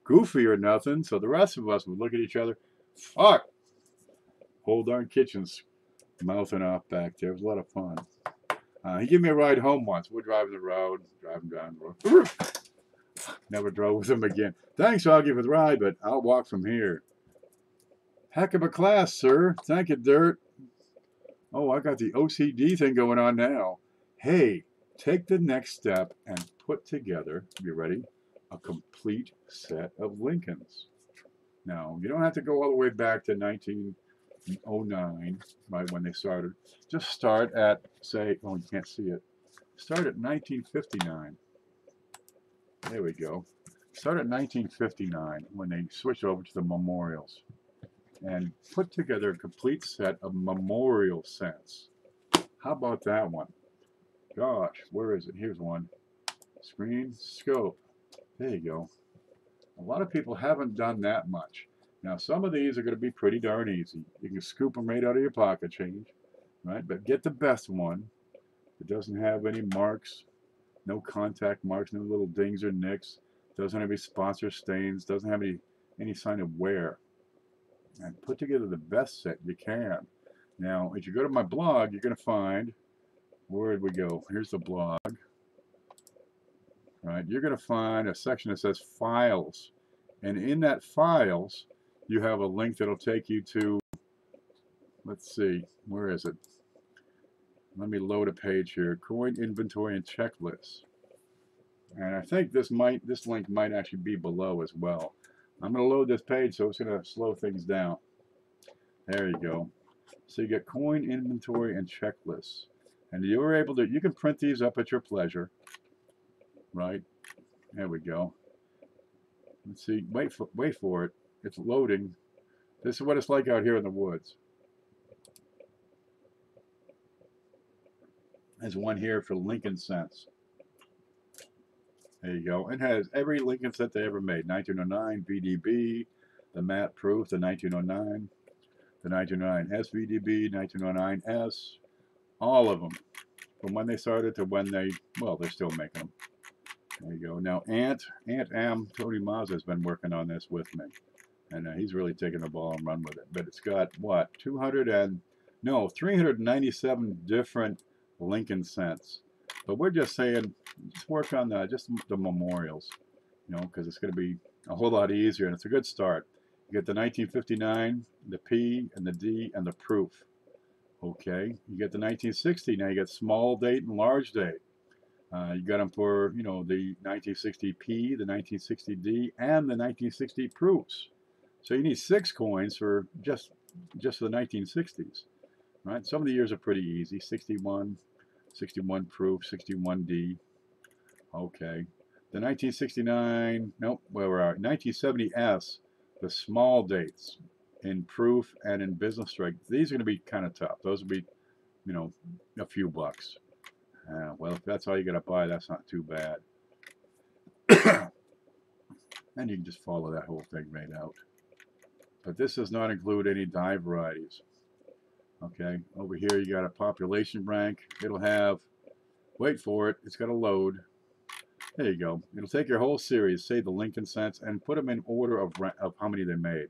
goofy or nothing, so the rest of us would look at each other. Fuck! Whole darn kitchen's mouthing off back there. It was a lot of fun. He gave me a ride home once. We're driving the road, driving down the road. Never drove with him again. Thanks, Augie, for the ride, but I'll walk from here. Heck of a class, sir. Thank you, Dirt. Oh, I got the OCD thing going on now. Hey, take the next step and put together, you ready, a complete set of Lincolns. Now, you don't have to go all the way back to 1909, right, when they started. Just start at, say, oh, you can't see it. Start at 1959. There we go. Start at 1959 when they switched over to the memorials and put together a complete set of memorial scents. How about that one? Gosh, where is it? Here's one. Screen, scope. There you go. A lot of people haven't done that much. Now, some of these are going to be pretty darn easy. You can scoop them right out of your pocket change, right? But get the best one. It doesn't have any marks, no contact marks, no little dings or nicks. Doesn't have any sponsor stains. Doesn't have any sign of wear. And put together the best set you can. Now, if you go to my blog, you're going to find, where'd we go? Here's the blog. Right, you're going to find a section that says Files. And in that Files, you have a link that'll take you to, let's see, where is it? Let me load a page here. Coin inventory and checklist. And I think this link might actually be below as well. I'm going to load this page, so it's going to slow things down. There you go. So you get coin inventory and checklists. And you're able to, you can print these up at your pleasure. Right? There we go. Let's see. Wait for it. It's loading. This is what it's like out here in the woods. There's one here for Lincoln cents. There you go. It has every Lincoln cent they ever made. 1909 VDB, the matte proof, the 1909, the 1909 SVDB, 1909 S, all of them. From when they started to when they're still making them. There you go. Now, Aunt M, Tony Mazza, has been working on this with me. And he's really taken the ball and run with it. But it's got, what, 397 different Lincoln cents. But we're just saying, just work on just the memorials, because it's going to be a whole lot easier, and it's a good start. You get the 1959, the P and the D and the proof. Okay, you get the 1960. Now you get small date and large date. You got them for the 1960 P, the 1960 D, and the 1960 proofs. So you need 6 coins for just the 1960s, right? Some of the years are pretty easy. 61 proof, 61D. Okay. The 1969, nope, where we are, 1970S, the small dates in proof and in business strike. These are going to be kind of tough. Those will be, a few bucks. Well, if that's all you got to buy, that's not too bad. And you can just follow that whole thing right out. But this does not include any die varieties. Okay, over here you got a population rank. It'll have, wait for it, it's got to load. There you go. It'll take your whole series, say the Lincoln cents, and put them in order of how many they made.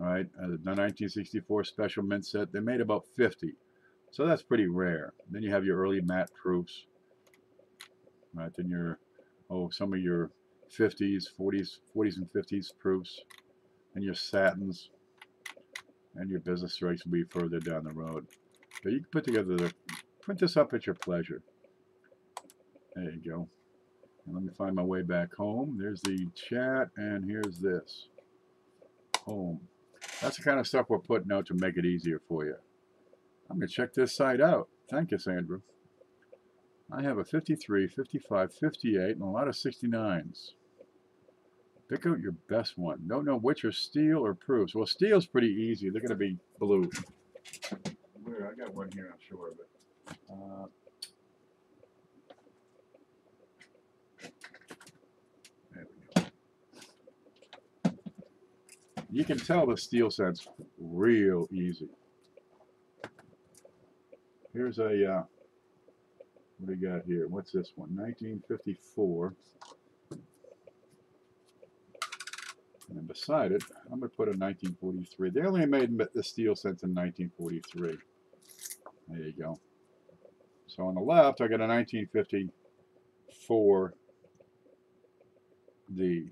All right, the 1964 special mint set, they made about 50. So that's pretty rare. Then you have your early matte proofs. Right, then some of your 50s, 40s and 50s proofs, and your satins. And your business strikes will be further down the road. But you can put together print this up at your pleasure. There you go. And let me find my way back home. There's the chat, and here's this. Home. That's the kind of stuff we're putting out to make it easier for you. I'm going to check this site out. Thank you, Sandra. I have a 53, 55, 58, and a lot of 69s. Pick out your best one. Don't know which are steel or proofs. Well, steel's pretty easy. They're going to be blue. Where? I got one here, I'm sure of it. There we go. You can tell the steel scent's real easy. Here's a, what do we got here? What's this one? 1954. And beside it, I'm going to put a 1943. They only made the steel scents in 1943. There you go. So on the left, I got a 1954 D.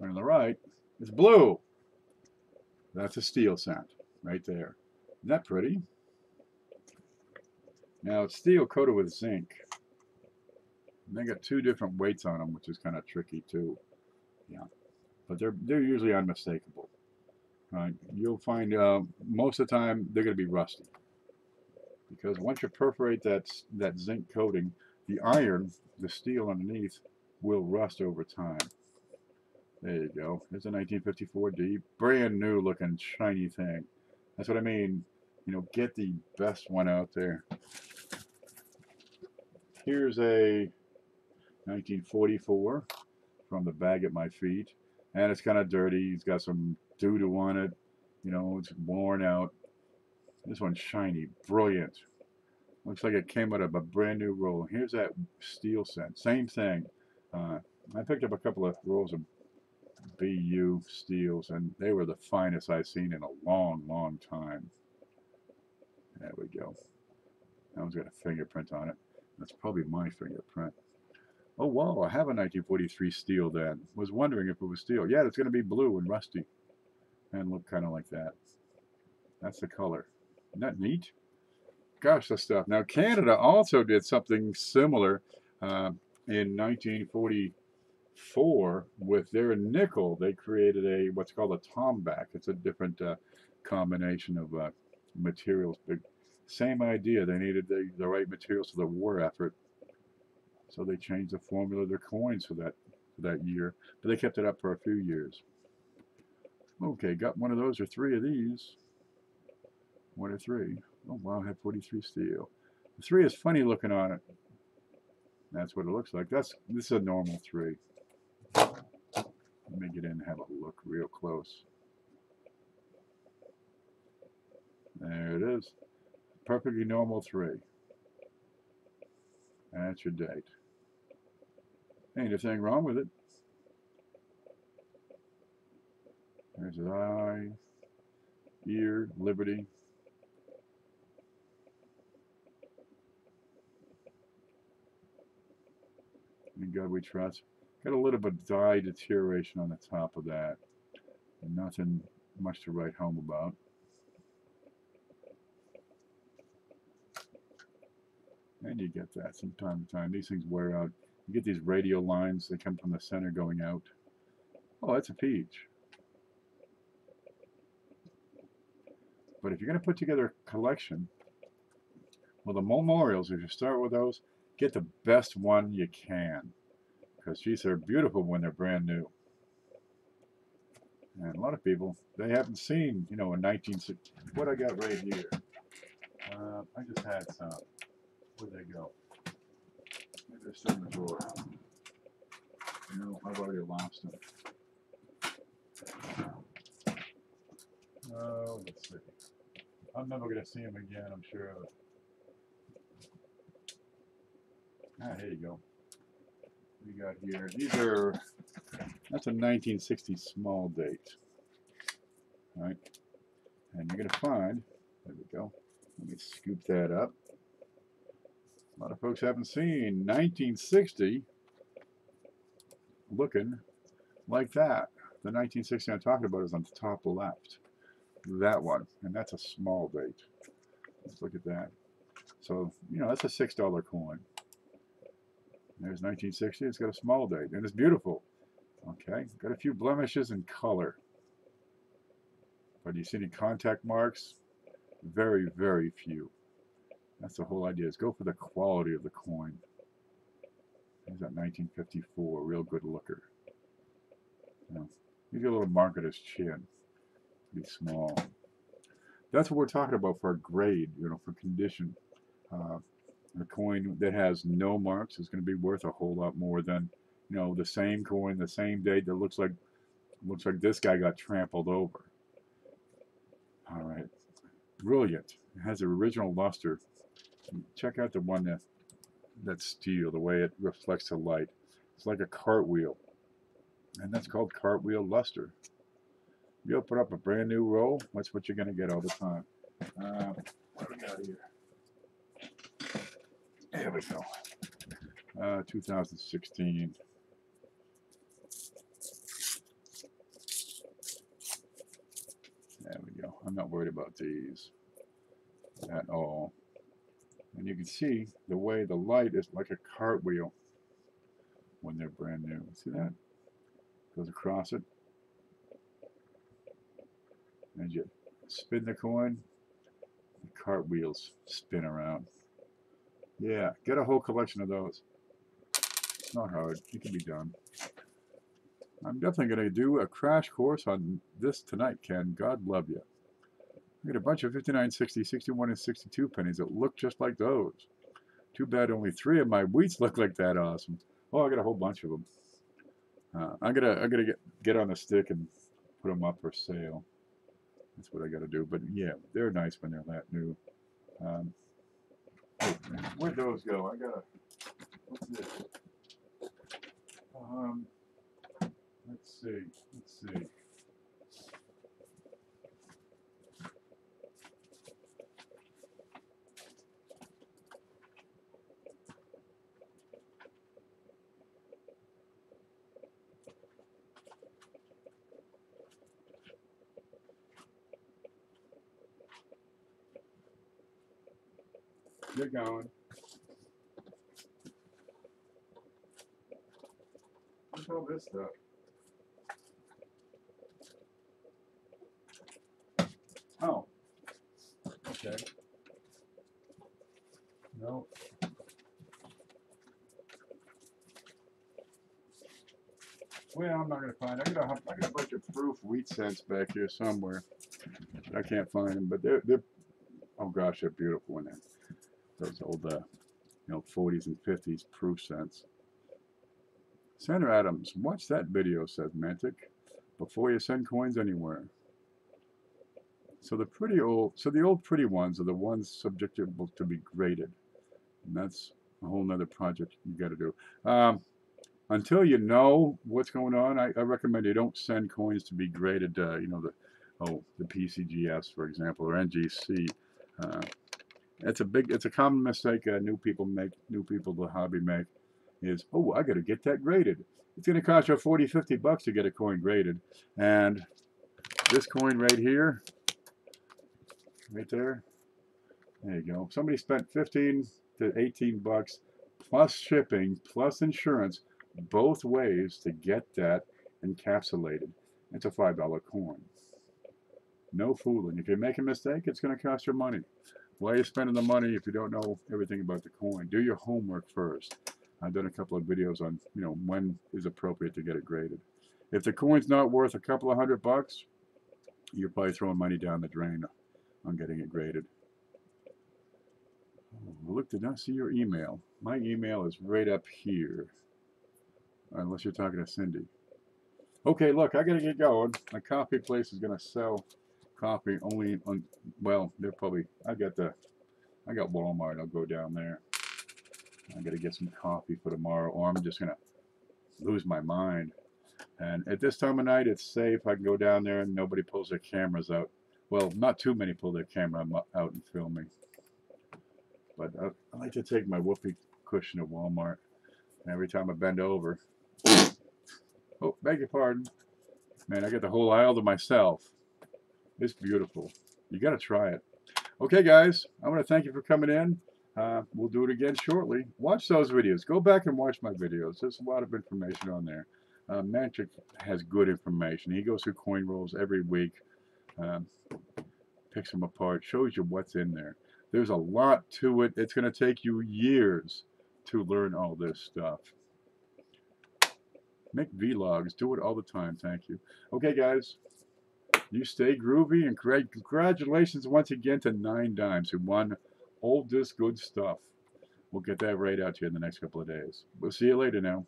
And on the right, it's blue. That's a steel scent right there. Isn't that pretty? Now it's steel coated with zinc. And they got two different weights on them, which is kind of tricky too. Yeah. But they're usually unmistakable. You'll find most of the time they're going to be rusty, because once you perforate that zinc coating, the iron, the steel underneath, will rust over time. There you go. There's a 1954D, brand new looking shiny thing. That's what I mean. You know, get the best one out there. Here's a 1944 from the bag at my feet. And it's kind of dirty. It's got some doo-doo on it. You know, it's worn out. This one's shiny, brilliant. Looks like it came out of a brand new roll. Here's that steel scent. Same thing. I picked up a couple of rolls of BU steels, and they were the finest I've seen in a long, long time. There we go. That one's got a fingerprint on it. That's probably my fingerprint. Oh, wow, I have a 1943 steel then. Was wondering if it was steel. Yeah, it's going to be blue and rusty and look kind of like that. That's the color. Isn't that neat? Gosh, that stuff. Now, Canada also did something similar in 1944 with their nickel. They created what's called a tomback. It's a different combination of materials. But same idea. They needed the right materials for the war effort. So they changed the formula of their coins for that year, but they kept it up for a few years. Okay, got one of those or three of these. One or three. Oh wow, I have 43 steel. The 3 is funny looking on it. That's what it looks like. This is a normal 3. Let me get in and have a look real close. There it is. Perfectly normal 3. That's your date. Ain't a thing wrong with it. There's his eye, ear, Liberty. In God we trust. Got a little bit of dye deterioration on the top of that. Nothing much to write home about. And you get that from time to time. These things wear out. You get these radial lines that come from the center going out. Oh, that's a peach. But if you're going to put together a collection, well, the memorials, if you start with those, get the best one you can. Because, geez, they're beautiful when they're brand new. And a lot of people, they haven't seen, you know, in 1960. What I got right here. I just had some. Where'd they go? Maybe they're still in the drawer. No, I've already lost them. Oh, let's see. I'm never going to see them again, I'm sure of it. Ah, here you go. What do you got here? These are, that's a 1960 small date. All right. And you're going to find, there we go. Let me scoop that up. A lot of folks haven't seen 1960 looking like that. The 1960 I'm talking about is on the top left. That one. And that's a small date. Let's look at that. So, you know, that's a $6 coin. There's 1960. It's got a small date. And it's beautiful. Okay. Got a few blemishes in color. But do you see any contact marks? Very, very few. That's the whole idea, is go for the quality of the coin. There's that 1954, real good looker. You know, you get a little mark at his chin, pretty small. That's what we're talking about for a grade, you know, for condition. A coin that has no marks is going to be worth a whole lot more than, you know, the same coin, the same date that looks like this guy got trampled over. All right, brilliant. It has the original luster. Check out the one that's steel, the way it reflects the light. It's like a cartwheel, and that's called cartwheel luster. You open up a brand new roll, that's what you're going to get all the time. What do we got here? There we go. 2016. There we go. I'm not worried about these at all. And you can see the way the light is like a cartwheel when they're brand new. See that? Goes across it. And you spin the coin, the cartwheels spin around. Yeah, get a whole collection of those. It's not hard. It can be done. I'm definitely going to do a crash course on this tonight, Ken. God love you. I got a bunch of 59, 60, 61, and 62 pennies that look just like those. Too bad only 3 of my wheats look like that awesome. Oh, I got a whole bunch of them. I'm gonna get on the stick and put them up for sale. That's what I got to do. But yeah, they're nice when they're that new. Oh, man, where'd those go? I gotta. What's this? Let's see. Let's see. Get going. What's all this stuff? Oh. Okay. No. Well, I'm not going to find it. I got a bunch of proof wheat cents back here somewhere. I can't find them, but they're oh gosh, they're beautiful in there. Those old, 40s and 50s proof cents. Senator Adams, watch that video, says Mantic, before you send coins anywhere. So the old pretty ones are the ones subjectable to be graded. And that's a whole nother project you got to do. Until you know what's going on, I recommend you don't send coins to be graded, the PCGS, for example, or NGC. It's a common mistake new people the hobby make, is, oh, I got to get that graded. It's going to cost you $40, $50 to get a coin graded. And this coin right here, right there you go. Somebody spent $15 to $18 plus shipping, plus insurance, both ways to get that encapsulated. It's a $5 coin. No fooling. If you make a mistake, it's going to cost you money. Why are you spending the money if you don't know everything about the coin? Do your homework first. I've done a couple of videos on, when is appropriate to get it graded. If the coin's not worth a couple of $100, you're probably throwing money down the drain on getting it graded. Oh, look, did not see your email. My email is right up here. Unless you're talking to Cindy. Okay, look, I gotta get going. My coffee place is gonna sell coffee only on, well, they're probably, I got Walmart. I'll go down there. I gotta get some coffee for tomorrow, or I'm just gonna lose my mind. And at this time of night, it's safe. I can go down there and nobody pulls their cameras out. Well, not too many pull their camera out and film me. But I like to take my whoopee cushion at Walmart. And every time I bend over, oh, beg your pardon. Man, I get the whole aisle to myself. It's beautiful. You got to try it. Okay, guys, I want to thank you for coming in. We'll do it again shortly. Watch those videos. Go back and watch my videos. There's a lot of information on there. Mantic has good information. He goes through coin rolls every week. picks them apart, shows you what's in there. There's a lot to it. It's going to take you years to learn all this stuff. Make vlogs. Do it all the time. Thank you. Okay, guys. You stay groovy, and congratulations once again to 9 Dimes, who won all this good stuff. We'll get that right out to you in the next couple of days. We'll see you later now.